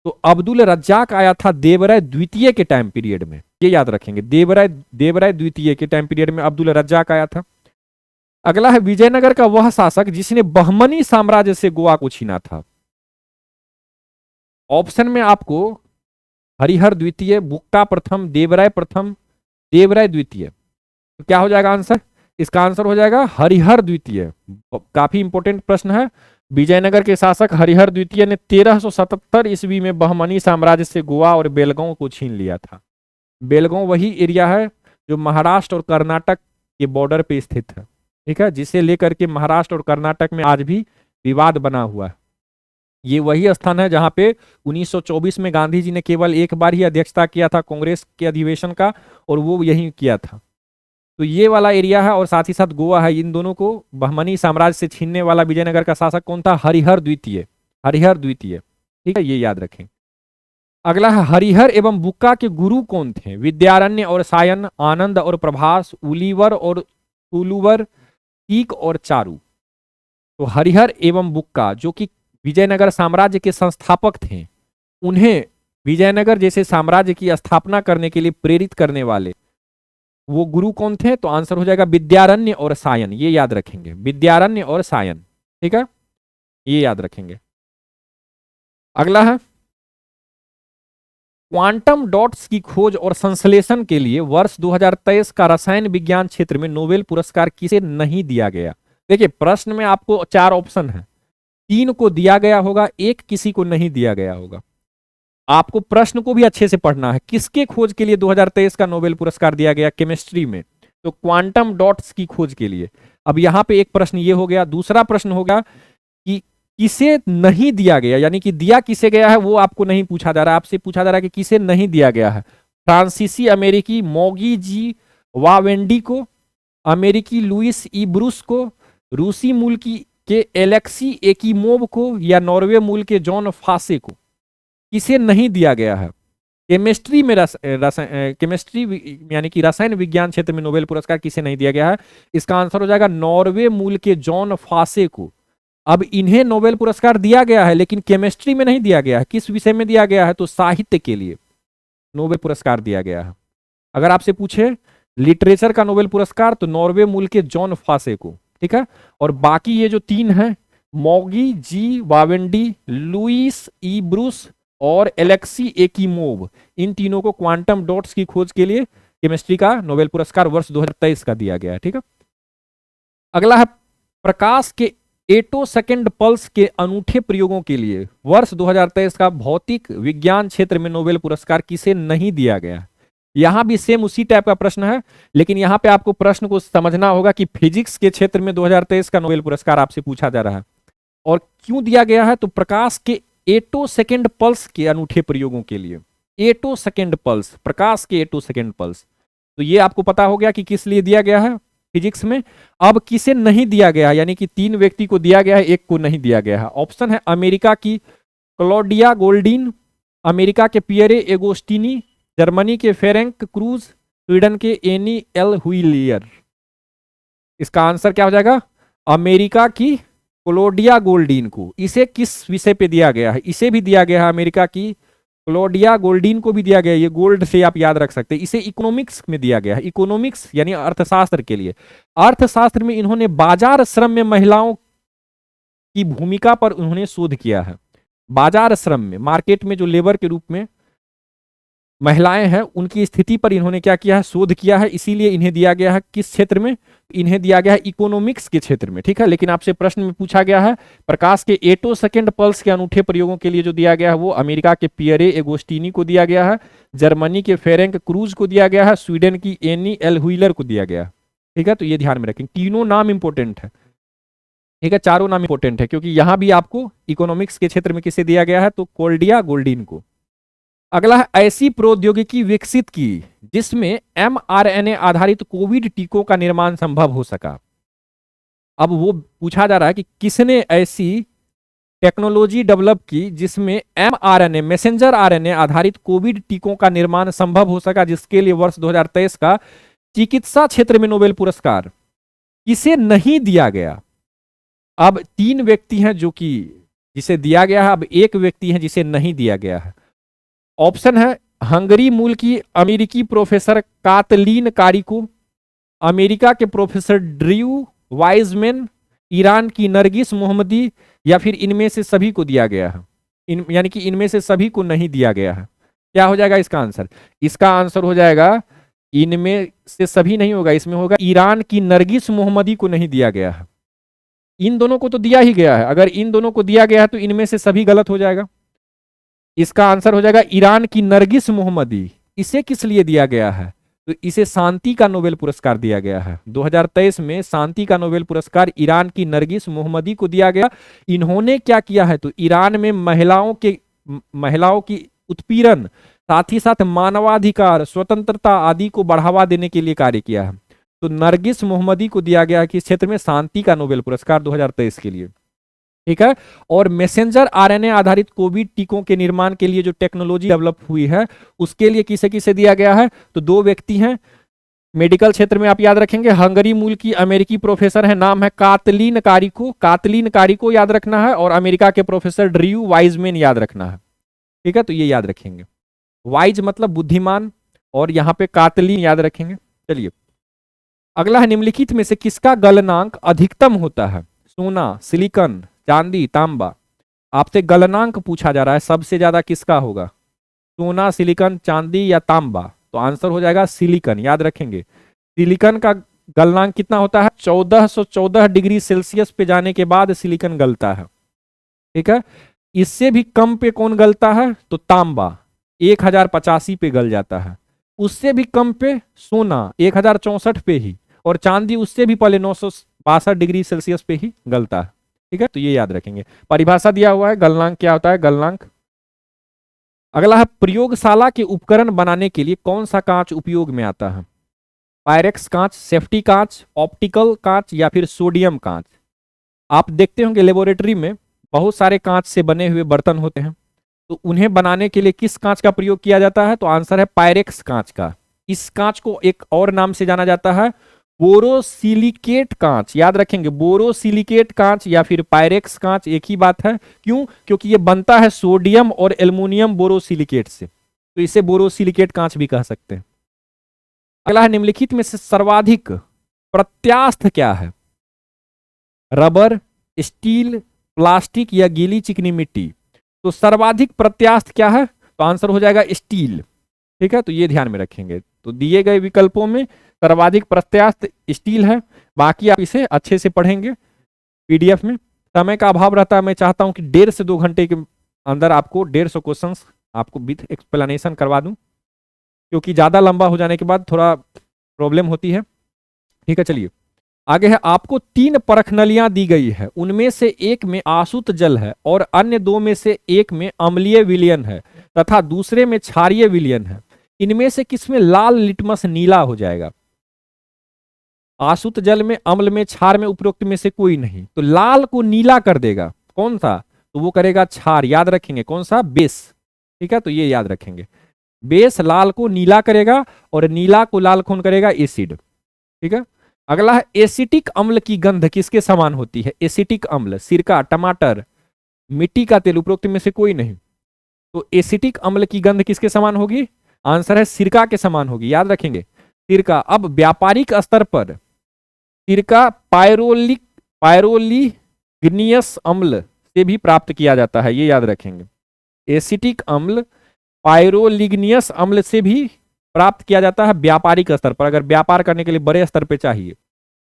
तो अब्दुल रज्जाक आया था देवराय द्वितीय के टाइम पीरियड में, ये याद रखेंगे, देवराय द्वितीय के टाइम पीरियड में अब्दुल रज्जाक आया था। अगला है, विजयनगर का वह शासक जिसने बहमनी साम्राज्य से गोवा को छीना था? ऑप्शन में आपको हरिहर द्वितीय, बुक्का प्रथम, देवराय प्रथम, देवराय द्वितीय। तो क्या हो जाएगा आंसर? इसका आंसर हो जाएगा हरिहर द्वितीय। काफी इंपॉर्टेंट प्रश्न है। विजयनगर के शासक हरिहर द्वितीय ने 1377 ईस्वी में बहमनी साम्राज्य से गोवा और बेलगांव को छीन लिया था। बेलगांव वही एरिया है जो महाराष्ट्र और कर्नाटक के बॉर्डर पे स्थित है, ठीक है, जिसे लेकर के महाराष्ट्र और कर्नाटक में आज भी विवाद बना हुआ है। ये वही स्थान है जहां पे 1924 में गांधी जी ने केवल एक बार ही अध्यक्षता किया था कांग्रेस के अधिवेशन का, और वो यही किया था। तो ये वाला एरिया है और साथ ही साथ गोवा है। इन दोनों को बहमनी साम्राज्य से छीनने वाला विजयनगर का शासक कौन था? हरिहर द्वितीय। हरिहर द्वितीय, ठीक है, ये याद रखें। अगला है हरिहर एवं बुक्का के गुरु कौन थे? विद्यारण्य और सायन, आनंद और प्रभास, उलीवर और उलूवर, टीक और चारू। तो हरिहर एवं बुक्का जो कि विजयनगर साम्राज्य के संस्थापक थे, उन्हें विजयनगर जैसे साम्राज्य की स्थापना करने के लिए प्रेरित करने वाले वो गुरु कौन थे? तो आंसर हो जाएगा विद्यारण्य और सायन। ये याद रखेंगे, विद्यारण्य और सायन, ठीक है, ये याद रखेंगे। अगला है क्वांटम डॉट्स की खोज और संश्लेषण के लिए वर्ष 2023 का रसायन विज्ञान क्षेत्र में नोबेल पुरस्कार किसे नहीं दिया गया? देखिए प्रश्न में आपको 4 ऑप्शन है, 3 को दिया गया होगा, 1 किसी को नहीं दिया गया होगा। आपको प्रश्न को भी अच्छे से पढ़ना है। किसके खोज के लिए 2023 का नोबेल पुरस्कार दिया गया? केमिस्ट्री में, तो क्वांटम डॉट्स की खोज के लिए। अब यहां पे एक प्रश्न ये हो गया। दूसरा प्रश्न होगा कि किसे नहीं दिया गया, यानी कि दिया किसे गया है वो आपको नहीं पूछा जा रहा, आपसे पूछा जा रहा है कि किसे नहीं दिया गया है। फ्रांसीसी अमेरिकी मॉगी जी वावेंडी को, अमेरिकी लुइस ई ब्रूस को, रूसी मूल के एलेक्सी एकीमोव को, या नॉर्वे मूल के जॉन फासे को? किसे नहीं दिया गया है? केमिस्ट्री में केमिस्ट्री यानी कि रसायन विज्ञान क्षेत्र में नोबेल पुरस्कार किसे नहीं दिया गया है? इसका आंसर हो जाएगा नॉर्वे मूल के जॉन फासे को। अब इन्हें नोबेल पुरस्कार दिया गया है लेकिन केमिस्ट्री में नहीं दिया गया है। किस विषय में दिया गया है? तो साहित्य के लिए नोबेल पुरस्कार दिया गया है। अगर आपसे पूछे लिटरेचर का नोबेल पुरस्कार तो नॉर्वे मूल के जॉन फासे को, ठीक है। और बाकी ये जो 3 हैं, मॉगी जी वावेंडी, लुइस ई ब्रूस और एलेक्सी एकीमोव, इन तीनों को क्वांटम डॉट्स की खोज के लिए केमिस्ट्री का नोबेल पुरस्कार वर्ष 2023 का दिया गया है, ठीक है। अगला है प्रकाश के एटो सेकेंड पल्स के अनूठे प्रयोगों के लिए वर्ष 2023 का भौतिक विज्ञान क्षेत्र में नोबेल पुरस्कार किसे नहीं दिया गया? यहां भी सेम उसी टाइप का प्रश्न है, लेकिन यहां पे आपको प्रश्न को समझना होगा कि फिजिक्स के क्षेत्र में 2023 का नोबेल पुरस्कार आपसे पूछा जा रहा है और क्यों दिया गया है? तो प्रकाश के एटो सेकेंड पल्स के अनूठे प्रयोगों के लिए। एटो सेकेंड पल्स, प्रकाश के एटो सेकेंड पल्स, तो ये आपको पता हो गया कि किस लिए दिया गया है फिजिक्स में। अब किसे नहीं दिया गया, यानी कि 3 व्यक्ति को दिया गया है, 1 को नहीं दिया गया है। ऑप्शन है अमेरिका की क्लॉडिया गोल्डिन, अमेरिका के पियरे एगोस्टिनी, जर्मनी के फेरेंक क्रूज, स्वीडन के एनी एल हुइलियर। इसका आंसर क्या हो जाएगा? अमेरिका की क्लॉडिया गोल्डिन को। इसे किस विषय पे दिया गया है? इसे भी दिया गया है, अमेरिका की क्लॉडिया गोल्डिन को भी दिया गया है। ये गोल्ड से आप याद रख सकते हैं। इसे इकोनॉमिक्स में दिया गया है, इकोनॉमिक्स यानी अर्थशास्त्र के लिए। अर्थशास्त्र में इन्होंने बाजार श्रम में महिलाओं की भूमिका पर उन्होंने शोध किया है। बाजार श्रम में, मार्केट में जो लेबर के रूप में महिलाएं हैं उनकी स्थिति पर इन्होंने क्या किया है? शोध किया है। इसीलिए इन्हें दिया गया है किस क्षेत्र में? इन्हें दिया गया है इकोनॉमिक्स के क्षेत्र में, ठीक है। लेकिन आपसे प्रश्न में पूछा गया है प्रकाश के एटो सेकेंड पल्स के अनूठे प्रयोगों के लिए जो दिया गया है वो अमेरिका के पियरे एगोस्टिनी को दिया गया है, जर्मनी के फेरेंक क्रूज को दिया गया है, स्वीडन की एनी एल हुइलर को दिया गया, ठीक है। तो ये ध्यान में रखें, तीनों नाम इंपोर्टेंट है, ठीक है, चारों नाम इंपोर्टेंट है, क्योंकि यहां भी आपको इकोनॉमिक्स के क्षेत्र में किसे दिया गया है? तो क्लॉडिया गोल्डिन को। अगला है ऐसी प्रौद्योगिकी विकसित की जिसमें mRNA आधारित कोविड टीकों का निर्माण संभव हो सका। अब वो पूछा जा रहा है कि किसने ऐसी टेक्नोलॉजी डेवलप की जिसमें mRNA मैसेंजर RNA आधारित कोविड टीकों का निर्माण संभव हो सका, जिसके लिए वर्ष 2023 का चिकित्सा क्षेत्र में नोबेल पुरस्कार किसे नहीं दिया गया? अब 3 व्यक्ति हैं जो कि जिसे दिया गया है, अब 1 व्यक्ति है जिसे नहीं दिया गया है। ऑप्शन है हंगरी मूल की अमेरिकी प्रोफेसर कातलीन कारिको, अमेरिका के प्रोफेसर ड्रू वाइजमैन, ईरान की नरगिस मोहम्मदी, या फिर इनमें से सभी को दिया गया है। यानी कि इनमें से सभी को नहीं दिया गया है। क्या हो जाएगा इसका आंसर? इसका आंसर हो जाएगा इनमें से सभी नहीं होगा, इसमें होगा ईरान की नरगिस मोहम्मदी को नहीं दिया गया है। इन दोनों को तो दिया ही गया है, अगर इन दोनों को दिया गया है तो इनमें से सभी गलत हो जाएगा। इसका आंसर हो जाएगा ईरान की नरगिस मोहम्मदी। इसे किस लिए दिया गया है? तो इसे शांति का नोबेल पुरस्कार दिया गया है। 2023 में शांति का नोबेल पुरस्कार ईरान की नरगिस मोहम्मदी को दिया गया। इन्होंने क्या किया है? तो ईरान में महिलाओं की उत्पीड़न, साथ ही साथ मानवाधिकार, स्वतंत्रता आदि को बढ़ावा देने के लिए कार्य किया है। तो नरगिस मोहम्मदी को दिया गया कि इस क्षेत्र में शांति का नोबेल पुरस्कार 2023 के लिए। ठीक है। और मैसेंजर आरएनए आधारित कोविड टीकों के निर्माण के लिए जो टेक्नोलॉजी डेवलप हुई है उसके लिए किसे किसे दिया गया है? तो दो व्यक्ति हैं मेडिकल क्षेत्र में, आप याद रखेंगे, हंगरी मूल की अमेरिकी प्रोफेसर है, नाम है कातलीन कारिको। कातलीन कारिको याद रखना है, और अमेरिका के प्रोफेसर ड्रू वाइजमैन याद रखना है। ठीक है, तो ये याद रखेंगे। वाइज मतलब बुद्धिमान, और यहां पे कातलीन याद रखेंगे। चलिए अगला है, निम्नलिखित में से किसका गलनांक अधिकतम होता है? सोना, सिलिकॉन, चांदी, तांबा। आपसे गलनांक पूछा जा रहा है, सबसे ज्यादा किसका होगा? सोना, सिलिकॉन, चांदी या तांबा? तो आंसर हो जाएगा सिलिकॉन। याद रखेंगे सिलिकॉन का गलनांक कितना होता है? 1414 डिग्री सेल्सियस पे जाने के बाद सिलिकॉन गलता है। ठीक है। इससे भी कम पे कौन गलता है? तो तांबा 1085 पे गल जाता है। उससे भी कम पे सोना 1064 पे ही, और चांदी उससे भी पहले 962 डिग्री सेल्सियस पे ही गलता है। ठीक है, तो ये याद रखेंगे। परिभाषा दिया हुआ है गलनांक क्या होता है, गलनांक। अगला है, प्रयोगशाला के उपकरण बनाने के लिए कौन सा कांच उपयोग में आता है? पायरेक्स कांच, सेफ्टी कांच, ऑप्टिकल कांच या फिर सोडियम कांच? आप देखते होंगे लेबोरेटरी में बहुत सारे कांच से बने हुए बर्तन होते हैं, तो उन्हें बनाने के लिए किस कांच का प्रयोग किया जाता है? तो आंसर है पायरेक्स कांच का। इस कांच को एक और नाम से जाना जाता है बोरोसिलिकेट कांच। याद रखेंगे, बोरोसिलिकेट कांच या फिर पायरेक्स कांच एक ही बात है। क्यों? क्योंकि ये बनता है सोडियम और एल्युमिनियम बोरोसिलिकेट से, तो इसे बोरोसिलिकेट कांच भी कह सकते हैं। अगला है, निम्नलिखित में से सर्वाधिक प्रत्यास्थ क्या है? रबर, स्टील, प्लास्टिक या गीली चिकनी मिट्टी? तो सर्वाधिक प्रत्यास्थ क्या है? तो आंसर हो जाएगा स्टील। ठीक है, तो ये ध्यान में रखेंगे। तो दिए गए विकल्पों में सर्वाधिक प्रत्यास्थ स्टील है। बाकी आप इसे अच्छे से पढ़ेंगे पीडीएफ में। समय का अभाव रहता है, मैं चाहता हूं कि 1.5 से 2 घंटे के अंदर आपको 150 क्वेश्चंस आपको विथ एक्सप्लेनेशन करवा दूं, क्योंकि ज्यादा लंबा हो जाने के बाद थोड़ा प्रॉब्लम होती है। ठीक है, चलिए आगे है। आपको 3 परखनलियां दी गई है, उनमें से एक में आसुत जल है और अन्य 2 में से एक में अम्लीय विलयन है तथा दूसरे में क्षारीय विलयन है। इनमें से किसमें लाल लिटमस नीला हो जाएगा? आसुत जल में, अम्ल में, क्षार में, उपरोक्त में से कोई नहीं। तो लाल को नीला कर देगा कौन सा? तो वो करेगा क्षार। याद रखेंगे कौन सा? बेस। ठीक है, तो ये याद रखेंगे, बेस लाल को नीला करेगा और नीला को लाल कौन करेगा? एसिड। ठीक है। अगला है, एसिटिक अम्ल की गंध किसके समान होती है? एसिटिक अम्ल, सिरका, टमाटर, मिट्टी का तेल, उपरोक्त में से कोई नहीं। तो एसिटिक अम्ल की गंध किसके समान होगी? आंसर है सिरका के समान होगी। याद रखेंगे सिरका। अब व्यापारिक स्तर पर सिरका पायरोलिग्नियस अम्ल से भी प्राप्त किया जाता है, ये याद रखेंगे। एसिटिक अम्ल पायरोलिग्नियस अम्ल से भी प्राप्त किया जाता है व्यापारिक स्तर पर, अगर व्यापार करने के लिए बड़े स्तर पे चाहिए।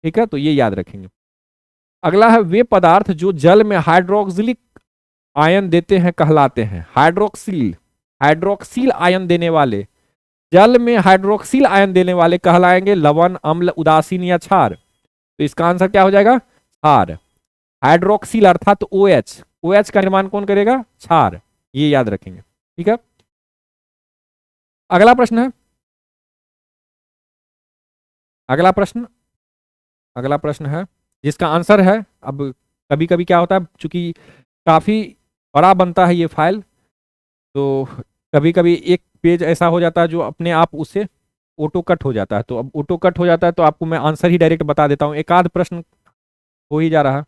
ठीक है, तो ये याद रखेंगे। अगला है, वे पदार्थ जो जल में हाइड्रोक्सिलिक आयन देते हैं कहलाते हैं? हाइड्रोक्सिल आयन देने वाले, जल में हाइड्रोक्सिल आयन देने वाले कहलाएंगे लवण, अम्ल, उदासीन या क्षार? तो इसका आंसर क्या हो जाएगा? क्षार। हाइड्रोक्सिल अर्थात OH, OH का निर्माण कौन करेगा? क्षार। ये याद रखेंगे। ठीक है। अगला प्रश्न है, अगला प्रश्न है जिसका आंसर है, अब कभी कभी क्या होता है, चूंकि काफी बड़ा बनता है ये फाइल, तो कभी कभी एक पेज ऐसा हो जाता है जो अपने आप उससे ऑटो कट हो जाता है। तो अब ऑटो कट हो जाता है तो आपको मैं आंसर ही डायरेक्ट बता देता हूं, एक आध प्रश्न हो ही जा रहा है।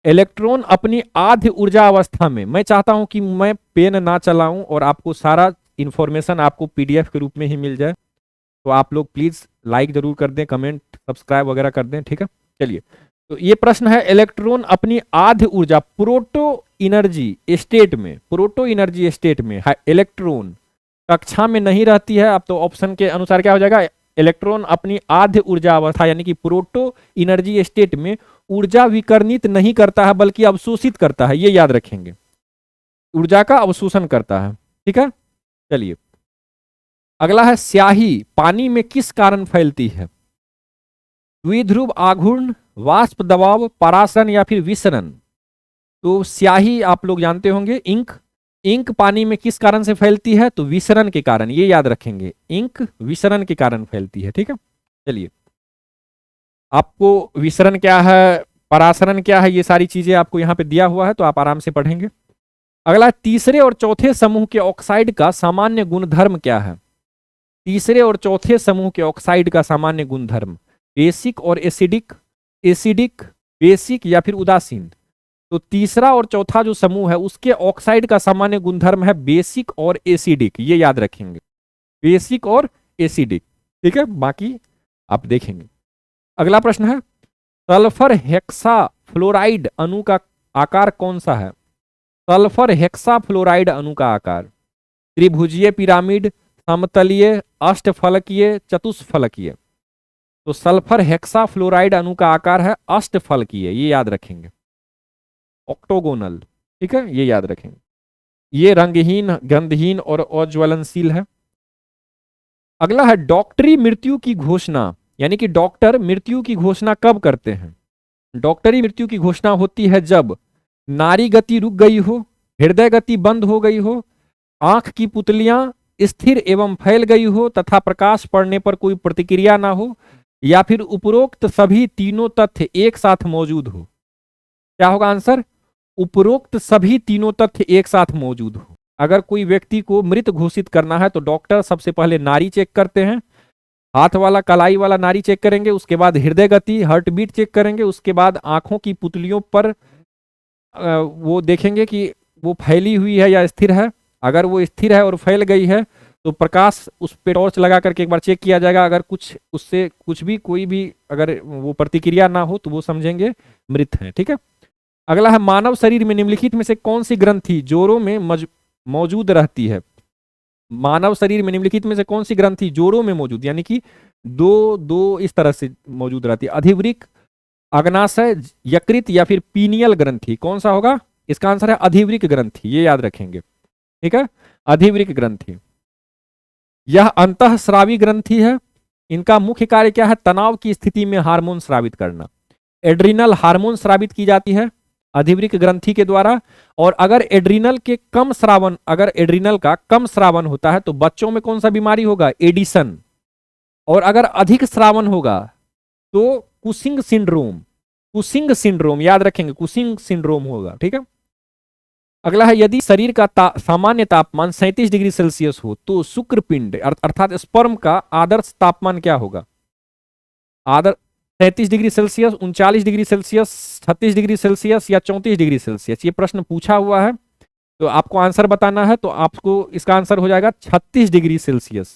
इलेक्ट्रॉन अपनी आधी ऊर्जा अवस्था में, मैं चाहता हूं कि मैं पेन ना चलाऊं और आपको सारा इंफॉर्मेशन आपको पीडीएफ के रूप में ही मिल जाए, तो आप लोग प्लीज लाइक जरूर कर दें, कमेंट, सब्सक्राइब वगैरह कर दें। ठीक है, चलिए तो ये प्रश्न है, इलेक्ट्रॉन अपनी आधी ऊर्जा प्रोटो एनर्जी स्टेट में इलेक्ट्रॉन कक्षा में नहीं रहती है, अब तो ऑप्शन के अनुसार क्या हो जाएगा, इलेक्ट्रॉन अपनी आध्य ऊर्जा अवस्था यानी कि प्रोटो एनर्जी स्टेट में ऊर्जा विकर्णित नहीं करता है बल्कि अवशोषित करता है, ये याद रखेंगे, ऊर्जा का अवशोषण करता है। ठीक है, चलिए अगला है स्याही पानी में किस कारण फैलती है? द्विध्रुव आघूर्ण, वाष्प दबाव, परासरण या फिर विसरण। तो स्याही आप लोग जानते होंगे, इंक। इंक पानी में किस कारण से फैलती है? तो विसरण के कारण, ये याद रखेंगे, इंक विसरण के कारण फैलती है। ठीक है, चलिए आपको विसरण क्या है, परासरण क्या है, ये सारी चीजें आपको यहां पे दिया हुआ है, तो आप आराम से पढ़ेंगे। अगला, तीसरे और चौथे समूह के ऑक्साइड का सामान्य गुणधर्म क्या है? तीसरे और चौथे समूह के ऑक्साइड का सामान्य गुणधर्म, बेसिक और एसिडिक, एसिडिक, बेसिक या फिर उदासीन। तो तीसरा और चौथा जो समूह है उसके ऑक्साइड का सामान्य गुणधर्म है बेसिक और एसिडिक, ये याद रखेंगे, बेसिक और एसिडिक। ठीक है, बाकी आप देखेंगे। अगला प्रश्न है, सल्फर हेक्सा फ्लोराइड अणु का आकार कौन सा है? सल्फर हेक्सा फ्लोराइड अणु का आकार त्रिभुजीय, पिरामिड, समतलीय, अष्टफलकीय, चतुष्फलकीय। तो सल्फर हेक्सा फ्लोराइड अणु का आकार है अष्टफलकीय, ये याद रखेंगे, ऑक्टोगोनल। ठीक है, ये याद रखेंगे। ये रंगहीन, गंधहीन और अज्वलनशील है। अगला है, डॉक्टरी मृत्यु की घोषणा, यानी कि डॉक्टर मृत्यु की घोषणा कब करते हैं? डॉक्टरी मृत्यु की घोषणा होती है जब नाड़ी गति रुक गई हो, हृदय गति बंद हो गई हो, आंख की पुतलियां स्थिर एवं फैल गई हो तथा प्रकाश पड़ने पर कोई प्रतिक्रिया ना हो, या फिर उपरोक्त सभी तीनों तथ्य एक साथ मौजूद हो। क्या होगा आंसर? उपरोक्त सभी तीनों तथ्य एक साथ मौजूद हो। अगर कोई व्यक्ति को मृत घोषित करना है तो डॉक्टर सबसे पहले नाड़ी चेक करते हैं, हाथ वाला कलाई वाला नाड़ी चेक करेंगे, उसके बाद हृदय गति हार्ट बीट चेक करेंगे, उसके बाद आंखों की पुतलियों पर वो देखेंगे कि वो फैली हुई है या स्थिर है। अगर वो स्थिर है और फैल गई है तो प्रकाश उस पे टॉर्च लगा करके एक बार चेक किया जाएगा, अगर कुछ उससे कुछ भी कोई भी अगर वो प्रतिक्रिया ना हो तो वो समझेंगे मृत है। ठीक है, अगला है, मानव शरीर में निम्नलिखित में से कौन सी ग्रंथि जोड़ों में मौजूद रहती है? मानव शरीर में निम्नलिखित में से कौन सी ग्रंथि जोड़ों में मौजूद, यानी कि दो दो इस तरह से मौजूद रहती है? अधिवृक्क, अग्नाशय, यकृत या फिर पीनियल ग्रंथि। कौन सा होगा? इसका आंसर है अधिवृक्क ग्रंथि, ये याद रखेंगे। ठीक है, अधिवृक्क ग्रंथि। यह अंतःस्रावी ग्रंथि है। इनका मुख्य कार्य क्या है? तनाव की स्थिति में हार्मोन स्रावित करना। एड्रिनल हार्मोन स्रावित की जाती है अधिवृक्क ग्रंथि के द्वारा। और अगर एड्रिनल के कम स्रावन, अगर एड्रिनल का कम स्रावन होता है तो बच्चों में कौन सा बीमारी होगा? एडिसन। और अगर अधिक स्रावन होगा तो कुशिंग सिंड्रोम, कुशिंग सिंड्रोम याद रखेंगे, कुशिंग सिंड्रोम होगा। ठीक है, अगला है, यदि शरीर का सामान्य तापमान 37 डिग्री सेल्सियस हो तो शुक्रपिंड अर्थात स्पर्म का आदर्श तापमान क्या होगा? आदर्श 37 degree Celsius, 39 degree Celsius, 36 degree Celsius या 34 डिग्री सेल्सियस। ये प्रश्न पूछा हुआ है तो आपको आंसर बताना है, तो आपको इसका आंसर हो जाएगा 36 degree Celsius.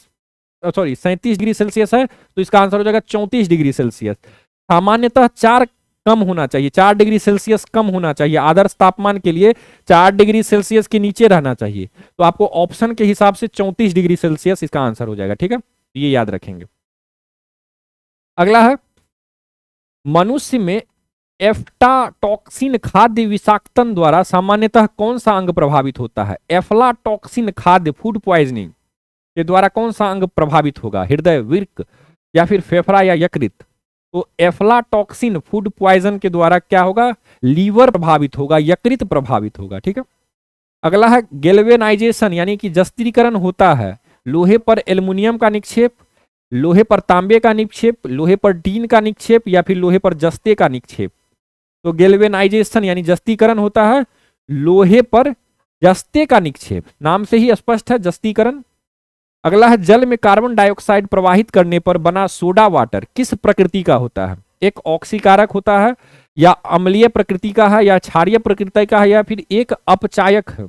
Sorry 37 degree Celsius है तो इसका आंसर हो जाएगा 34 डिग्री सेल्सियस। सामान्यतः 4 कम होना चाहिए, 4 डिग्री सेल्सियस कम होना चाहिए, आदर्श तापमान के लिए 4 डिग्री सेल्सियस के नीचे रहना चाहिए। तो आपको ऑप्शन के हिसाब से 34 डिग्री सेल्सियस इसका आंसर हो जाएगा। ठीक है, ये याद रखेंगे। अगला है, मनुष्य में एफ्लाटॉक्सिन खाद्य विषाक्तन द्वारा सामान्यतः कौन सा अंग प्रभावित होता है? एफ्लाटॉक्सिन खाद्य फूड पॉइजनिंग के द्वारा कौन सा अंग प्रभावित होगा? हृदय, वृक्क या फिर फेफड़ा या यकृत? तो एफ्लाटॉक्सिन फूड पॉइजन के द्वारा क्या होगा? लीवर प्रभावित होगा, यकृत प्रभावित होगा। ठीक है, अगला है, गैल्वेनाइजेशन यानी कि जस्तीकरण होता है लोहे पर एल्युमिनियम का निक्षेप, लोहे पर तांबे का निक्षेप, लोहे पर टीन का निक्षेप या फिर लोहे पर जस्ते का निक्षेप। तो गैल्वेनाइजेशन यानी जस्तीकरण होता है लोहे पर जस्ते का निक्षेप, नाम से ही स्पष्ट है, जस्तीकरण। अगला है, जल में कार्बन डाइऑक्साइड प्रवाहित करने पर बना सोडा वाटर किस प्रकृति का होता है? एक ऑक्सीकारक होता है, या अम्लीय प्रकृति का है, या क्षारीय प्रकृति का है, या फिर एक अपचायक है?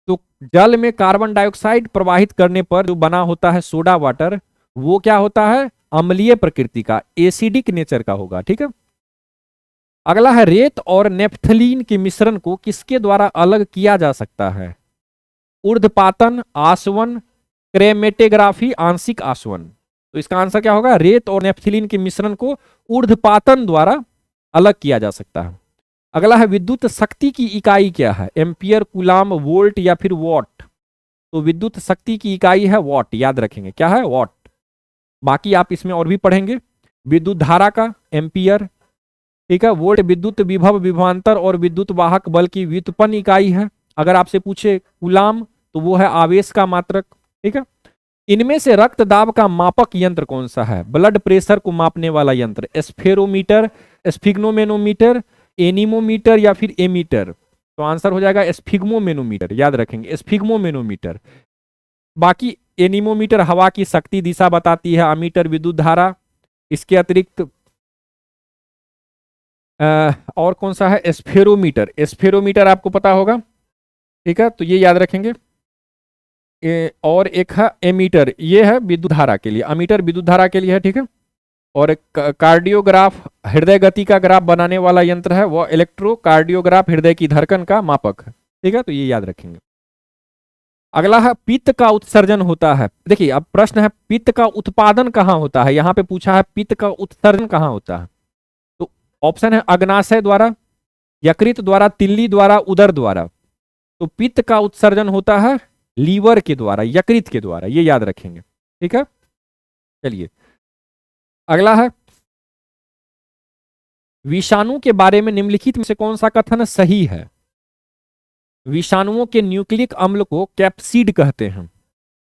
तो जल में कार्बन डाइऑक्साइड प्रवाहित करने पर जो बना होता है सोडा वाटर, वो क्या होता है? अम्लीय प्रकृति का, एसिडिक नेचर का होगा। ठीक है, अगला है, रेत और नेफ्थलीन के मिश्रण को किसके द्वारा अलग किया जा सकता है? ऊर्ध्वपातन, आसवन, क्रेमेटेग्राफी, आंशिक आसवन। तो इसका आंसर क्या होगा? रेत और नेफ्थिलीन के मिश्रण को ऊर्ध्वपातन द्वारा अलग किया जा सकता है। अगला है विद्युत शक्ति की इकाई क्या है? एम्पियर, कूलाम, वोल्ट या फिर वॉट? तो विद्युत शक्ति की इकाई है वॉट, याद रखेंगे क्या है? वॉट। बाकी आप इसमें और भी पढ़ेंगे। विद्युत धारा का एम्पियर, ठीक है। वोल्ट विद्युत विभव, विभवांतर और विद्युत वाहक बल की व्युत्पन्न इकाई है। अगर आपसे पूछे कूलाम तो वो है आवेश का मात्रक, ठीक है। इनमें से रक्त दाब का मापक यंत्र कौन सा है? ब्लड प्रेशर को मापने वाला यंत्र, स्फेरोमीटर, स्फिग्नोमेनोमीटर, एनीमोमीटर या फिर एमीटर? तो आंसर हो जाएगा स्फिग्मोमेनोमीटर, याद रखेंगे स्फिग्मोमेनोमीटर। बाकी एनीमोमीटर हवा की शक्ति दिशा बताती है, अमीटर विद्युत धारा। इसके अतिरिक्त और कौन सा है? स्फेरोमीटर, स्फेरोमीटर आपको पता होगा, ठीक है, तो ये याद रखेंगे। और एक है एमीटर, ये है विद्युत धारा के लिए, अमीटर विद्युत धारा के लिए है, ठीक है। और कार्डियोग्राफ हृदय गति का ग्राफ बनाने वाला यंत्र है, वो इलेक्ट्रोकार्डियोग्राफ हृदय की धड़कन का मापक है, ठीक है, तो ये याद रखेंगे। अगला है पित्त का उत्सर्जन होता है। देखिए अब प्रश्न है पित्त का उत्पादन कहाँ होता है, यहां पे पूछा है पित्त का उत्सर्जन कहाँ होता है। तो ऑप्शन है अग्नाशय द्वारा, यकृत द्वारा, तिल्ली द्वारा, उदर द्वारा। तो पित्त का उत्सर्जन होता है लीवर के द्वारा, यकृत के द्वारा, ये याद रखेंगे, ठीक है। चलिए अगला है विषाणु के बारे में निम्नलिखित में से कौन सा कथन सही है? विषाणुओं के न्यूक्लिक अम्ल को कैप्सिड कहते हैं।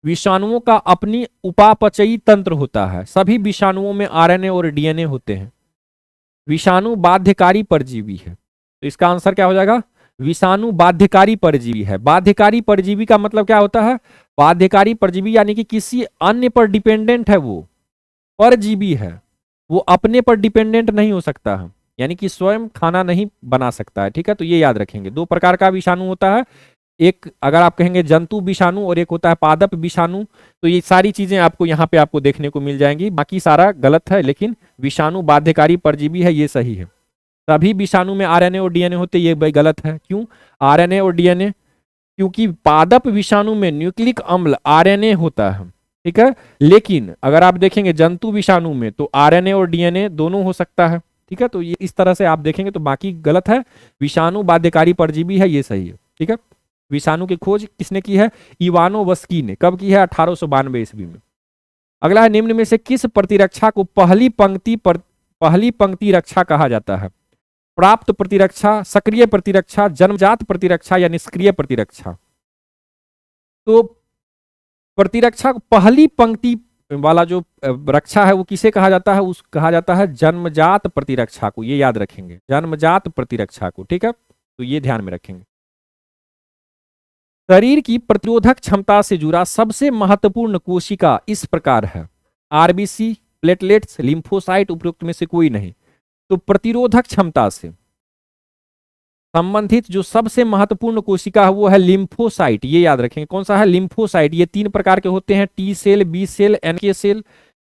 विषाणुओं का अपनी उपापचयी तंत्र होता है। सभी विषाणुओं में आरएनए और डीएनए होते हैं। विषाणु बाध्यकारी परजीवी है। तो इसका आंसर क्या हो जाएगा? विषाणु बाध्यकारी परजीवी है। बाध्यकारी परजीवी का मतलब क्या होता है? बाध्यकारी परजीवी यानी कि किसी अन्य पर डिपेंडेंट है, वो परजीवी है, वो अपने पर डिपेंडेंट नहीं हो सकता है, यानी कि स्वयं खाना नहीं बना सकता है, ठीक है। तो ये याद रखेंगे। दो प्रकार का विषाणु होता है, एक अगर आप कहेंगे जंतु विषाणु और एक होता है पादप विषाणु। तो ये सारी चीजें आपको यहाँ पे आपको देखने को मिल जाएंगी, बाकी सारा गलत है, लेकिन विषाणु बाध्यकारी परजीवी है ये सही है। सभी विषाणु में आरएनए और डीएनए होते, ये भाई गलत है। क्यों आरएनए और डीएनए? क्योंकि पादप विषाणु में न्यूक्लिक अम्ल आरएनए होता है, ठीक है, लेकिन अगर आप देखेंगे जंतु विषाणु में तो आरएनए और डीएनए दोनों हो सकता है, ठीक है। तो ये इस तरह से आप देखेंगे तो बाकी गलत है। विषाणु बाध्यकारी परजीवी है, ये सही है, ठीक है। विषाणु की खोज किसने की है? इवानोवस्की ने। कब की है? 1892 ईस्वी में। अगला है निम्न में से किस प्रतिरक्षा को पहली पंक्ति रक्षा कहा जाता है? प्राप्त प्रतिरक्षा, सक्रिय प्रतिरक्षा, जन्मजात प्रतिरक्षा या निष्क्रिय प्रतिरक्षा? तो प्रतिरक्षा पहली पंक्ति वाला जो रक्षा है वो किसे कहा जाता है? उस कहा जाता है जन्मजात प्रतिरक्षा को, ये याद रखेंगे, जन्मजात प्रतिरक्षा को, ठीक है। तो ये ध्यान में रखेंगे। शरीर की प्रतिरोधक क्षमता से जुड़ा सबसे महत्वपूर्ण कोशिका इस प्रकार है: आरबीसी, प्लेटलेट्स, लिम्फोसाइट, उपरोक्त में से कोई नहीं। तो प्रतिरोधक क्षमता से संबंधित जो सबसे महत्वपूर्ण कोशिका है वो है लिम्फोसाइट, ये याद रखेंगे। कौन सा है? लिम्फोसाइट। ये 3 प्रकार के होते हैं, T cell, B cell, NK cell.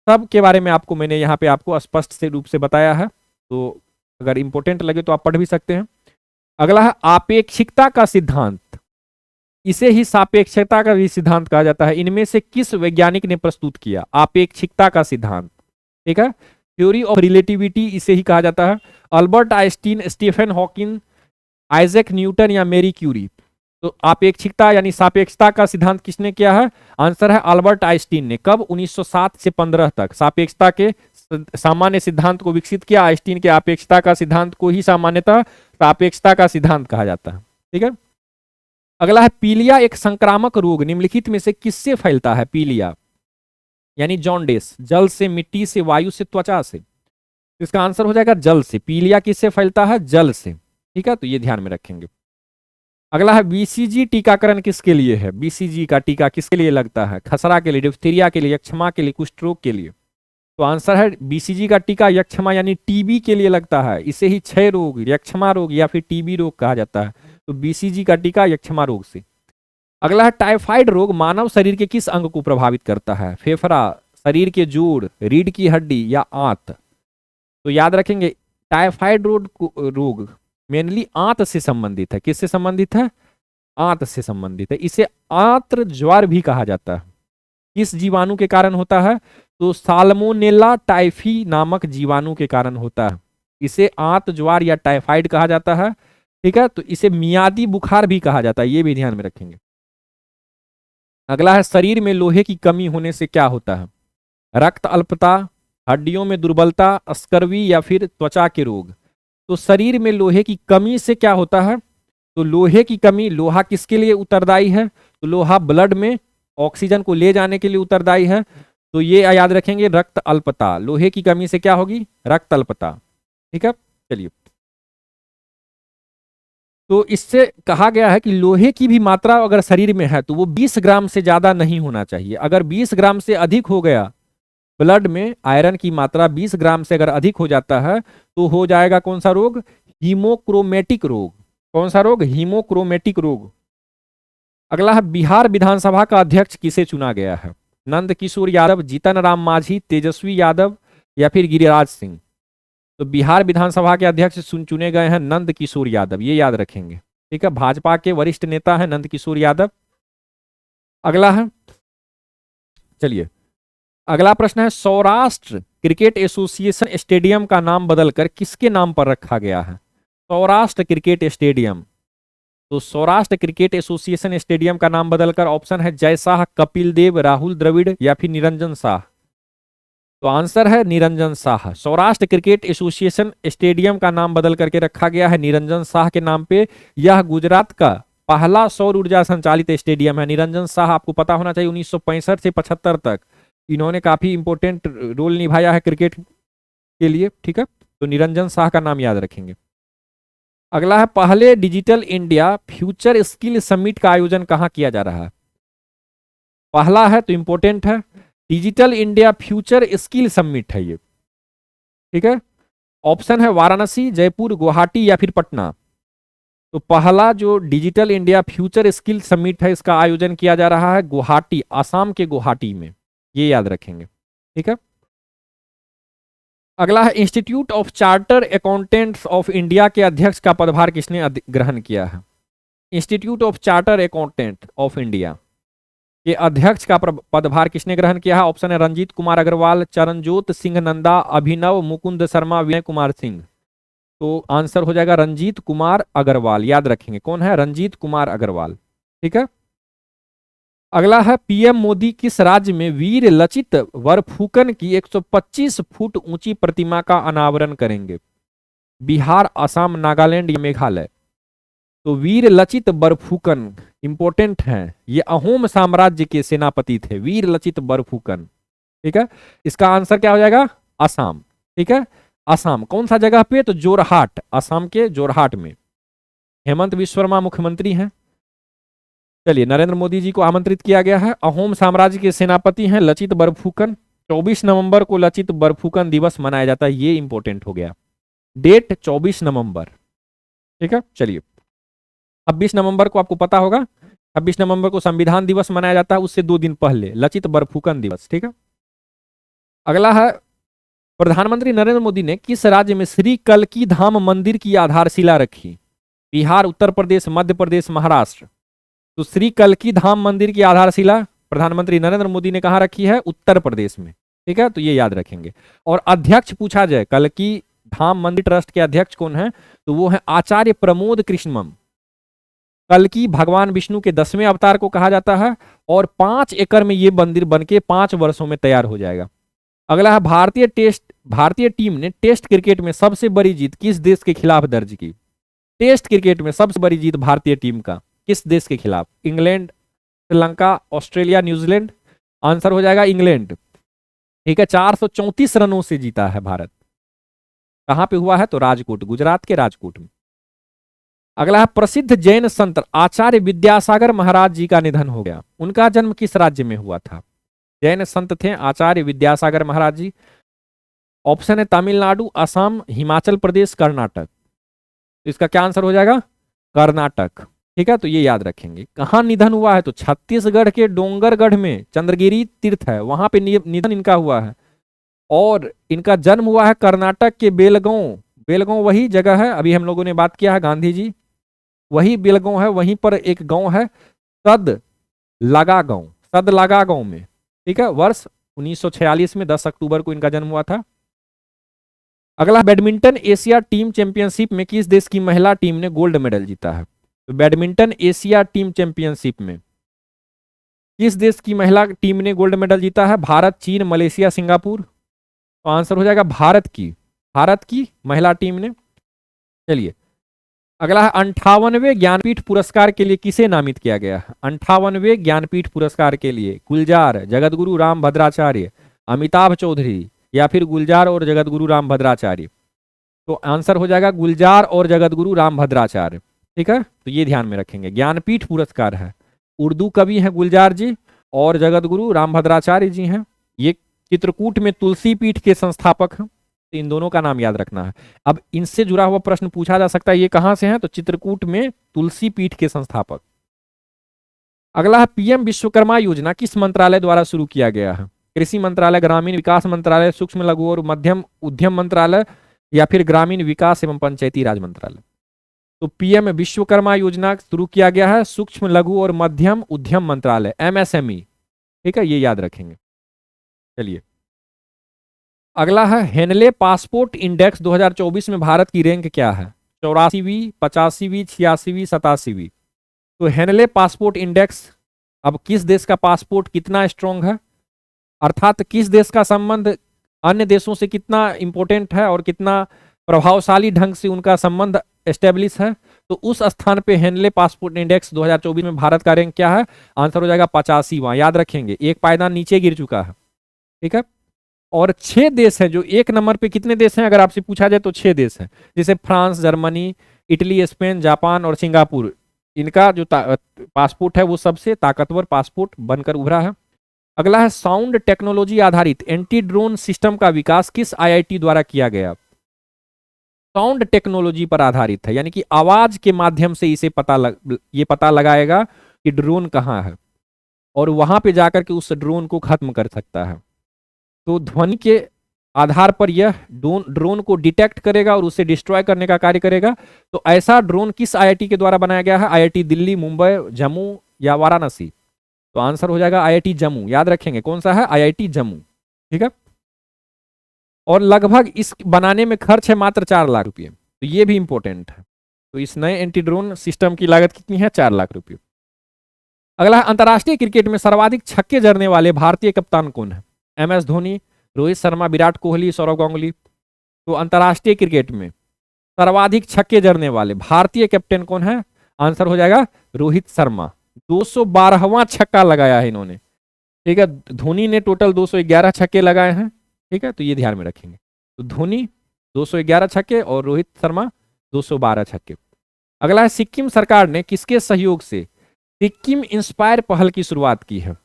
सब के बारे में आपको मैंने यहाँ पे आपको स्पष्ट से रूप से बताया है, तो अगर इंपॉर्टेंट लगे तो आप पढ़ भी सकते हैं। अगला है आपेक्षिकता का सिद्धांत। इसे ही सापेक्षता का भी सिद्धांत कहा जाता है। इनमें से किस वैज्ञानिक ने प्रस्तुत किया आपेक्षिकता का सिद्धांत? ठीक है, थ्योरी ऑफ रिलेटिविटी इसे ही कहा जाता है। Albert Einstein, Stephen Hawking, Isaac Newton या मैरी क्यूरी? तो आपेक्षिकता यानी सापेक्षता का सिद्धांत किसने किया है? आंसर है अल्बर्ट आइंस्टीन ने। कब? 1907 से 15 तक सापेक्षता के सामान्य सिद्धांत को विकसित किया। आइंस्टीन के आपेक्षता का सिद्धांत को ही सामान्यतः सापेक्षता का सिद्धांत कहा जाता है, ठीक है। अगला है पीलिया एक संक्रामक रोग निम्नलिखित में से किससे फैलता है? पीलिया यानी जॉन्डिस, जल से, मिट्टी से, वायु से, त्वचा से? इसका आंसर हो जाएगा जल से। पीलिया किससे फैलता है? जल से, ठीक है, तो ये ध्यान में रखेंगे। अगला है बीसीजी टीकाकरण किसके लिए है? बीसीजी का टीका किसके लिए लगता है? खसरा के लिए, डिप्थीरिया के लिए, यक्षमा के लिए, कुष्ठ रोग के लिए? तो आंसर है बीसीजी का टीका यक्षमा यानी टीबी के लिए लगता है। इसे ही क्षय रोग, यक्षमा रोग या फिर टीबी रोग कहा जाता है। तो बीसीजी का टीका यक्षमा रोग से। अगला है टाइफाइड रोग मानव शरीर के किस अंग को प्रभावित करता है? फेफड़ा, शरीर के जोड़, रीढ़ की हड्डी या आंत? तो याद रखेंगे टाइफाइड रोग मेनली आंत से संबंधित है। किससे संबंधित है? आंत से संबंधित है। इसे आंत्र ज्वर भी कहा जाता है। किस जीवाणु के कारण होता है? तो साल्मोनेला टाइफी नामक जीवाणु के कारण होता है। इसे आंत ज्वर या टाइफाइड कहा जाता है। ठीक है, तो इसे मियादी बुखार भी कहा जाता है, ये भी ध्यान में रखेंगे। अगला है, शरीर में लोहे की कमी होने से क्या होता है? रक्त अल्पता, हड्डियों में दुर्बलता, स्कर्वी या फिर त्वचा के रोग। तो शरीर में लोहे की कमी से क्या होता है? तो लोहे की कमी, लोहा किसके लिए उत्तरदायी है? तो लोहा ब्लड में ऑक्सीजन को ले जाने के लिए उत्तरदायी है। तो ये याद रखेंगे, रक्त अल्पता। लोहे की कमी से क्या होगी? रक्त अल्पता। ठीक है, चलिए। तो इससे कहा गया है कि लोहे की भी मात्रा अगर शरीर में है तो वो 20 ग्राम से ज्यादा नहीं होना चाहिए। अगर 20 ग्राम से अधिक हो गया, ब्लड में आयरन की मात्रा 20 ग्राम से अगर अधिक हो जाता है तो हो जाएगा कौन सा रोग? हीमोक्रोमेटिक रोग। कौन सा रोग? हीमोक्रोमेटिक रोग। अगला है, बिहार विधानसभा का अध्यक्ष किसे चुना गया है? नंद किशोर यादव, जीतन राम मांझी, तेजस्वी यादव या फिर गिरिराज सिंह। तो बिहार विधानसभा के अध्यक्ष चुने गए हैं नंद किशोर यादव, ये याद रखेंगे। ठीक है, भाजपा के वरिष्ठ नेता हैं नंद किशोर यादव। अगला है, चलिए, अगला प्रश्न है, सौराष्ट्र क्रिकेट एसोसिएशन स्टेडियम का नाम बदलकर किसके नाम पर रखा गया है? Saurashtra cricket stadium. तो सौराष्ट्र क्रिकेट एसोसिएशन स्टेडियम का नाम बदलकर, ऑप्शन है जय शाह, कपिल देव, राहुल द्रविड़ या फिर निरंजन शाह। तो आंसर है Niranjan Shah. Saurashtra cricket association stadium का नाम बदल करके रखा गया है निरंजन शाह के नाम पे। यह गुजरात का पहला सौर ऊर्जा संचालित स्टेडियम है। निरंजन शाह आपको पता होना चाहिए 1965 से 75 तक इन्होंने काफी इंपॉर्टेंट रोल निभाया है क्रिकेट के लिए। ठीक है, तो निरंजन शाह का नाम याद रखेंगे। अगला है, पहले digital India future skill summit का आयोजन कहाँ किया जा रहा है? पहला है तो इंपॉर्टेंट है, digital India future skill summit है ये। ठीक है, ऑप्शन है वाराणसी, जयपुर, गुवाहाटी या फिर पटना। तो पहला जो digital India future skill summit है इसका आयोजन किया जा रहा है गुवाहाटी, आसाम के गुवाहाटी में, ये याद रखेंगे। ठीक है, अगला है, institute of charter accountants of India के अध्यक्ष का पदभार किसने ग्रहण किया है? Institute of charter accountant of India के अध्यक्ष का पदभार किसने ग्रहण किया है? ऑप्शन है रंजीत कुमार अग्रवाल, चरणजोत सिंह नंदा, अभिनव मुकुंद शर्मा, विनय कुमार सिंह। तो आंसर हो जाएगा रंजीत कुमार अग्रवाल, याद रखेंगे कौन है? रंजीत कुमार अग्रवाल। ठीक है, अगला है, पीएम मोदी किस राज्य में वीर लचित बरफुकन की 125 फुट ऊंची प्रतिमा का अनावरण करेंगे? बिहार, असम, नागालैंड या मेघालय। तो वीर लचित बरफुकन इंपॉर्टेंट हैं, ये अहोम साम्राज्य के सेनापति थे, वीर लचित बरफुकन। ठीक है, इसका आंसर क्या हो जाएगा? असम। ठीक है, असम कौन सा जगह पे? तो जोरहाट, असम के जोरहाट में। हेमंत विश्व शर्मा मुख्यमंत्री हैं। चलिए, नरेंद्र मोदी जी को आमंत्रित किया गया है। अहोम साम्राज्य के सेनापति हैं लचित बरफुकन। 24 नवंबर को लचित बरफुकन दिवस मनाया जाता है, ये इंपॉर्टेंट हो गया, डेट 24 नवंबर। ठीक है, चलिए, 26 नवंबर को आपको पता होगा, 26 नवंबर को संविधान दिवस मनाया जाता है, उससे 2 दिन पहले लचित बरफुकन दिवस। ठीक है, अगला है, प्रधानमंत्री नरेंद्र मोदी ने किस राज्य में श्री कल्की धाम मंदिर की आधारशिला रखी? बिहार, उत्तर प्रदेश, मध्य प्रदेश, महाराष्ट्र। तो श्री कल्की धाम मंदिर की आधारशिला प्रधानमंत्री नरेंद्र मोदी ने कहां रखी है? उत्तर प्रदेश में। ठीक है, तो ये याद रखेंगे। और अध्यक्ष पूछा जाए, कल्की धाम मंदिर ट्रस्ट के अध्यक्ष कौन है? तो वो है आचार्य प्रमोद कृष्णम। कल्की भगवान विष्णु के 10वें अवतार को कहा जाता है और 5 एकड़ में ये मंदिर बनके 5 वर्षों में तैयार हो जाएगा। अगला है, भारतीय टीम ने टेस्ट क्रिकेट में सबसे बड़ी जीत किस देश के खिलाफ दर्ज की? टेस्ट क्रिकेट में सबसे बड़ी जीत भारतीय टीम का किस देश के खिलाफ? England, Sri Lanka, Australia, New Zealand. Answer हो जाएगा इंग्लैंड। ठीक है, 434 रनों से जीता है भारत। कहां पे हुआ है? तो राजकोट, गुजरात के राजकोट में। अगला है, प्रसिद्ध जैन संत आचार्य विद्यासागर महाराज जी का निधन हो गया, उनका जन्म किस राज्य में हुआ था? जैन संत थे आचार्य विद्यासागर महाराज जी। ऑप्शन है तमिलनाडु, असम, हिमाचल प्रदेश, कर्नाटक। तो इसका क्या आंसर हो जाएगा? कर्नाटक। ठीक है, तो ये याद रखेंगे। कहां निधन हुआ है? तो छत्तीसगढ़ के डोंगरगढ़ में चंद्रगिरी तीर्थ है, वहां पे निधन इनका हुआ है। और इनका जन्म हुआ है कर्नाटक के बेलगांव। बेलगांव वही जगह है, अभी हम लोगों ने बात किया है, गांधी जी वही बेलगांव है, वहीं पर एक गांव है सद लगा गांव, सद लगा गांव में, ठीक है। वर्ष 1946 में 10 अक्टूबर को इनका जन्म हुआ था। अगला, बैडमिंटन एशिया टीम चैंपियनशिप में किस देश की महिला टीम ने गोल्ड मेडल जीता है? तो बैडमिंटन एशिया टीम चैंपियनशिप में किस देश की महिला टीम ने गोल्ड मेडल जीता है? भारत, चीन, मलेशिया, सिंगापुर। तो आंसर हो जाएगा भारत की महिला टीम ने। चलिए अगला है, 58वें ज्ञानपीठ पुरस्कार के लिए किसे नामित किया गया है? 58वें ज्ञानपीठ पुरस्कार के लिए गुलजार, जगतगुरु राम भद्राचार्य, अमिताभ चौधरी या फिर गुलजार और जगतगुरु राम भद्राचार्य। तो आंसर हो जाएगा गुलजार और जगतगुरु राम भद्राचार्य, ठीक है। तो ये ध्यान में रखेंगे, ज्ञानपीठ पुरस्कार है, उर्दू कवि हैं गुलजार जी और जगतगुरु राम भद्राचार्य जी हैं। ये चित्रकूट में तुलसी पीठ के संस्थापक हैं, तो इन दोनों का नाम याद रखना है। अब इनसे जुड़ा हुआ प्रश्न पूछा जा सकता है, ये कहां से हैं? तो चित्रकूट में तुलसी पीठ के संस्थापक। अगला है, पीएम विश्वकर्मा योजना किस मंत्रालय द्वारा शुरू किया गया है? कृषि मंत्रालय, ग्रामीण विकास मंत्रालय, सूक्ष्म लघु और मध्यम उद्यम मंत्रालय या फिर ग्रामीण विकास एवं पंचायती राज मंत्रालय। तो पीएम विश्वकर्मा योजना शुरू किया गया है सूक्ष्म लघु और मध्यम उद्यम मंत्रालय, एमएसएमई, ठीक है, ये याद रखेंगे। चलिए अगला है, हेनले पासपोर्ट इंडेक्स 2024 में भारत की रैंक क्या है? 84वीं, 85वीं, 86वीं, 87वीं। तो हेनले पासपोर्ट इंडेक्स, अब किस देश का पासपोर्ट कितना स्ट्रांग है, अर्थात किस देश का संबंध अन्य देशों से कितना इंपॉर्टेंट है और कितना प्रभावशाली ढंग से उनका संबंध एस्टेब्लिश है, तो उस स्थान पे हेनले पासपोर्ट इंडेक्स 2024 में भारत का रैंक क्या है? आंसर हो जाएगा 85वां, याद रखेंगे, एक पायदान नीचे गिर चुका है, ठीक है। और 6 देश हैं जो 1 नंबर पे, कितने देश हैं अगर आपसे पूछा जाए तो 6 देश हैं, जैसे France, Germany, Italy, Spain, Japan और सिंगापुर। इनका जो पासपोर्ट है वो सबसे ताकतवर पासपोर्ट बनकर उभरा है। अगला है, साउंड टेक्नोलॉजी आधारित एंटी ड्रोन सिस्टम का विकास किस आईआईटी द्वारा किया गया? साउंड टेक्नोलॉजी पर आधारित है, यानी कि आवाज के माध्यम से इसे ये पता लगाएगा कि ड्रोन कहाँ है और वहां पे जाकर के उस ड्रोन को खत्म कर सकता है। तो ध्वनि के आधार पर यह ड्रोन को डिटेक्ट करेगा और उसे डिस्ट्रॉय करने का कार्य करेगा। तो ऐसा ड्रोन किस आईआईटी के द्वारा बनाया गया है? आईआईटी दिल्ली, मुंबई, जम्मू या वाराणसी। तो आंसर हो जाएगा आईआईटी जम्मू, याद रखेंगे कौन सा है? आईआईटी जम्मू, ठीक है। और लगभग इस बनाने में खर्च है मात्र 4 लाख रुपये, तो ये भी इंपॉर्टेंट है। तो इस नए एंटी ड्रोन सिस्टम की लागत कितनी है? 4 लाख रुपये। अगला, अंतरराष्ट्रीय क्रिकेट में सर्वाधिक छक्के जड़ने वाले भारतीय कप्तान कौन है? एमएस धोनी, रोहित शर्मा, विराट कोहली, सौरव गांगुली। तो अंतरराष्ट्रीय क्रिकेट में सर्वाधिक छक्के जड़ने वाले भारतीय कैप्टन कौन है? आंसर हो जाएगा रोहित शर्मा, 212वां छक्का लगाया है इन्होंने, ठीक है। धोनी ने टोटल 211 छक्के लगाए हैं, ठीक है, तो ये ध्यान में रखेंगे। तो धोनी 211 छक्के और रोहित शर्मा 212 छक्के। अगला है, सिक्किम सरकार ने किसके सहयोग से सिक्किम इंस्पायर पहल की शुरुआत की है?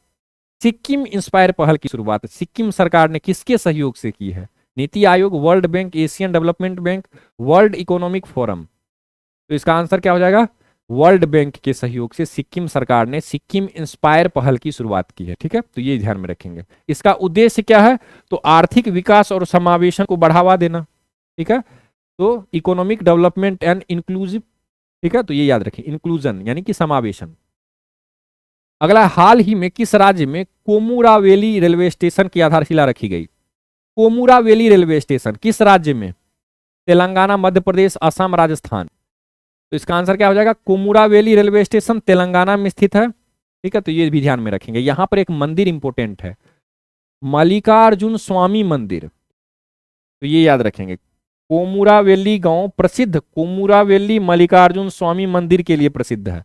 सिक्किम इंस्पायर पहल की शुरुआत सिक्किम सरकार ने किसके सहयोग से की है? NITI Aayog, world bank, Asian development bank, world economic forum. तो इसका आंसर क्या हो जाएगा? वर्ल्ड बैंक के सहयोग से सिक्किम सरकार ने सिक्किम इंस्पायर पहल की शुरुआत की है, ठीक है, तो ये ध्यान में रखेंगे। इसका उद्देश्य क्या है? तो आर्थिक विकास और समावेशन को बढ़ावा देना, ठीक है, तो इकोनॉमिक डेवलपमेंट एंड इंक्लूसिव, ठीक है, तो ये याद रखें, इंक्लूजन यानी कि समावेशन। अगला, हाल ही में किस राज्य में कोमुरावेली रेलवे स्टेशन की आधारशिला रखी गई? कोमुरावेली रेलवे स्टेशन किस राज्य में? तेलंगाना, मध्य प्रदेश, असम, राजस्थान। तो इसका आंसर क्या हो जाएगा? कोमुरावेली रेलवे स्टेशन तेलंगाना में स्थित है, ठीक है, तो ये भी ध्यान में रखेंगे। यहां पर एक मंदिर इंपोर्टेंट है, मल्लिकार्जुन स्वामी मंदिर, तो ये याद रखेंगे। कोमुरावेली गांव प्रसिद्ध कोमुरावेली मल्लिकार्जुन स्वामी मंदिर के लिए प्रसिद्ध है,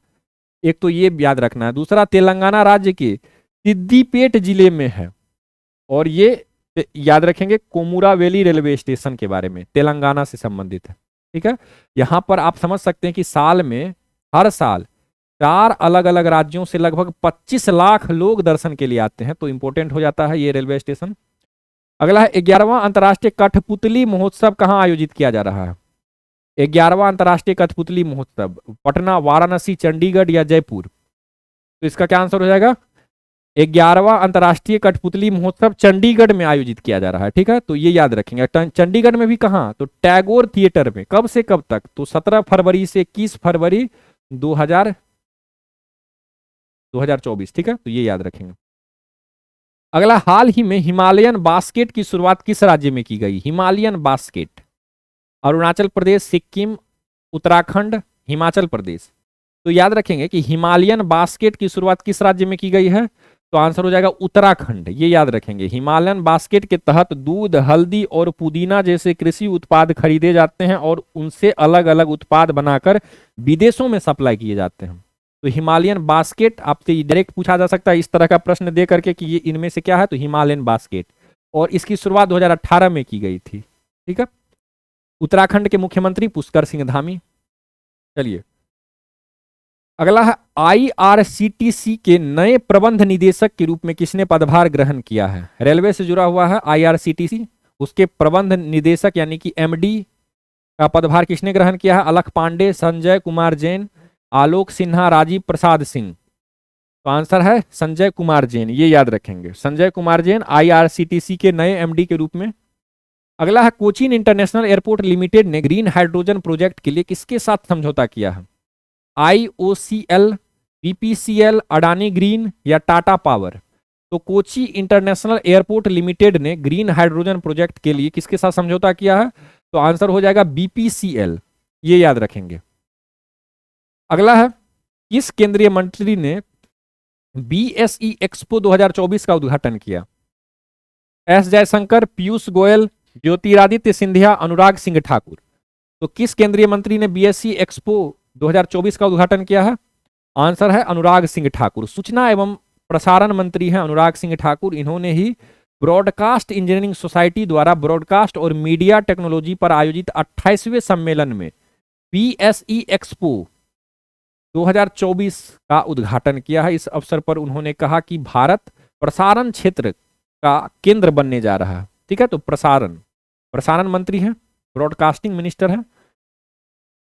एक तो ये याद रखना है। दूसरा, तेलंगाना राज्य के सिद्दीपेट जिले में है, और ये याद रखेंगे कोमुरावेली रेलवे स्टेशन के बारे में, तेलंगाना से संबंधित है, ठीक है। यहां पर आप समझ सकते हैं कि साल में हर साल 4 अलग अलग राज्यों से लगभग 25 लाख लोग दर्शन के लिए आते हैं, तो इंपॉर्टेंट हो जाता है ये रेलवे स्टेशन। अगला है, 11वां अंतर्राष्ट्रीय कठपुतली महोत्सव कहां आयोजित किया जा रहा है? 11वां अंतर्राष्ट्रीय कठपुतली महोत्सव पटना, वाराणसी, चंडीगढ़ या जयपुर। तो इसका क्या आंसर हो जाएगा? 11वां अंतर्राष्ट्रीय कठपुतली महोत्सव चंडीगढ़ में आयोजित किया जा रहा है, ठीक है, तो ये याद रखेंगे। चंडीगढ़ में भी कहां? तो टैगोर थिएटर में। कब से कब तक? तो 17 फरवरी से 21 फरवरी 2000 2024, ठीक है, तो ये याद रखेंगे। अगला, हाल ही में हिमालयन बास्केट की शुरुआत किस राज्य में की गई? Himalayan basket, Arunachal Pradesh, Sikkim, Uttarakhand, Himachal Pradesh. तो याद रखेंगे कि हिमालयन बास्केट की शुरुआत किस राज्य में की गई है, तो आंसर हो जाएगा उत्तराखंड। ये याद रखेंगे, हिमालयन बास्केट के तहत दूध, हल्दी और पुदीना जैसे कृषि उत्पाद खरीदे जाते हैं और उनसे अलग अलग उत्पाद बनाकर विदेशों में सप्लाई किए जाते हैं। तो हिमालयन बास्केट आपसे डायरेक्ट पूछा जा सकता है इस तरह का प्रश्न दे करके कि ये इनमें से क्या है, तो हिमालयन बास्केट, और इसकी शुरुआत 2018 में की गई थी, ठीक है। उत्तराखंड के मुख्यमंत्री पुष्कर सिंह धामी। चलिए, अगला है, आईआरसीटीसी के नए प्रबंध निदेशक के रूप में किसने पदभार ग्रहण किया है? रेलवे से जुड़ा हुआ है आईआरसीटीसी, उसके प्रबंध निदेशक यानी कि एमडी का पदभार किसने ग्रहण किया है? अलख पांडे, संजय कुमार जैन, आलोक सिन्हा, राजीव प्रसाद सिंह। तो आंसर है संजय कुमार जैन, ये याद रखेंगे, संजय कुमार जैन आईआरसीटीसी के नए एमडी के रूप में। अगला है, कोचीन इंटरनेशनल एयरपोर्ट लिमिटेड ने ग्रीन हाइड्रोजन प्रोजेक्ट के लिए किसके साथ समझौता किया है? IOCL, BPCL, अडानी ग्रीन या टाटा पावर? तो कोची इंटरनेशनल एयरपोर्ट लिमिटेड ने ग्रीन हाइड्रोजन प्रोजेक्ट के लिए किसके साथ समझौता किया है? तो आंसर हो जाएगा BPCL, ये याद रखेंगे। अगला है, किस केंद्रीय मंत्री ने BSE एक्सपो 2024 का उद्घाटन किया? एस जयशंकर, पीयूष गोयल, ज्योतिरादित्य सिंधिया, अनुराग सिंह ठाकुर। तो किस केंद्रीय मंत्री ने BSE एक्सपो 2024 का उद्घाटन किया है? आंसर है अनुराग सिंह ठाकुर। सूचना एवं प्रसारण मंत्री हैं अनुराग सिंह ठाकुर। इन्होंने ही ब्रॉडकास्ट इंजीनियरिंग सोसाइटी द्वारा ब्रॉडकास्ट और मीडिया टेक्नोलॉजी पर आयोजित 28वें सम्मेलन में BSE एक्सपो 2024 का उद्घाटन किया है। इस अवसर पर उन्होंने कहा कि भारत प्रसारण क्षेत्र का केंद्र बनने जा रहा है, ठीक है। तो प्रसारण मंत्री हैं, ब्रॉडकास्टिंग मिनिस्टर हैं।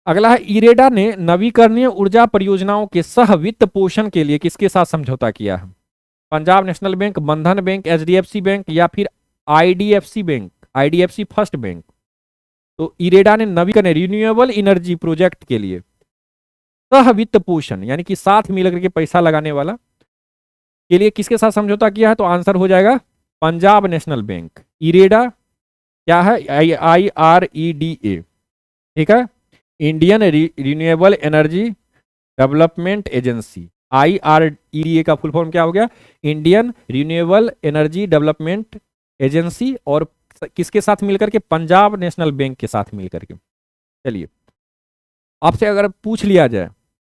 अगला है, इरेडा ने नवीकरणीय ऊर्जा परियोजनाओं के सह वित्त पोषण के लिए किसके साथ समझौता किया है? पंजाब नेशनल बैंक, बंधन बैंक, HDFC बैंक या फिर IDFC bank, IDFC first bank. तो इरेडा ने नवीकरणीय रिन्यूएबल एनर्जी प्रोजेक्ट के लिए सह वित्त पोषण यानी कि साथ मिलकर के पैसा लगाने वाला के लिए किसके साथ समझौता किया है? तो आंसर हो जाएगा पंजाब नेशनल बैंक। इरेडा क्या है? IREDA, ठीक है, Indian renewable energy development agency. IREDA का फुल फॉर्म क्या हो गया? Indian renewable energy development agency, और किसके साथ मिलकर के? पंजाब नेशनल बैंक के साथ मिलकर के। चलिए, आपसे अगर पूछ लिया जाए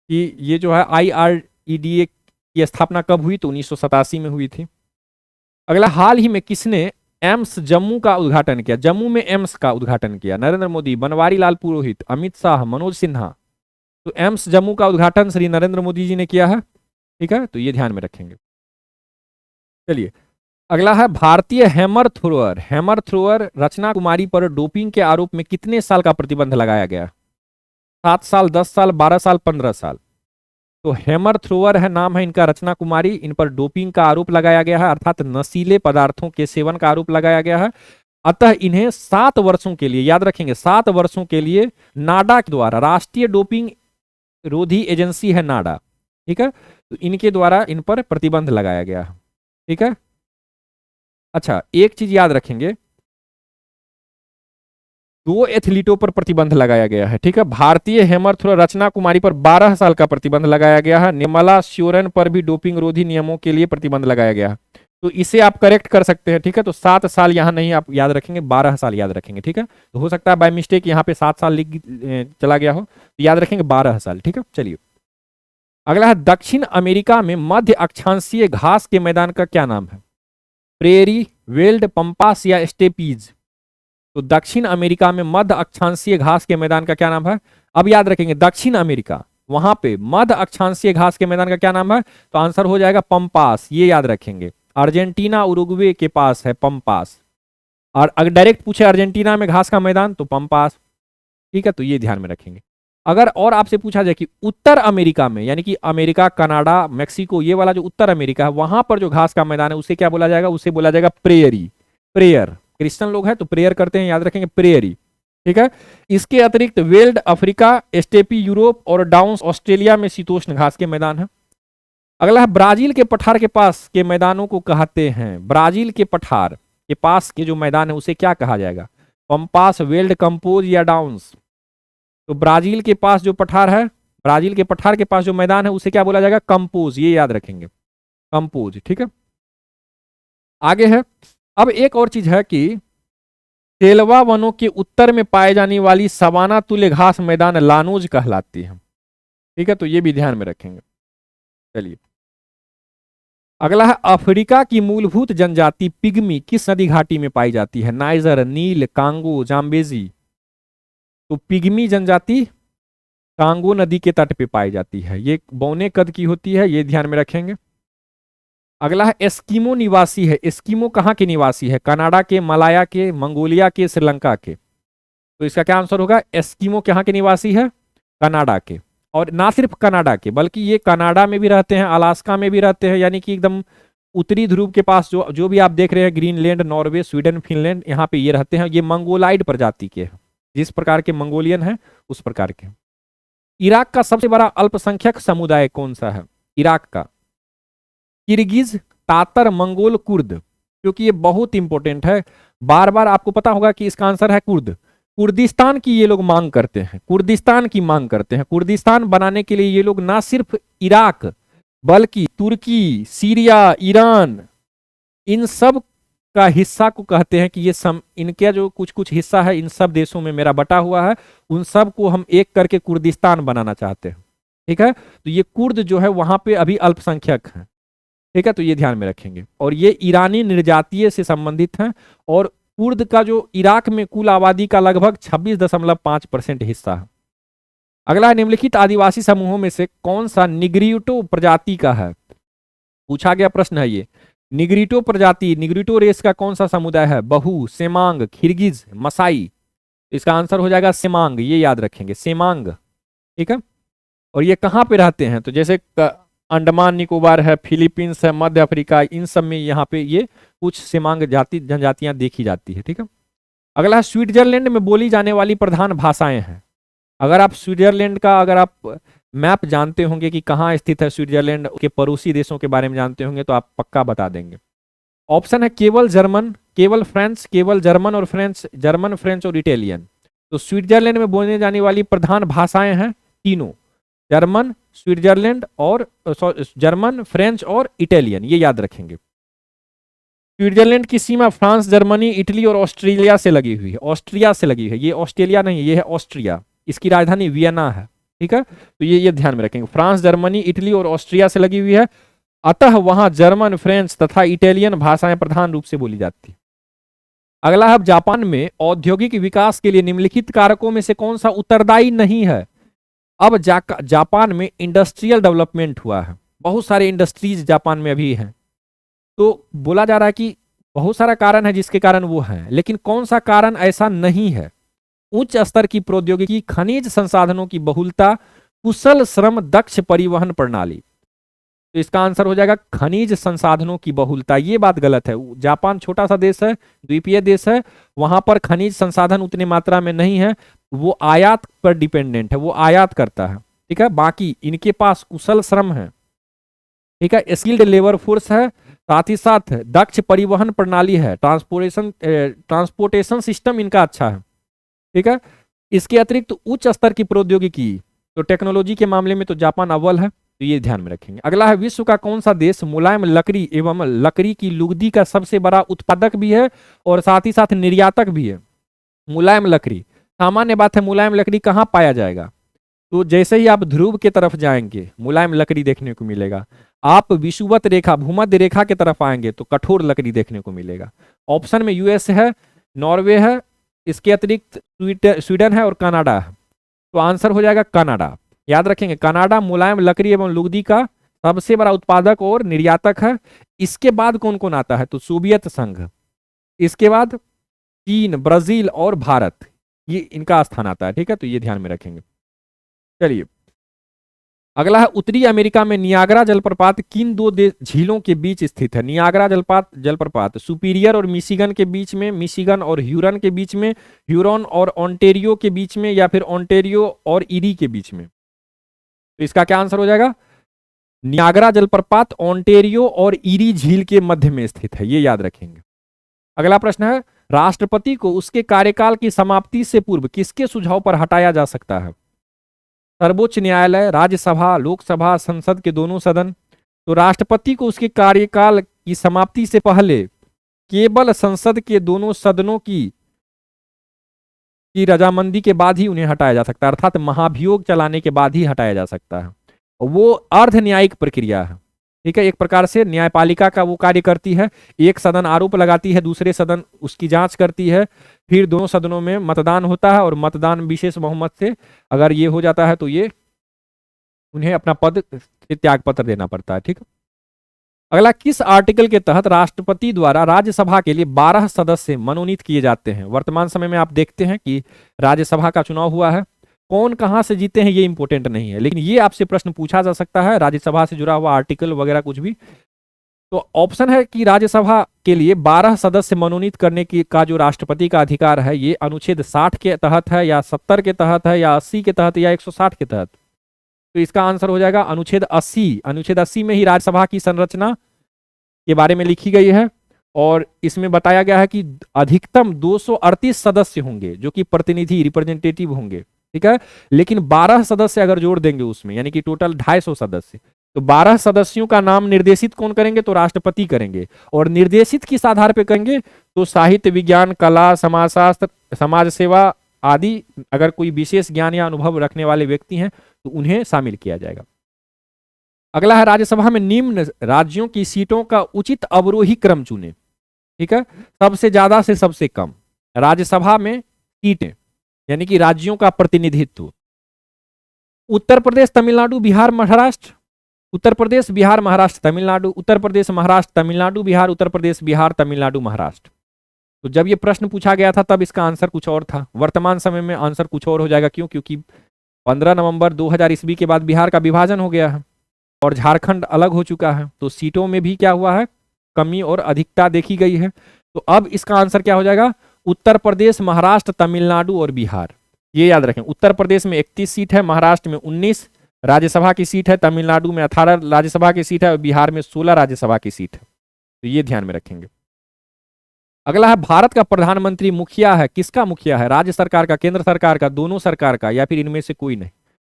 कि ये जो है IREDA की स्थापना कब हुई, तो 1987 में हुई थी। अगला, हाल ही में किसने एम्स जम्मू का उद्घाटन किया? जम्मू में एम्स का उद्घाटन किया। नरेंद्र मोदी, बनवारी लाल पुरोहित, अमित शाह, मनोज सिन्हा। तो एम्स जम्मू का उद्घाटन श्री नरेंद्र मोदी जी ने किया है, ठीक है, तो ये ध्यान में रखेंगे। चलिए, अगला है, भारतीय हैमर थ्रोअर रचना कुमारी पर डोपिंग के आरोप में कितने साल का प्रतिबंध लगाया गया? 7 साल, 10 साल, 12 साल, 15 साल। तो हैमर थ्रोअर है, नाम है इनका, रचना कुमारी। इन पर डोपिंग का आरोप लगाया गया है, अर्थात नशीले पदार्थों के सेवन का आरोप लगाया गया है। अतः इन्हें 7 वर्षों के लिए, याद रखेंगे, 7 वर्षों के लिए नाडा के द्वारा, राष्ट्रीय डोपिंग रोधी एजेंसी है नाडा, ठीक है, तो इनके द्वारा इन पर प्रतिबंध लगाया गया है, ठीक है। अच्छा, एक चीज याद रखेंगे, 2 एथलीटों पर प्रतिबंध लगाया गया है, ठीक है। भारतीय हैमर थ्रोअर रचना कुमारी पर 12 साल का प्रतिबंध लगाया गया है। निर्मला श्योरन पर भी डोपिंग रोधी नियमों के लिए प्रतिबंध लगाया गया है। तो इसे आप करेक्ट कर सकते हैं, ठीक है। तो 7 साल यहां नहीं आप याद रखेंगे, 12 साल याद रखेंगे, ठीक है। तो हो सकता है बाय मिस्टेक यहाँ पे 7 साल लिख चला गया हो, तो याद रखेंगे 12 साल, ठीक है। चलिए, अगला है, दक्षिण अमेरिका में मध्य अक्षांशीय घास के मैदान का क्या नाम है? प्रेरी, वेल्ड, पंपास या स्टेपीज? तो दक्षिण अमेरिका में मध्य अक्षांशीय घास के मैदान का क्या नाम है? अब याद रखेंगे, दक्षिण अमेरिका, वहां पे मध्य अक्षांशीय घास के मैदान का क्या नाम है? तो आंसर हो जाएगा पंपास, ये याद रखेंगे। अर्जेंटीना उरुग्वे के पास है पंपास, और अगर डायरेक्ट पूछे अर्जेंटीना में घास का मैदान तो पंपास, ठीक है, तो ये ध्यान में रखेंगे। अगर और आपसे पूछा जाए कि उत्तर अमेरिका में, यानी कि अमेरिका, कनाडा, मेक्सिको, ये वाला जो उत्तर अमेरिका है, वहां पर जो घास का मैदान है उसे क्या बोला जाएगा? उसे बोला जाएगा प्रेयरी। प्रेयर, क्रिश्चियन लोग हैं तो प्रेयर करते हैं, याद रखेंगे प्रेयरी। ठीक है। इसके अतिरिक्त वेल्ड अफ्रीका, स्टेपी यूरोप और डाउन्स ऑस्ट्रेलिया में शीतोष्ण घास के मैदान है। अगला है ब्राजील के पठार के पास के मैदानों को कहते हैं, ब्राजील के पठार के पास के जो मैदान है उसे क्या कहा जाएगा? पंपास, वेल्ड, कंपोज या डाउन्स? तो ब्राजील के पास जो पठार है, ब्राजील के पठार के पास जो मैदान है उसे क्या बोला जाएगा? कंपोज, ये याद रखेंगे, कंपोज। ठीक है, आगे है। अब एक और चीज है कि तेलवा वनों के उत्तर में पाए जाने वाली सवाना तुल्य घास मैदान लानोज कहलाती है। ठीक है, तो ये भी ध्यान में रखेंगे। चलिए, अगला है अफ्रीका की मूलभूत जनजाति पिग्मी किस नदी घाटी में पाई जाती है? नाइजर, नील, कांगो, जाम्बेजी? तो पिग्मी जनजाति कांगो नदी के तट पे पाई जाती है। ये बौने कद की होती है, ये ध्यान में रखेंगे। अगला है एस्किमो निवासी है। एस्किमो कहाँ के निवासी है? कनाडा के, मलाया के, मंगोलिया के, श्रीलंका के? तो इसका क्या आंसर होगा? एस्किमो कहाँ के निवासी है? कनाडा के। और ना सिर्फ कनाडा के, बल्कि ये कनाडा में भी रहते हैं, अलास्का में भी रहते हैं, यानी कि एकदम उत्तरी ध्रुव के पास जो जो भी आप देख रहे हैं, ग्रीनलैंड, नॉर्वे, स्वीडन, फिनलैंड, यहाँ पे ये रहते हैं। ये मंगोलाइड प्रजाति के हैं, जिस प्रकार के मंगोलियन है उस प्रकार के। इराक का सबसे बड़ा अल्पसंख्यक समुदाय कौन सा है? इराक का किर्गिज, तातर, मंगोल, कुर्द? क्योंकि ये बहुत इंपॉर्टेंट है, बार बार आपको पता होगा कि इसका आंसर है कुर्द। कुर्दिस्तान की ये लोग मांग करते हैं, कुर्दिस्तान की मांग करते हैं। कुर्दिस्तान बनाने के लिए ये लोग ना सिर्फ इराक बल्कि तुर्की, सीरिया, ईरान, इन सब का हिस्सा को कहते हैं कि ये इनके जो कुछ कुछ हिस्सा है इन सब देशों में मेरा बटा हुआ है, उन सब को हम एक करके कुर्दिस्तान बनाना चाहते हैं। ठीक है, तो ये कुर्द जो है वहां पे अभी अल्पसंख्यक है। ठीक है, तो ये ध्यान में रखेंगे। और ये ईरानी निर्जातीय से संबंधित हैं। और कुर्द का जो इराक में कुल आबादी का लगभग 26.5% हिस्सा है। अगला निम्नलिखित आदिवासी समूहों में से कौन सा निग्रिटो प्रजाति का है? पूछा गया प्रश्न है ये। निग्रिटो प्रजाति, निग्रिटो रेस का कौन सा समुदाय है? बहु, सेमांग, खिरगिज, मसाई? इसका आंसर हो जाएगा सेमांग, ये याद रखेंगे, सेमांग। ठीक है, और ये कहाँ पे रहते हैं? तो जैसे अंडमान निकोबार है, फिलीपींस है, मध्य अफ्रीका, इन सब में यहाँ पे ये कुछ सेमांग जाति जनजातियां देखी जाती है। ठीक है, अगला है स्विट्जरलैंड में बोली जाने वाली प्रधान भाषाएं हैं। अगर आप स्विट्जरलैंड का अगर आप मैप जानते होंगे कि कहाँ स्थित है स्विट्जरलैंड, के पड़ोसी देशों के बारे में जानते होंगे तो आप पक्का बता देंगे। ऑप्शन है केवल जर्मन, केवल फ्रेंच, केवल जर्मन और फ्रेंच, जर्मन, फ्रेंच और इटालियन। तो स्विट्जरलैंड में बोलने जाने वाली प्रधान भाषाएं हैं तीनों, जर्मन, स्विट्जरलैंड और जर्मन, फ्रेंच और इटालियन, ये याद रखेंगे। स्विट्जरलैंड की सीमा फ्रांस, जर्मनी, इटली और ऑस्ट्रेलिया से लगी हुई है, ऑस्ट्रिया से लगी है। ये ऑस्ट्रेलिया नहीं है, ये है ऑस्ट्रिया। इसकी राजधानी वियना है। ठीक है, तो ये ध्यान में रखेंगे, फ्रांस, जर्मनी, इटली और ऑस्ट्रिया से लगी हुई है। अतः वहां जर्मन, फ्रेंच तथा इटालियन भाषाएं प्रधान रूप से बोली जाती है। अगला है, जापान में औद्योगिक विकास के लिए निम्नलिखित कारकों में से कौन सा उत्तरदायी नहीं है? अब जापान में इंडस्ट्रियल डेवलपमेंट हुआ है, बहुत सारे इंडस्ट्रीज जापान में अभी हैं। तो बोला जा रहा है कि बहुत सारा कारण है जिसके कारण वो है, लेकिन कौन सा कारण ऐसा नहीं है? उच्च स्तर की प्रौद्योगिकी, खनिज संसाधनों की बहुलता, कुशल श्रम, दक्ष परिवहन प्रणाली? तो इसका आंसर हो जाएगा खनिज संसाधनों की बहुलता। ये बात गलत है, जापान छोटा सा देश है, द्वीपीय देश है, वहां पर खनिज संसाधन उतनी मात्रा में नहीं है, वो आयात पर डिपेंडेंट है, वो आयात करता है। ठीक है, बाकी इनके पास कुशल श्रम है, ठीक है, स्किल्ड लेबर फोर्स है, साथ ही साथ दक्ष परिवहन प्रणाली है, ट्रांसपोर्टेशन सिस्टम इनका अच्छा है। ठीक है, इसके अतिरिक्त उच्च स्तर की प्रौद्योगिकी, तो टेक्नोलॉजी के मामले में तो जापान अव्वल है, तो ये ध्यान में रखेंगे। अगला है, विश्व का कौन सा देश मुलायम लकड़ी एवं लकड़ी की लुगदी का सबसे बड़ा उत्पादक भी है और साथ ही साथ निर्यातक भी है? मुलायम लकड़ी, सामान्य बात है, मुलायम लकड़ी कहाँ पाया जाएगा? तो जैसे ही आप ध्रुव के तरफ जाएंगे मुलायम लकड़ी देखने को मिलेगा, आप विषुवत रेखा, भूमध्य रेखा के तरफ आएंगे तो कठोर लकड़ी देखने को मिलेगा। ऑप्शन में यूएस है, नॉर्वे है, इसके अतिरिक्त स्वीडन है और कनाडा है। तो आंसर हो जाएगा कनाडा, याद रखेंगे, कनाडा मुलायम लकड़ी एवं लुगदी का सबसे बड़ा उत्पादक और निर्यातक है। इसके बाद कौन कौन आता है? तो सोवियत संघ, इसके बाद चीन, ब्राजील और भारत, ये इनका स्थान आता है। ठीक है, तो ये ध्यान में रखेंगे। चलिए, अगला है उत्तरी अमेरिका में नियाग्रा जलप्रपात किन दो झीलों के बीच स्थित है? नियाग्रा जलप्रपात सुपीरियर और मिशिगन के बीच में, मिशिगन और ह्यूरन के बीच में, ह्यूरन और ओंटेरियो के बीच में, या फिर ओंटेरियो और ईरी के बीच में? तो इसका क्या आंसर हो जाएगा? नियाग्रा जलप्रपात ओंटेरियो और ईरी झील के मध्य में स्थित है, ये याद रखेंगे। अगला प्रश्न है राष्ट्रपति को उसके कार्यकाल की समाप्ति से पूर्व किसके सुझाव पर हटाया जा सकता है? सर्वोच्च न्यायालय, राज्यसभा, लोकसभा, संसद के दोनों सदन? तो राष्ट्रपति को उसके कार्यकाल की समाप्ति से पहले केवल संसद के दोनों सदनों की रजामंदी के बाद ही उन्हें हटाया जा सकता है, अर्थात महाभियोग चलाने के बाद ही हटाया जा सकता है। वो अर्ध न्यायिक प्रक्रिया है, ठीक है। एक प्रकार से न्यायपालिका का वो कार्य करती है, एक सदन आरोप लगाती है, दूसरे सदन उसकी जांच करती है, फिर दोनों सदनों में मतदान होता है और मतदान विशेष बहुमत से अगर ये हो जाता है तो ये उन्हें अपना पद से त्याग पत्र देना पड़ता है, ठीक है। अगला, किस आर्टिकल के तहत राष्ट्रपति द्वारा राज्यसभा के लिए 12 सदस्य मनोनीत किए जाते हैं? वर्तमान समय में आप देखते हैं कि राज्यसभा का चुनाव हुआ है, कौन कहां से जीते हैं ये इंपॉर्टेंट नहीं है, लेकिन ये आपसे प्रश्न पूछा जा सकता है राज्यसभा से जुड़ा हुआ आर्टिकल वगैरह कुछ भी। तो ऑप्शन है कि राज्यसभा के लिए 12 सदस्य मनोनीत करने की का जो राष्ट्रपति का अधिकार है ये अनुच्छेद 60 के तहत है, या 70 के तहत है, या 80 के तहत, या 160 के तहत? तो इसका आंसर हो जाएगा अनुच्छेद 80। अनुच्छेद 80 में ही राज्यसभा की संरचना के बारे में लिखी गई है और इसमें बताया गया है कि अधिकतम 238 सदस्य होंगे जो कि प्रतिनिधि रिप्रेजेंटेटिव होंगे, ठीक है। लेकिन 12 सदस्य अगर जोड़ देंगे उसमें, यानी कि टोटल 250 सदस्य, तो 12 सदस्यों का नाम निर्देशित कौन करेंगे? तो राष्ट्रपति करेंगे। और निर्देशित किस आधार पर करेंगे? तो साहित्य, विज्ञान, कला, समाजशास्त्र, समाज सेवा आदि अगर कोई विशेष ज्ञान या अनुभव रखने वाले व्यक्ति हैं तो उन्हें शामिल किया जाएगा। अगला है राज्यसभा में निम्न राज्यों की सीटों का उचित अवरोही क्रम चुने, ठीक है। सबसे ज्यादा से सबसे कम राज्यसभा में सीटें, यानी कि राज्यों का प्रतिनिधित्व। उत्तर प्रदेश, तमिलनाडु, बिहार, महाराष्ट्र? उत्तर प्रदेश, बिहार, महाराष्ट्र, तमिलनाडु, उत्तर प्रदेश, महाराष्ट्र, तमिलनाडु, बिहार, उत्तर प्रदेश, बिहार, तमिलनाडु, महाराष्ट्र। तो जब ये प्रश्न पूछा गया था तब इसका आंसर कुछ और था, वर्तमान समय में आंसर कुछ और हो जाएगा। क्यों? क्योंकि 15 नवंबर 2000 ईस्वी के बाद बिहार का विभाजन हो गया है और झारखंड अलग हो चुका है, तो सीटों में भी क्या हुआ है? कमी और अधिकता देखी गई है। तो अब इसका आंसर क्या हो जाएगा? उत्तर प्रदेश, महाराष्ट्र, तमिलनाडु और बिहार। ये याद रखें, उत्तर प्रदेश में 31 सीट है, महाराष्ट्र में 19 राज्यसभा की सीट है, तमिलनाडु में 18 राज्यसभा की सीट है और बिहार में 16 राज्यसभा की सीट है। तो ये ध्यान में रखेंगे। अगला है भारत का प्रधानमंत्री मुखिया है, किसका मुखिया है? राज्य सरकार का, केंद्र सरकार का, दोनों सरकार का, या फिर इनमें से कोई नहीं?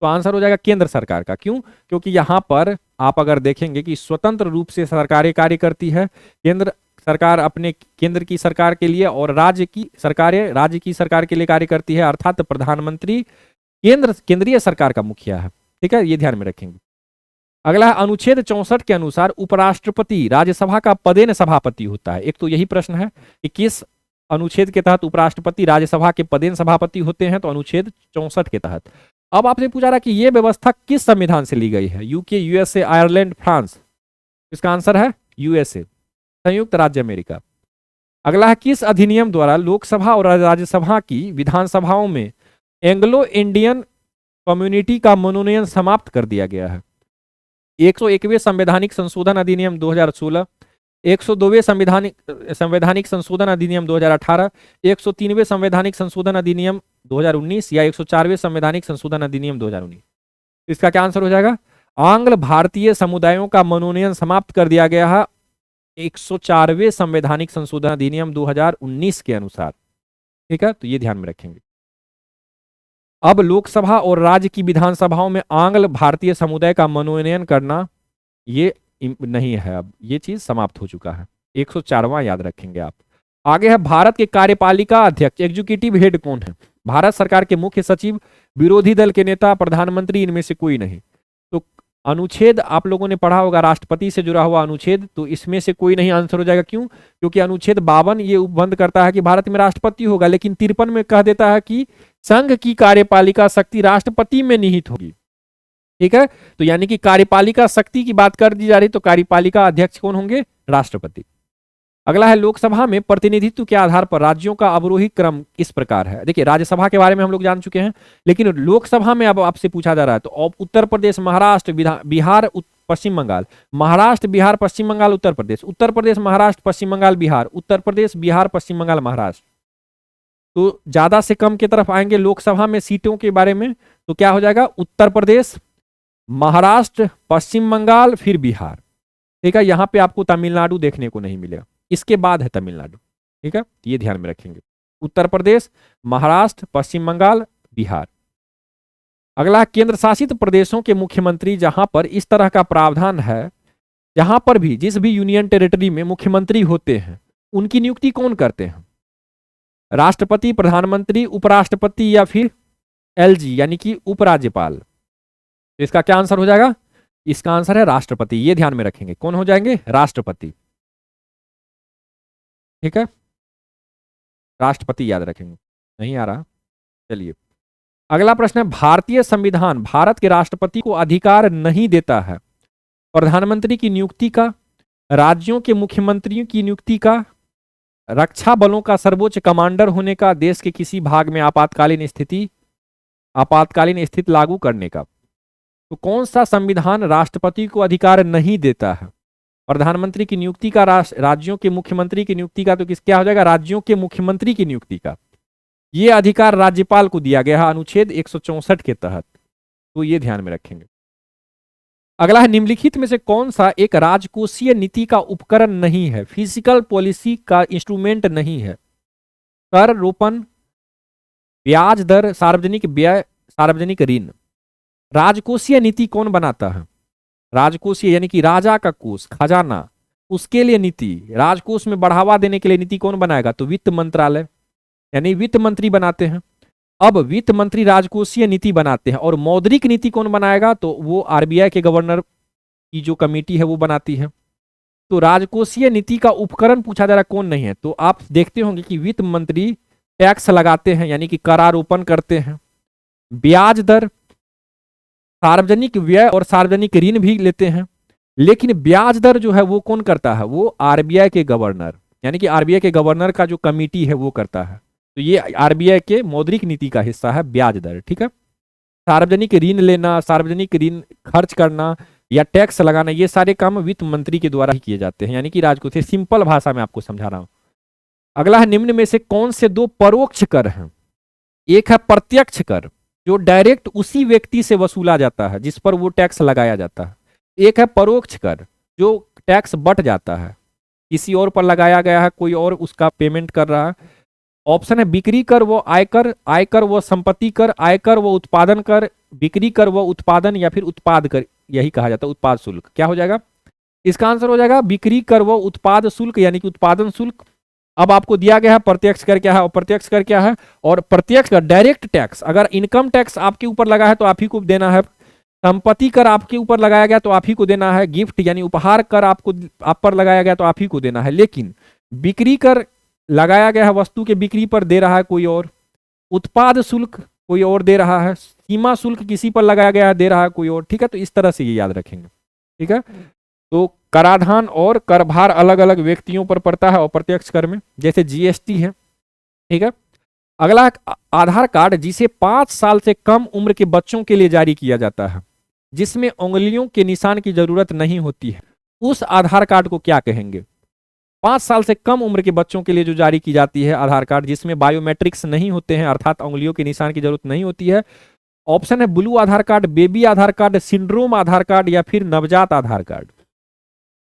तो आंसर हो जाएगा केंद्र सरकार का। क्यों? क्योंकि यहां पर आप अगर देखेंगे कि स्वतंत्र रूप से सरकारें कार्य करती है, केंद्र सरकार अपने केंद्र की सरकार के लिए और राज्य की सरकारें राज्य की सरकार के लिए कार्य करती है, अर्थात प्रधानमंत्री केंद्रीय सरकार का मुखिया है, ठीक है। ये ध्यान में रखेंगे। अगला है अनुच्छेद 64 के अनुसार उपराष्ट्रपति राज्यसभा का पदेन सभापति होता है। एक तो यही प्रश्न है कि किस अनुच्छेद के तहत उपराष्ट्रपति राज्यसभा के पदेन सभापति होते हैं? तो अनुच्छेद 64 के तहत। अब आपसे पूछा रहा कि यह व्यवस्था किस संविधान से ली गई है? UK, USA, Ireland, France? इसका आंसर है यूएसए, संयुक्त राज्य अमेरिका। अगला है किस अधिनियम द्वारा लोकसभा और राज्यसभा की विधानसभाओं में एंग्लो इंडियन कम्युनिटी का मनोनयन समाप्त कर दिया गया है? 101वें संवैधानिक संशोधन अधिनियम 2016, 102वें संवैधानिक संशोधन अधिनियम 2018, 103वें संवैधानिक संशोधन अधिनियम 2019 या 104वें संवैधानिक संशोधन अधिनियम 2019? इसका क्या आंसर हो जाएगा? आंग्ल भारतीय समुदायों का मनोनयन समाप्त कर दिया गया है 104वें संवैधानिक संशोधन अधिनियम 2019 के अनुसार, ठीक है। तो ये ध्यान में रखेंगे। अब लोकसभा और राज्य की विधानसभाओं में आंग्ल भारतीय समुदाय का मनोनयन करना ये नहीं है, अब ये चीज समाप्त हो चुका है। 104वां याद रखेंगे आप। आगे है भारत के कार्यपालिका अध्यक्ष, एग्जीक्यूटिव हेड कौन है? भारत सरकार के मुख्य सचिव, विरोधी दल के नेता, प्रधानमंत्री, इनमें से कोई नहीं। तो अनुच्छेद आप लोगों ने पढ़ा होगा, राष्ट्रपति से जुड़ा हुआ अनुच्छेद, तो इसमें से कोई नहीं आंसर हो जाएगा। क्यों? क्योंकि अनुच्छेद 52 ये उपबंध करता है कि भारत में राष्ट्रपति होगा, लेकिन 53 में कह देता है कि संघ की कार्यपालिका शक्ति राष्ट्रपति में निहित होगी, ठीक है। तो यानी कि कार्यपालिका शक्ति की बात कर दी जा रही, तो कार्यपालिका अध्यक्ष कौन होंगे? राष्ट्रपति। अगला है लोकसभा में प्रतिनिधित्व के आधार पर राज्यों का अवरोही क्रम किस प्रकार है। देखिए राज्यसभा के बारे में हम लोग जान चुके हैं, लेकिन लोकसभा में अब आपसे पूछा जा रहा है। तो उत्तर प्रदेश, महाराष्ट्र, बिहार, पश्चिम बंगाल, महाराष्ट्र, बिहार, पश्चिम बंगाल, उत्तर प्रदेश, उत्तर प्रदेश, महाराष्ट्र, पश्चिम बंगाल, बिहार, उत्तर प्रदेश, बिहार, पश्चिम बंगाल, महाराष्ट्र। तो ज्यादा से कम की तरफ आएंगे लोकसभा में सीटों के बारे में, तो क्या हो जाएगा, उत्तर प्रदेश, महाराष्ट्र, पश्चिम बंगाल, फिर बिहार। ठीक है, यहां पे आपको तमिलनाडु देखने को नहीं मिलेगा, इसके बाद है तमिलनाडु। ठीक है, ये ध्यान में रखेंगे, उत्तर प्रदेश, महाराष्ट्र, पश्चिम बंगाल, बिहार। अगला केंद्र शासित प्रदेशों के मुख्यमंत्री, जहां पर इस तरह का प्रावधान है, जहां पर भी जिस भी यूनियन टेरिटरी में मुख्यमंत्री होते हैं उनकी नियुक्ति कौन करते हैं, राष्ट्रपति, प्रधानमंत्री, उपराष्ट्रपति या फिर एलजी यानी कि उपराज्यपाल। तो इसका क्या आंसर हो जाएगा, इसका आंसर है राष्ट्रपति। ये ध्यान में रखेंगे, कौन हो जाएंगे, राष्ट्रपति। ठीक है, राष्ट्रपति याद रखेंगे, नहीं आ रहा, चलिए। अगला प्रश्न है, भारतीय संविधान भारत के राष्ट्रपति को अधिकार नहीं देता है प्रधानमंत्री की नियुक्ति का, राज्यों के मुख्यमंत्रियों की नियुक्ति का, रक्षा बलों का सर्वोच्च कमांडर होने का, देश के किसी भाग में आपातकालीन स्थिति लागू करने का। तो कौन सा संविधान राष्ट्रपति को अधिकार नहीं देता है, प्रधानमंत्री की नियुक्ति का, राज्यों के मुख्यमंत्री की नियुक्ति का। तो क्या हो जाएगा, राज्यों के मुख्यमंत्री की नियुक्ति का। यह अधिकार राज्यपाल को दिया गया है अनुच्छेद 164 के तहत, तो ये ध्यान में रखेंगे। अगला है, निम्नलिखित में से कौन सा एक राजकोषीय नीति का उपकरण नहीं है, फिजिकल पॉलिसी का इंस्ट्रूमेंट नहीं है। कर रोपण, ब्याज दर, सार्वजनिक व्यय, सार्वजनिक ऋण। राजकोषीय नीति कौन बनाता है, राजकोषीय यानी कि राजा का कोष, खजाना, उसके लिए नीति, राजकोष में बढ़ावा देने के लिए नीति कौन बनाएगा, तो वित्त मंत्रालय यानी वित्त मंत्री बनाते हैं। अब वित्त मंत्री राजकोषीय नीति बनाते हैं, और मौद्रिक नीति कौन बनाएगा, तो वो आरबीआई के गवर्नर की जो कमेटी है वो बनाती है। तो राजकोषीय नीति का उपकरण पूछा जा रहा कौन नहीं है, तो आप देखते होंगे कि वित्त मंत्री टैक्स लगाते हैं यानी कि करारोपण करते हैं, ब्याज दर, सार्वजनिक व्यय और सार्वजनिक ऋण भी लेते हैं। लेकिन ब्याज दर जो है वो कौन करता है, वो आरबीआई के गवर्नर यानी कि आरबीआई के गवर्नर का जो कमेटी है वो करता है। तो ये आरबीआई के मौद्रिक नीति का हिस्सा है ब्याज दर। ठीक है, सार्वजनिक ऋण लेना, सार्वजनिक ऋण खर्च करना या टैक्स लगाना, ये सारे काम वित्त मंत्री के द्वारा ही किए जाते हैं, यानी कि राजकोषीय। सिंपल भाषा में आपको समझा रहा हूं। अगला है, निम्न में से कौन से दो परोक्ष कर हैं। एक है प्रत्यक्ष कर, जो डायरेक्ट उसी व्यक्ति से वसूला जाता है जिस पर वो टैक्स लगाया जाता है। एक है परोक्ष कर, जो टैक्स बट जाता है, किसी और पर लगाया गया है, कोई और उसका पेमेंट कर रहा है। ऑप्शन है बिक्री कर व आयकर, आयकर व संपत्ति कर, आयकर व उत्पादन कर, बिक्री कर व उत्पादन, या फिर उत्पाद कर, यही कहा जाता है उत्पाद शुल्क। क्या हो जाएगा, इसका आंसर हो जाएगा बिक्री कर व उत्पाद शुल्क यानी कि उत्पादन शुल्क। अब आपको दिया गया है प्रत्यक्ष कर क्या है, अप्रत्यक्ष कर क्या है। और प्रत्यक्ष कर डायरेक्ट टैक्स, अगर इनकम टैक्स आपके ऊपर लगा है तो आप ही को देना है, संपत्ति कर आपके ऊपर लगाया गया तो आप ही को देना है, गिफ्ट यानी उपहार कर आप पर लगाया गया तो आप ही को देना है। लेकिन बिक्री कर लगाया गया है, वस्तु के बिक्री पर दे रहा है कोई और, उत्पाद शुल्क कोई और दे रहा है, सीमा शुल्क किसी पर लगाया गया है दे रहा है कोई और। ठीक है, तो इस तरह से ये याद रखेंगे। ठीक है, तो कराधान और कर भार अलग अलग व्यक्तियों पर पड़ता है अप्रत्यक्ष कर में, जैसे जीएसटी है। ठीक है, अगला आधार कार्ड जिसे 5 साल से कम उम्र के बच्चों के लिए जारी किया जाता है, जिसमें उंगलियों के निशान की जरूरत नहीं होती है, उस आधार कार्ड को क्या कहेंगे। 5 साल से कम उम्र के बच्चों के लिए जो जारी की जाती है आधार कार्ड, जिसमें बायोमेट्रिक्स नहीं होते हैं, अर्थात उंगलियों के निशान की जरूरत नहीं होती है। ऑप्शन है ब्लू आधार कार्ड, बेबी आधार कार्ड, सिंड्रोम आधार कार्ड या फिर नवजात आधार कार्ड।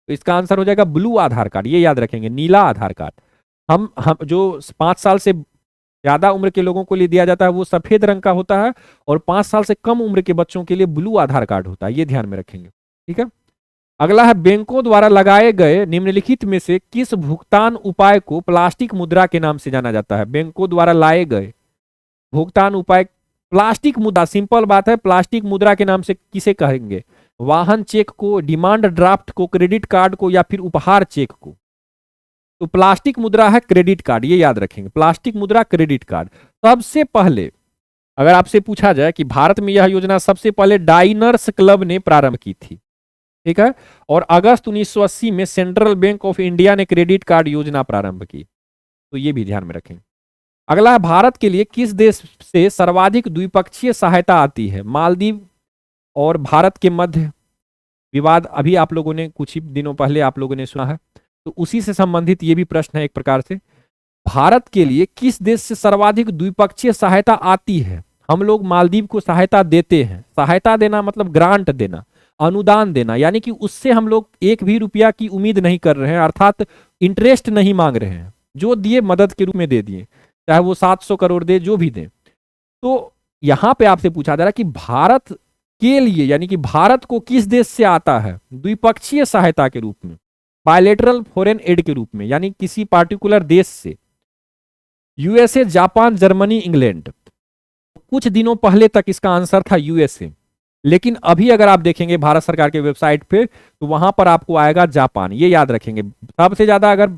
तो इसका आंसर हो जाएगा ब्लू आधार कार्ड, ये याद रखेंगे, नीला आधार कार्ड। हम जो 5 साल से ज्यादा उम्र के लोगों को लिए दिया जाता है वो सफेद रंग का होता है, और 5 साल से कम उम्र के बच्चों के लिए ब्लू आधार कार्ड होता है, ये ध्यान में रखेंगे। ठीक है, अगला है बैंकों द्वारा लगाए गए निम्नलिखित में से किस भुगतान उपाय को प्लास्टिक मुद्रा के नाम से जाना जाता है। बैंकों द्वारा लाए गए भुगतान उपाय प्लास्टिक मुद्रा, सिंपल बात है, प्लास्टिक मुद्रा के नाम से किसे कहेंगे, वाहन चेक को, डिमांड ड्राफ्ट को, क्रेडिट कार्ड को या फिर उपहार चेक को। तो प्लास्टिक मुद्रा है क्रेडिट कार्ड, ये याद रखेंगे, प्लास्टिक मुद्रा क्रेडिट कार्ड। सबसे पहले अगर आपसे पूछा जाए कि भारत में यह योजना सबसे पहले डाइनर्स क्लब ने प्रारंभ की थी, ठीक है। और अगस्त 1980 में सेंट्रल बैंक ऑफ इंडिया ने क्रेडिट कार्ड योजना प्रारंभ की, तो ये भी ध्यान में रखें। अगला है, भारत के लिए किस देश से सर्वाधिक द्विपक्षीय सहायता आती है? मालदीव और भारत के मध्य विवाद अभी आप लोगों ने कुछ ही दिनों पहले आप लोगों ने सुना है, तो उसी से संबंधित ये भी प्रश्न है एक प्रकार से। भारत के लिए किस देश से सर्वाधिक द्विपक्षीय सहायता आती है? हम लोग मालदीव को सहायता देते हैं। सहायता देना मतलब ग्रांट देना, अनुदान देना, यानी कि उससे हम लोग एक भी रुपया की उम्मीद नहीं कर रहे हैं, अर्थात इंटरेस्ट नहीं मांग रहे हैं। जो दिए मदद के रूप में दे दिए, चाहे वो 700 करोड़ दे, जो भी दे। तो यहां पे आपसे पूछा जा रहा है कि भारत के लिए, यानी कि भारत को किस देश से आता है द्विपक्षीय सहायता के रूप में, बायलेटरल फॉरेन एड के रूप में, यानी किसी पार्टिकुलर देश से? USA, Japan, Germany, England. कुछ दिनों पहले तक इसका आंसर था यूएसए, लेकिन अभी अगर आप देखेंगे भारत सरकार के वेबसाइट पे, तो वहां पर आपको आएगा जापान। ये याद रखेंगे, सबसे ज्यादा अगर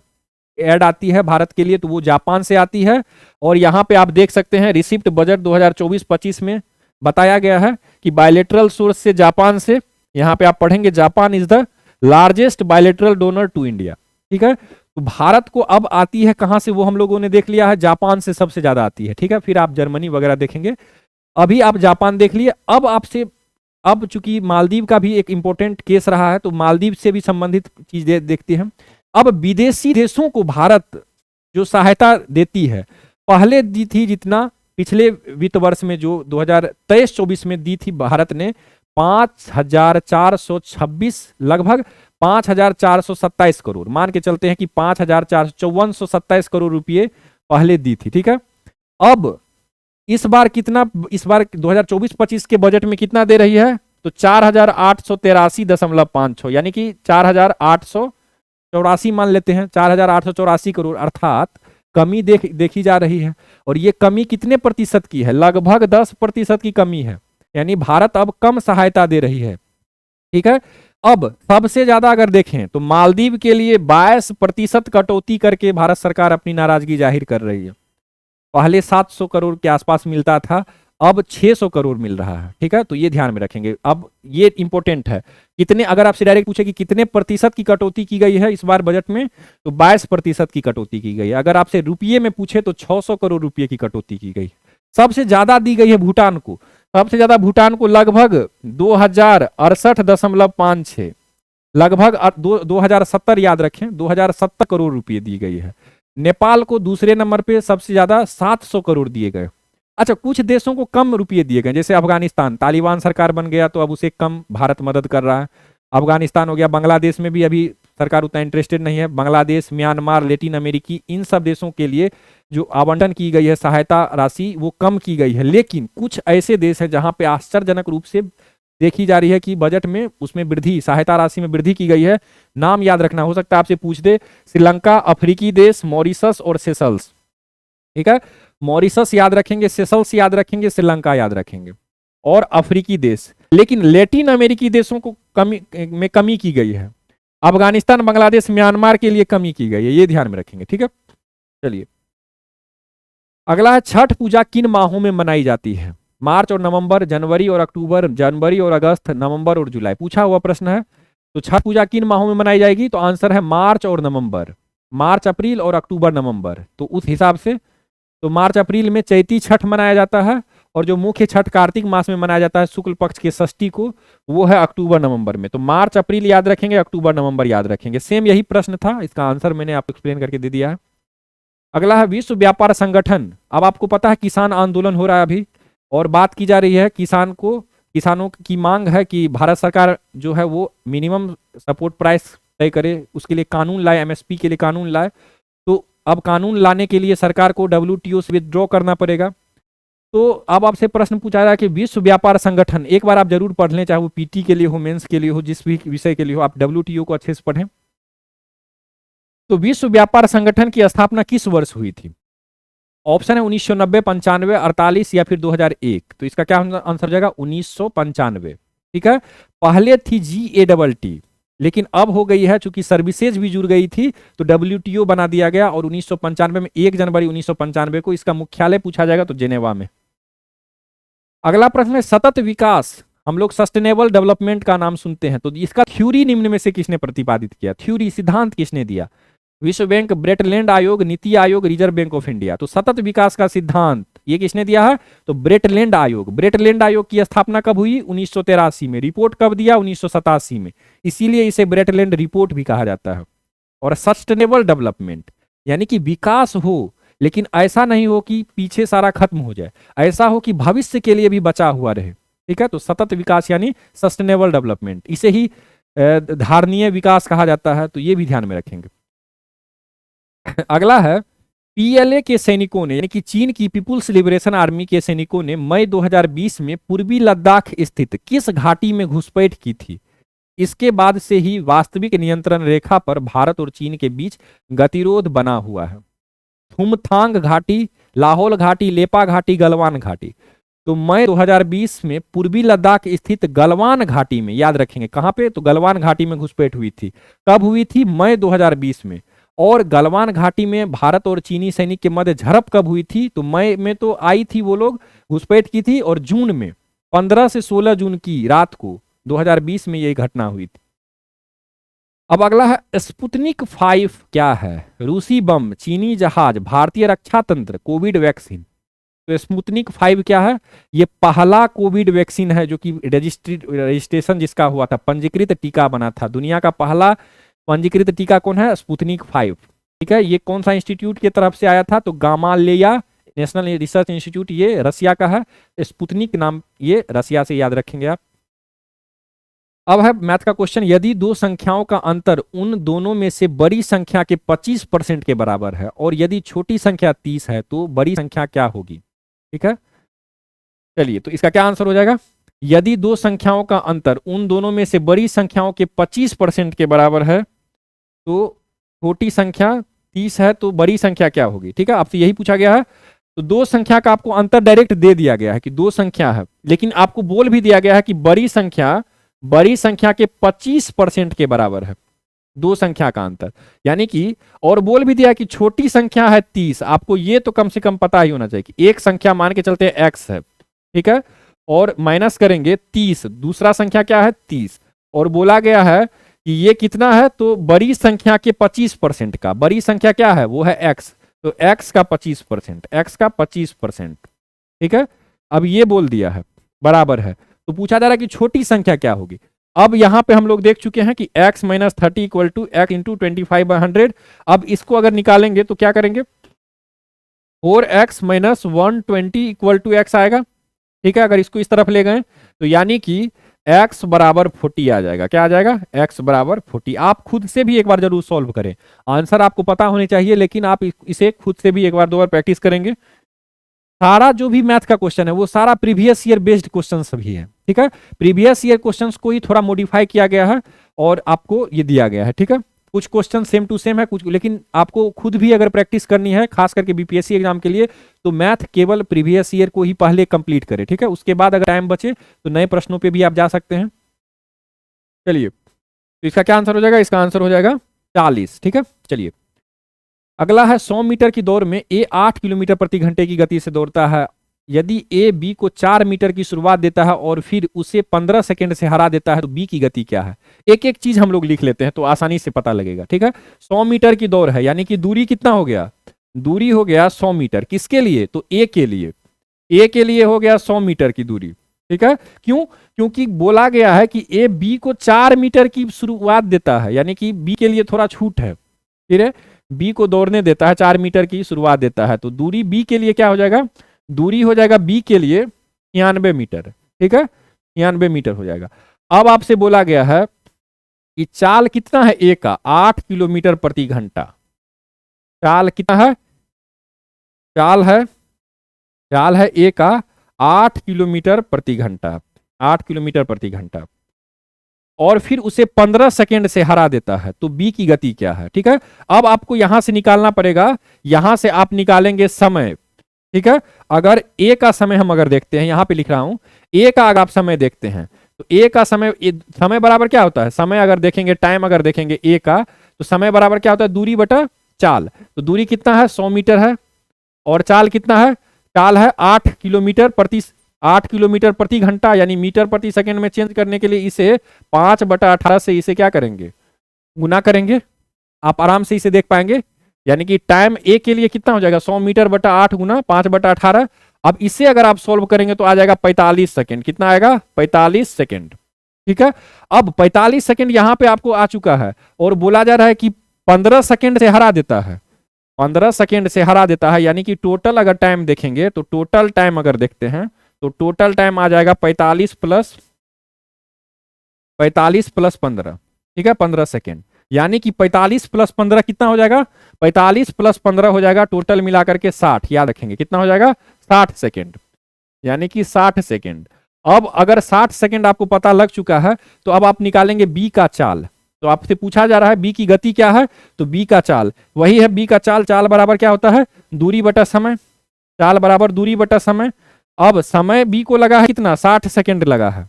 ऐड आती है भारत के लिए तो वो जापान से आती है। और यहां पे आप देख सकते हैं रिसिप्ट बजट 2024-25 में बताया गया है कि बायलेटरल सोर्स से जापान से, यहां पे आप पढ़ेंगे Japan is the largest bilateral donor to India. ठीक है, तो भारत को अब आती है कहां से, वो हम लोगों ने देख लिया है, जापान से सबसे ज्यादा आती है। ठीक है, फिर आप जर्मनी वगैरह देखेंगे, अभी आप जापान देख लिए। अब आपसे, अब चूंकि मालदीव का भी एक इंपॉर्टेंट केस रहा है, तो मालदीव से भी संबंधित चीज देखते हैं। अब विदेशी देशों को भारत जो सहायता देती है, पहले दी थी जितना पिछले वित्त वर्ष में जो 2023-24 में दी थी भारत ने 5,426, लगभग 5,427 करोड़, मान के चलते हैं कि 5,454 करोड़ रुपए पहले दी थी। ठीक है, अब इस बार कितना, इस बार 2024-25 के बजट में कितना दे रही है? तो 4,883.56, यानी कि 4,884 मान लेते हैं, 4,884 करोड़, अर्थात कमी देखी जा रही है। और ये कमी कितने प्रतिशत की है? लगभग 10% की कमी है, यानी भारत अब कम सहायता दे रही है। ठीक है, अब सबसे ज्यादा अगर देखें तो मालदीव के लिए 22% कटौती करके भारत सरकार अपनी नाराजगी जाहिर कर रही है। पहले 700 करोड़ के आसपास मिलता था, अब 600 करोड़ मिल रहा है। ठीक है, तो ये ध्यान में रखेंगे। अब ये इंपॉर्टेंट है, कितने, अगर आपसे डायरेक्ट पूछे कि कितने प्रतिशत की कटौती की गई है इस बार बजट में, तो 22% की कटौती की गई है। अगर आपसे रुपये में पूछे तो 600 करोड़ रुपये की कटौती की गई। सबसे ज्यादा दी गई है भूटान को, सबसे ज्यादा भूटान को लगभग 2068.56, लगभग 2070, याद रखें 2070 करोड़ रुपये दी गई है। नेपाल को दूसरे नंबर पे सबसे ज्यादा 700 करोड़ दिए गए। अच्छा, कुछ देशों को कम रुपये दिए गए, जैसे अफगानिस्तान, तालिबान सरकार बन गया तो अब उसे कम भारत मदद कर रहा है। अफगानिस्तान हो गया, बांग्लादेश में भी अभी सरकार उतना इंटरेस्टेड नहीं है। बांग्लादेश, म्यांमार, लेटिन अमेरिकी, इन सब देशों के लिए जो आवंटन की गई है सहायता राशि, वो कम की गई है। लेकिन कुछ ऐसे देश हैं जहां पे आश्चर्यजनक रूप से देखी जा रही है कि बजट में उसमें वृद्धि, सहायता राशि में वृद्धि की गई है। नाम याद रखना, हो सकता है आपसे पूछ दे, श्रीलंका, अफ्रीकी देश, मॉरिशस और सेशल्स। ठीक है, मॉरिशस याद रखेंगे, सेशल्स याद रखेंगे, श्रीलंका याद रखेंगे और अफ्रीकी देश। लेकिन लेटिन अमेरिकी देशों को कमी की गई है। अफगानिस्तान, बांग्लादेश, म्यांमार के लिए कमी की गई है, ये ध्यान में रखेंगे। ठीक है, चलिए अगला है, छठ पूजा किन माहों में मनाई जाती है? मार्च और नवंबर, जनवरी और अक्टूबर, जनवरी और अगस्त, नवंबर और जुलाई, पूछा हुआ प्रश्न है। तो छठ पूजा किन माहों में मनाई जाएगी? तो आंसर है मार्च और नवंबर, मार्च, अप्रैल और अक्टूबर, नवंबर। तो उस हिसाब से तो मार्च अप्रैल में चैती छठ मनाया जाता है, और जो मुख्य छठ कार्तिक मास में मनाया जाता है शुक्ल पक्ष के षष्ठी को, वो है अक्टूबर नवंबर में। तो मार्च अप्रैल याद रखेंगे, अक्टूबर नवंबर याद रखेंगे। सेम यही प्रश्न था, इसका आंसर मैंने आपको एक्सप्लेन करके दे दिया है। अगला है विश्व व्यापार संगठन। अब आपको पता है किसान आंदोलन हो रहा है अभी, और बात की जा रही है किसानों की मांग है कि भारत सरकार जो है वो मिनिमम सपोर्ट प्राइस तय करे, उसके लिए कानून लाए, एमएसपी के लिए कानून लाए। तो अब कानून लाने के लिए सरकार को डब्ल्यूटीओ से विथड्रॉ करना पड़ेगा। तो अब आपसे प्रश्न पूछा जा रहा है कि विश्व व्यापार संगठन, एक बार आप जरूर पढ़ लें, चाहे वो पीटी के लिए हो, मेंस के लिए हो, जिस भी विषय के लिए हो, आप डब्ल्यूटीओ को अच्छे से पढ़ें। तो विश्व व्यापार संगठन की स्थापना किस वर्ष हुई थी? ऑप्शन है 1990, 95, 48 या फिर 2001। तो इसका क्या आंसर जाएगा? 1995। ठीक है, पहले थी GATT, लेकिन अब हो गई है, चूंकि सर्विसेज भी जुड़ गई थी तो WTO बना दिया गया, और 1995 में 1 जनवरी 1995 को इसका मुख्यालय पूछा जाएगा तो जेनेवा में। अगला प्रश्न है, सतत विकास हम लोग सस्टेनेबल डेवलपमेंट का नाम सुनते हैं, तो इसका थ्योरी निम्न में से किसने प्रतिपादित किया, थ्योरी सिद्धांत किसने दिया? विश्व बैंक, ब्रेटलैंड आयोग, NITI Aayog, reserve bank of India. तो सतत विकास का सिद्धांत ये किसने दिया है? तो ब्रेटलैंड आयोग। ब्रेटलैंड आयोग की स्थापना कब हुई? 1983 में। रिपोर्ट कब दिया? 1987 में। इसीलिए इसे ब्रेटलैंड रिपोर्ट भी कहा जाता है। और सस्टेनेबल डेवलपमेंट यानी कि विकास हो, लेकिन ऐसा नहीं हो कि पीछे सारा खत्म हो जाए, ऐसा हो कि भविष्य के लिए भी बचा हुआ रहे। ठीक है, तो सतत विकास यानी सस्टेनेबल डेवलपमेंट, इसे ही धारणीय विकास कहा जाता है, तो ये भी ध्यान में रखेंगे। अगला है, पीएलए के सैनिकों ने यानी कि चीन की पीपुल्स लिबरेशन आर्मी के सैनिकों ने मई 2020 में पूर्वी लद्दाख स्थित किस घाटी में घुसपैठ की थी? इसके बाद से ही वास्तविक नियंत्रण रेखा पर भारत और चीन के बीच गतिरोध बना हुआ है। थुमथांग घाटी, लाहौल घाटी, लेपा घाटी, गलवान घाटी। तो मई 2020 में पूर्वी लद्दाख स्थित गलवान घाटी में, याद रखेंगे कहां पे? तो गलवान घाटी में घुसपैठ हुई थी। कब हुई थी? मई 2020 में। और गलवान घाटी में भारत और चीनी सैनिक के मध्य झड़प कब हुई थी? तो मई में तो आई थी, वो लोग घुसपैठ की थी, और जून में 15 से 16 जून की रात को 2020 में यह घटना हुई थी। अब अगला है, स्पुतनिक 5 क्या है? रूसी बम, चीनी जहाज, भारतीय रक्षा तंत्र, कोविड वैक्सीन। तो स्पुतनिक 5 क्या है? ये पहला कोविड वैक्सीन है जो कि रजिस्ट्रेशन जिसका हुआ था, पंजीकृत टीका बना था। दुनिया का पहला पंजीकृत टीका कौन है? स्पुतनिक 5। ठीक है, ये कौन सा इंस्टीट्यूट की तरफ से आया था? तो गामालेया नेशनल रिसर्च इंस्टीट्यूट, ये रसिया का है। स्पुतनिक नाम ये रसिया से, याद रखेंगे आप। अब है मैथ का क्वेश्चन, यदि दो संख्याओं का अंतर उन दोनों में से बड़ी संख्या के 25% के बराबर है और यदि छोटी संख्या 30 है तो बड़ी संख्या क्या होगी? ठीक है, चलिए, तो इसका क्या आंसर हो जाएगा? यदि दो संख्याओं का अंतर उन दोनों में से बड़ी संख्याओं के 25% के बराबर है तो छोटी संख्या 30 है तो बड़ी संख्या क्या होगी? ठीक है, आपसे यही पूछा गया है। तो दो संख्या का आपको अंतर डायरेक्ट दे दिया गया है कि दो संख्या है, लेकिन आपको बोल भी दिया गया है कि बड़ी संख्या के 25% के बराबर है दो संख्या का अंतर, यानी कि, और बोल भी दिया कि छोटी संख्या है 30। आपको ये तो कम से कम पता ही होना चाहिए कि एक संख्या मान के चलते हैं x है, ठीक है, और माइनस करेंगे 30, दूसरा संख्या क्या है? 30, और बोला गया है कि ये कितना है? तो बड़ी संख्या के 25% का, बड़ी संख्या क्या है? वो है x, तो x का 25%, x का 25%। ठीक है, अब ये बोल दिया है बराबर है, तो पूछा जा रहा है कि छोटी संख्या क्या होगी। अब यहां पे हम लोग देख चुके हैं कि x minus 30 equal to x into 25/100। अब इसको अगर निकालेंगे तो क्या करेंगे? 4x minus 120 equal to x आएगा। ठीक है, अगर इसको इस तरफ ले गए तो यानी कि x बराबर 40 आ जाएगा। क्या आ जाएगा? x बराबर 40। आप खुद से भी एक बार जरूर सॉल्व करें, आंसर आपको पता होने चाहिए, लेकिन आप इसे खुद से भी एक बार दो बार प्रैक्टिस करेंगे। सारा जो भी मैथ का क्वेश्चन है वो सारा प्रीवियस ईयर बेस्ड क्वेश्चंस भी है। ठीक है, प्रीवियस ईयर क्वेश्चंस को ही थोड़ा मॉडिफाई किया गया है और आपको ये दिया गया है। ठीक है, कुछ क्वेश्चन सेम टू सेम है, कुछ, लेकिन आपको खुद भी अगर प्रैक्टिस करनी है खास करके बीपीएससी एग्जाम के लिए, तो मैथ केवल प्रीवियस ईयर को ही पहले कंप्लीट करें। ठीक है, उसके बाद अगर टाइम बचे तो नए प्रश्नों पे भी आप जा सकते हैं। चलिए, तो इसका क्या आंसर हो जाएगा? इसका आंसर हो जाएगा 40। ठीक है, चलिए, अगला है 100 मीटर की दौड़ में ए 8 किलोमीटर प्रति घंटे की गति से दौड़ता है। यदि ए बी को 4 मीटर की शुरुआत देता है और फिर उसे 15 सेकंड से हरा देता है तो बी की गति क्या है? एक एक चीज हम लोग लिख लेते हैं तो आसानी से पता लगेगा। ठीक है, 100 मीटर की दौड़ है, यानी कि दूरी कितना हो गया? दूरी हो गया 100 मीटर। किसके लिए? तो ए के लिए। ए के लिए हो गया 100 मीटर की दूरी। ठीक है, क्यों? क्योंकि बोला गया है कि ए बी को 4 मीटर की शुरुआत देता है, यानी कि बी के लिए थोड़ा छूट है। ठीक है, बी को दौड़ने देता है, 4 मीटर की शुरुआत देता है, तो दूरी बी के लिए क्या हो जाएगा? दूरी हो जाएगा बी के लिए 93 मीटर। ठीक है, 93 मीटर हो जाएगा। अब आपसे बोला गया है कि चाल कितना है ए का? 8 किलोमीटर प्रति घंटा। चाल कितना है? चाल है ए का 8 किलोमीटर प्रति घंटा, 8 किलोमीटर प्रति घंटा, और फिर उसे 15 सेकेंड से हरा देता है, तो बी की गति क्या है? ठीक है, अब आपको यहां से निकालना पड़ेगा, यहां से आप निकालेंगे समय। ठीक है, अगर ए का समय हम अगर देखते हैं, यहां पे लिख रहा हूं, ए का अगर आप समय देखते हैं तो ए का समय बराबर क्या होता है? समय अगर देखेंगे, टाइम अगर देखेंगे ए का, तो समय बराबर क्या होता है? दूरी बटा चाल। तो दूरी कितना है? 100 मीटर है, और चाल कितना है? चाल है 8 किलोमीटर प्रति 8 किलोमीटर प्रति घंटा यानी मीटर प्रति सेकंड में चेंज करने के लिए इसे 5/18 से इसे क्या करेंगे, गुना करेंगे। आप आराम से इसे देख पाएंगे। यानी कि टाइम ए के लिए कितना हो जाएगा, 100 मीटर बटा 8 गुना 5/18। अब इसे अगर आप सोल्व करेंगे तो आ जाएगा 45 सेकेंड। कितना आएगा, 45 सेकेंड। ठीक है, अब 45 सेकेंड यहां पे आपको आ चुका है और बोला जा रहा है कि 15 सेकेंड से हरा देता है, 15 सेकेंड से हरा देता है। यानी कि टोटल अगर टाइम देखेंगे तो टोटल टाइम अगर देखते हैं तो टोटल टाइम आ जाएगा 45 प्लस 15। ठीक है, 15 सेकेंड। यानी कि 45 प्लस 15 कितना हो जाएगा, 45 प्लस 15 हो जाएगा टोटल मिलाकर के 60। याद रखेंगे कितना हो जाएगा, 60 सेकेंड। यानी कि 60 सेकेंड। अब अगर 60 सेकेंड आपको पता लग चुका है तो अब आप निकालेंगे बी का चाल। तो आपसे पूछा जा रहा है बी की गति क्या है, तो बी का चाल वही है। बी का चाल, चाल बराबर क्या होता है, दूरी बटा समय। चाल बराबर दूरी बटा समय। अब समय बी को लगा है कितना, 60 सेकेंड लगा है।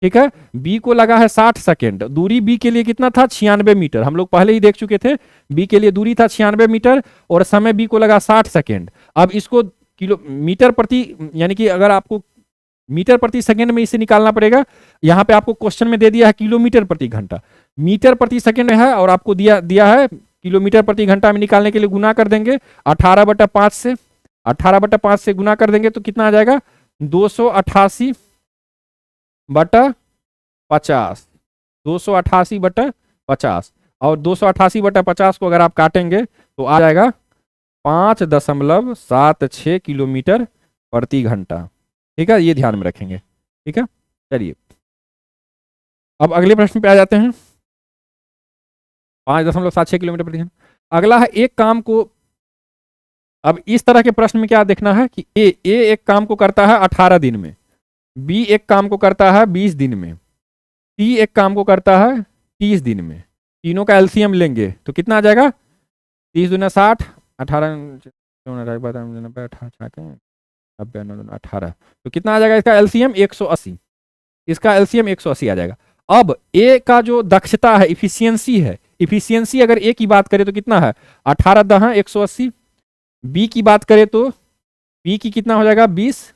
ठीक है, बी को लगा है 60 सेकेंड। दूरी बी के लिए कितना था, 96 मीटर। हम लोग पहले ही देख चुके थे, बी के लिए दूरी था 96 मीटर और समय बी को लगा 60 सेकेंड। अब इसको किलोमीटर प्रति, यानी कि अगर आपको मीटर प्रति सेकंड में इसे निकालना पड़ेगा। यहां पे आपको क्वेश्चन में दे दिया है किलोमीटर प्रति घंटा, मीटर प्रति सेकंड में है और आपको दिया है किलोमीटर प्रति घंटा में। निकालने के लिए गुना कर देंगे 18/5 से, 18/5 से गुना कर देंगे तो कितना आ जाएगा, 288/50, 288/50। और 288/50 को अगर आप काटेंगे तो आ जाएगा 5.76 किलोमीटर प्रति घंटा। ठीक है, ये ध्यान में रखेंगे। ठीक है, चलिए अब अगले प्रश्न पे आ जाते हैं। 5.76 किलोमीटर प्रति घंटा। अगला है एक काम को, अब इस तरह के प्रश्न में क्या देखना है कि ए एक काम को करता है 18 दिन में, बी एक काम को करता है 20 दिन में, सी एक काम को करता है 30 दिन में। तीनों का एलसीएम लेंगे तो कितना आ जाएगा, 30 दूना 60, 18 18, तो कितना आ जाएगा इसका एलसीएम 180। इसका एलसीएम 180 आ जाएगा। अब ए का जो दक्षता है, इफिशियंसी है, इफिशियंसी अगर ए की बात करें तो कितना है, 18 दहा 180। बी की बात करें तो बी की कितना हो जाएगा 20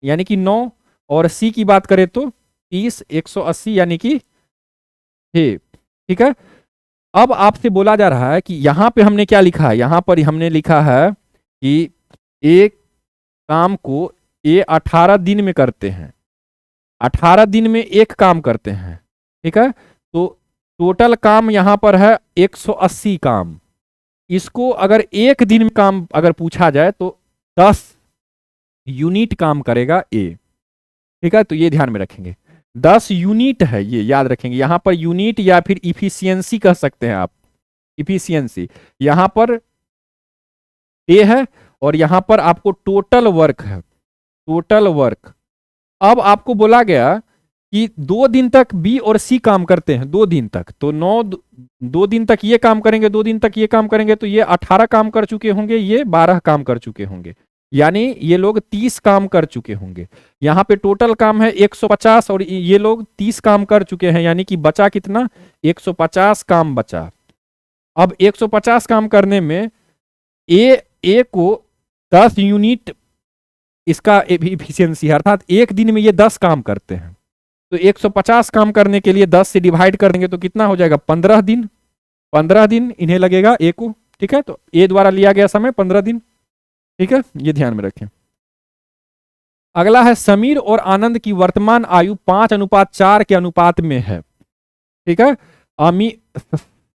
यानी कि 9। और सी की बात करें तो 30 180 यानी कि 6। ठीक है, अब आपसे बोला जा रहा है कि यहां पे हमने क्या लिखा है, यहां पर हमने लिखा है कि एक काम को ये 18 दिन में करते हैं, 18 दिन में एक काम करते हैं। ठीक है, तो टोटल काम यहां पर है 180 काम। इसको अगर एक दिन में काम अगर पूछा जाए तो 10 यूनिट काम करेगा ए। ठीक है, तो ये ध्यान में रखेंगे, 10 यूनिट है, ये याद रखेंगे। यहां पर यूनिट या फिर इफिशियंसी कह सकते हैं आप, इफिशियंसी। यहां पर ए है और यहां पर आपको टोटल वर्क है, टोटल वर्क। अब आपको बोला गया कि 2 दिन तक बी और सी काम करते हैं, 2 दिन तक, तो 2 दिन तक ये काम करेंगे, 2 दिन तक ये काम करेंगे, तो ये 18 काम कर चुके होंगे, ये 12 काम कर चुके होंगे, यानी ये लोग 30 काम कर चुके होंगे। यहाँ पे टोटल काम है 150 और ये लोग 30 काम कर चुके हैं, यानी कि बचा कितना, 150 काम बचा। अब 150 काम करने में ए को 10 यूनिट इसका एफिशिएंसी है, अर्थात एक दिन में ये 10 काम करते हैं, तो 150 काम करने के लिए 10 से डिवाइड कर देंगे तो कितना हो जाएगा, 15 दिन। 15 दिन इन्हें लगेगा ए को। ठीक है, तो ए द्वारा लिया गया समय 15 दिन। ठीक है, ये ध्यान में रखें। अगला है समीर और आनंद की वर्तमान आयु 5:4 के अनुपात में है। ठीक है,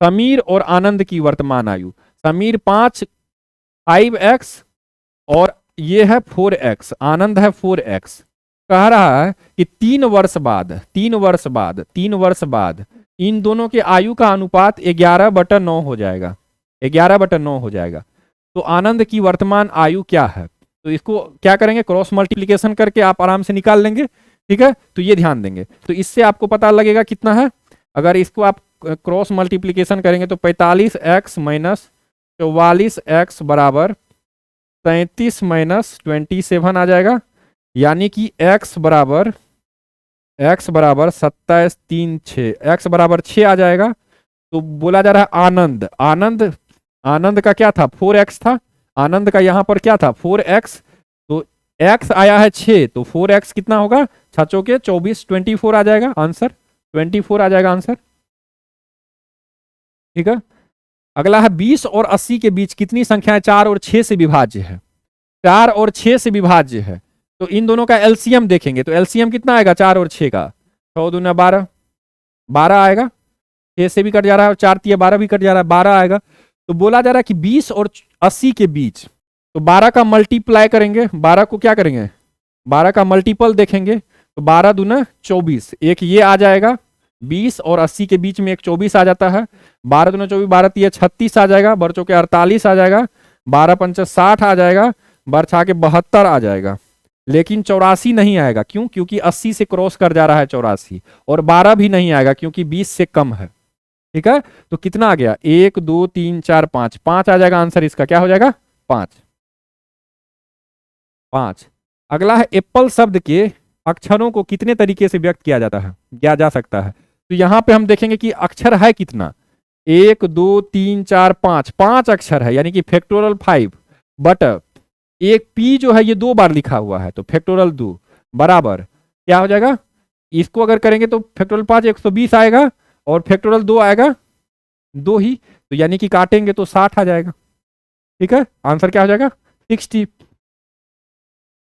समीर और आनंद की वर्तमान आयु, समीर 5x और ये है 4x, आनंद है 4x। कह रहा है कि 3 वर्ष बाद इन दोनों के आयु का अनुपात 11/9 हो जाएगा, 11/9 हो जाएगा। तो आनंद की वर्तमान आयु क्या है, तो इसको क्या करेंगे, क्रॉस मल्टीप्लीकेशन करके आप आराम से निकाल लेंगे। ठीक है, तो ये ध्यान देंगे, तो इससे आपको पता लगेगा कितना है। अगर इसको आप क्रॉस मल्टीप्लीकेशन करेंगे तो 45x माइनस 44x बराबर 33 माइनस 27 आ जाएगा, यानी कि x बराबर 27 3 6, x बराबर 6 आ जाएगा। तो बोला जा रहा है आनंद का क्या था, 4x था, आनंद का यहां पर क्या था 4x, तो x आया है 6, तो 4x कितना होगा, 6 के 24, 24 आ जाएगा आंसर, 24 आ जाएगा आंसर। ठीक है, अगला है 20 और 80 के बीच कितनी संख्याएं 4 और 6 से विभाज्य है। 4 और 6 से विभाज्य है, तो इन दोनों का एलसीएम देखेंगे, तो एलसीएम कितना आएगा 4 और 6 का, 6 दूना 12, 12 आएगा, 6 से भी कट जा रहा है और 4 तिया 12 भी कट जा रहा है, 12 आएगा। तो बोला जा रहा है कि 20 और 80 के बीच, तो 12 का मल्टीप्लाई करेंगे, 12 को क्या करेंगे, 12 का मल्टीपल देखेंगे, तो 12 दूना 24, एक ये आ जाएगा, 20 और 80 के बीच में एक 24 आ जाता है, 12 दूना 24, 12 तिया 36 आ जाएगा, बरचों के 48 आ जाएगा, 12 पंच 60 आ जाएगा, बरछा के 72 आ जाएगा। लेकिन 84 नहीं आएगा, क्यों, क्योंकि 80 से क्रॉस कर जा रहा है 84, और 12 भी नहीं आएगा क्योंकि 20 से कम है। ठीक है, तो कितना आ गया, 1 2 3 4 5, 5 आ जाएगा आंसर इसका, क्या हो जाएगा 5, 5। अगला है एप्पल शब्द के अक्षरों को कितने तरीके से व्यक्त किया जाता है, किया जा सकता है। तो यहां पे हम देखेंगे कि अक्षर है कितना, 1 2 3 4 5, 5 अक्षर है, यानी कि फैक्टोरियल 5, बट एक पी जो है ये 2 बार लिखा हुआ है, तो फैक्टोरियल 2 बराबर क्या हो जाएगा, इसको अगर करेंगे तो फैक्टोरियल 5 120 आएगा, और फैक्टोरियल 2 आएगा 2 ही, तो यानी कि काटेंगे तो 60 आ जाएगा। ठीक है, आंसर क्या हो जाएगा 60।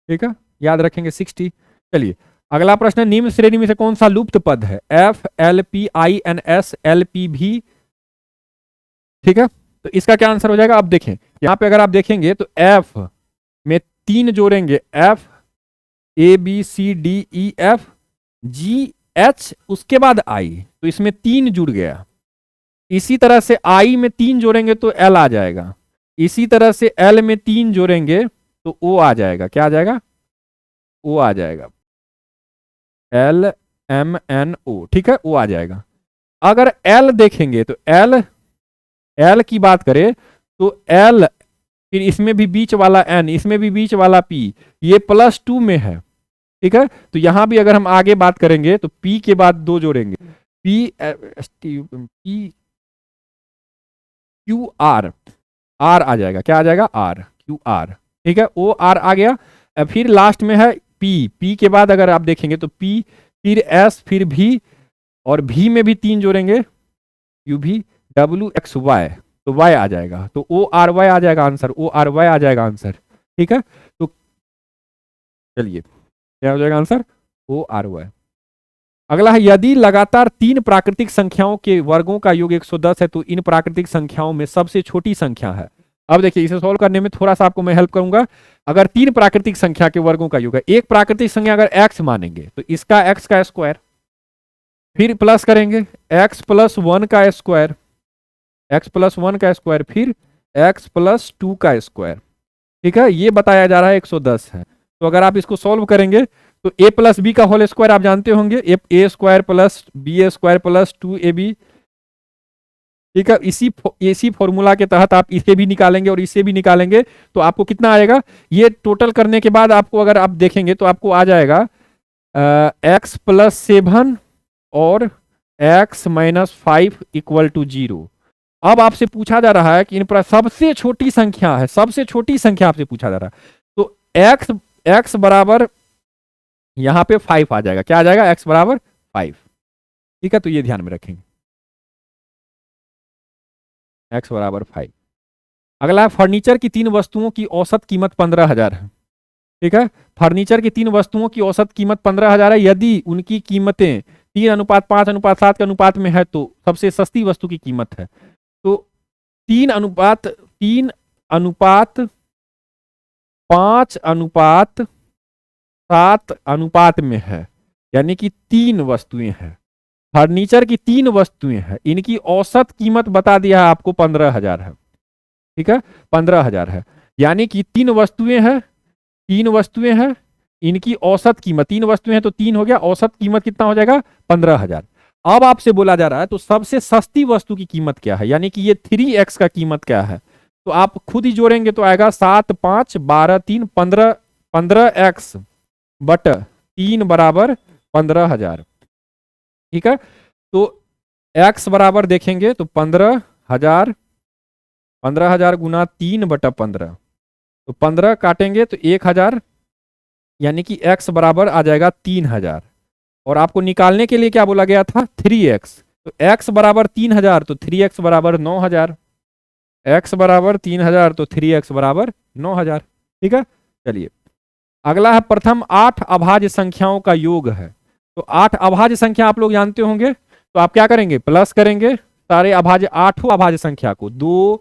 ठीक है, याद रखेंगे 60। चलिए अगला प्रश्न है, निम्न श्रेणी में से कौन सा लुप्त पद है, F L P I N S L P भी। ठीक है, तो इसका क्या आंसर हो जाएगा, अब देखें यहां पे अगर आप देखेंगे तो एफ में 3 जोड़ेंगे, F A B C D E F G H, उसके बाद आई, तो इसमें 3 जुड़ गया। इसी तरह से आई में 3 जोड़ेंगे तो एल आ जाएगा, इसी तरह से एल में 3 जोड़ेंगे तो ओ आ जाएगा, क्या आ जाएगा, ओ आ जाएगा, एल एम एन ओ। ठीक है, ओ आ जाएगा। अगर एल देखेंगे तो एल, एल की बात करें तो एल, फिर इसमें भी बीच वाला एन, इसमें भी बीच वाला पी, ये +2 में है। ठीक है, तो यहां भी अगर हम आगे बात करेंगे तो पी के बाद 2 जोड़ेंगे, P P Q R, R आ जाएगा, क्या आ जाएगा आर, क्यू आर। ठीक है, ओ आर आ गया। फिर लास्ट में है पी, पी के बाद अगर आप देखेंगे तो पी, फिर एस, फिर भी, और भी में भी 3 जोड़ेंगे, यू भी डब्ल्यू एक्स वाई, तो वाई आ जाएगा, तो ओ आर वाई आ जाएगा आंसर, ओ आर वाई आ जाएगा आंसर। ठीक है, तो चलिए क्या हो जाएगा आंसर, ओ आर वाई। अगला है, यदि लगातार 3 प्राकृतिक संख्याओं के वर्गों का योग 110 है तो इन प्राकृतिक संख्याओं में सबसे छोटी संख्या है। अब देखिए इसे सोल्व करने में थोड़ा सा आपको मैं हेल्प करूंगा। अगर 3 प्राकृतिक संख्या के वर्गों का योग है, एक प्राकृतिक संख्या अगर x मानेंगे तो इसका x का स्क्वायर, फिर प्लस करेंगे x + 1 का स्क्वायर, x + 1 का स्क्वायर, फिर x + 2 का स्क्वायर। ठीक है, ये बताया जा रहा है 110 है। तो अगर आप इसको सॉल्व करेंगे तो a + b का होल स्क्वायर आप जानते होंगे, a square + b square + 2ab। ठीक है, इसी फॉर्मूला के तहत आप इसे भी निकालेंगे और इसे भी निकालेंगे, तो आपको कितना आएगा, ये टोटल करने के बाद आपको अगर आप देखेंगे तो आपको आ जाएगा x + 7 और x - 5 = 0। अब आपसे पूछा जा रहा है कि इन पर सबसे छोटी संख्या है, सबसे छोटी संख्या आपसे पूछा जा रहा है, तो x बराबर यहां पे 5 आ जाएगा, क्या आ जाएगा, x बराबर 5। ठीक है, तो ये ध्यान में रखेंगे, x बराबर 5। अगला, फर्नीचर की 3 वस्तुओं की औसत कीमत 15,000 है। ठीक है, फर्नीचर की 3 वस्तुओं की औसत कीमत 15,000 है, यदि उनकी कीमतें 3:5:5 के अनुपात में है तो सबसे सस्ती वस्तु की कीमत है। तो 3:5:5:7 में है, यानी कि 3 वस्तुएं हैं, फर्नीचर की 3 वस्तुएं हैं, इनकी औसत कीमत बता दिया है आपको 15,000 है। ठीक है, 15,000 है, यानी कि 3 वस्तुएं हैं, 3 वस्तुएं हैं, इनकी औसत कीमत, 3 वस्तुएं हैं तो 3 हो गया, औसत कीमत कितना हो जाएगा 15,000। अब आपसे बोला जा रहा है तो सबसे सस्ती वस्तु की कीमत क्या है, यानी कि ये 3x का कीमत क्या है, तो आप खुद ही जोड़ेंगे तो आएगा 7 5 12 3 15, 15x बट 3 बराबर 15,000। ठीक है, तो x बराबर देखेंगे तो 15,000, 15,000 गुना 3/15, तो 15 काटेंगे तो 1,000, यानी कि x बराबर आ जाएगा 3000, और आपको निकालने के लिए क्या बोला गया था, 3x। तो x बराबर 3000 तो 3x बराबर 9000, x बराबर 3000 तो 3x बराबर 9000। ठीक है, चलिए अगला है प्रथम 8 अभाज्य संख्याओं का योग है। तो 8 अभाज्य संख्या आप लोग जानते होंगे, तो आप क्या करेंगे, प्लस करेंगे सारे अभाज्य, 8 अभाज्य संख्या को, 2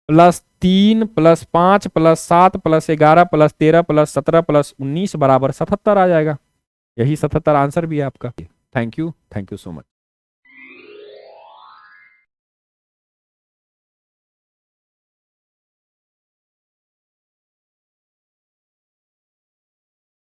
plus 3 plus 5 plus 7 plus 11 plus 13 plus 17 plus 19 बराबर 77 आ जाएगा। यही 77 आंसर भी है आपका। Thank you so much.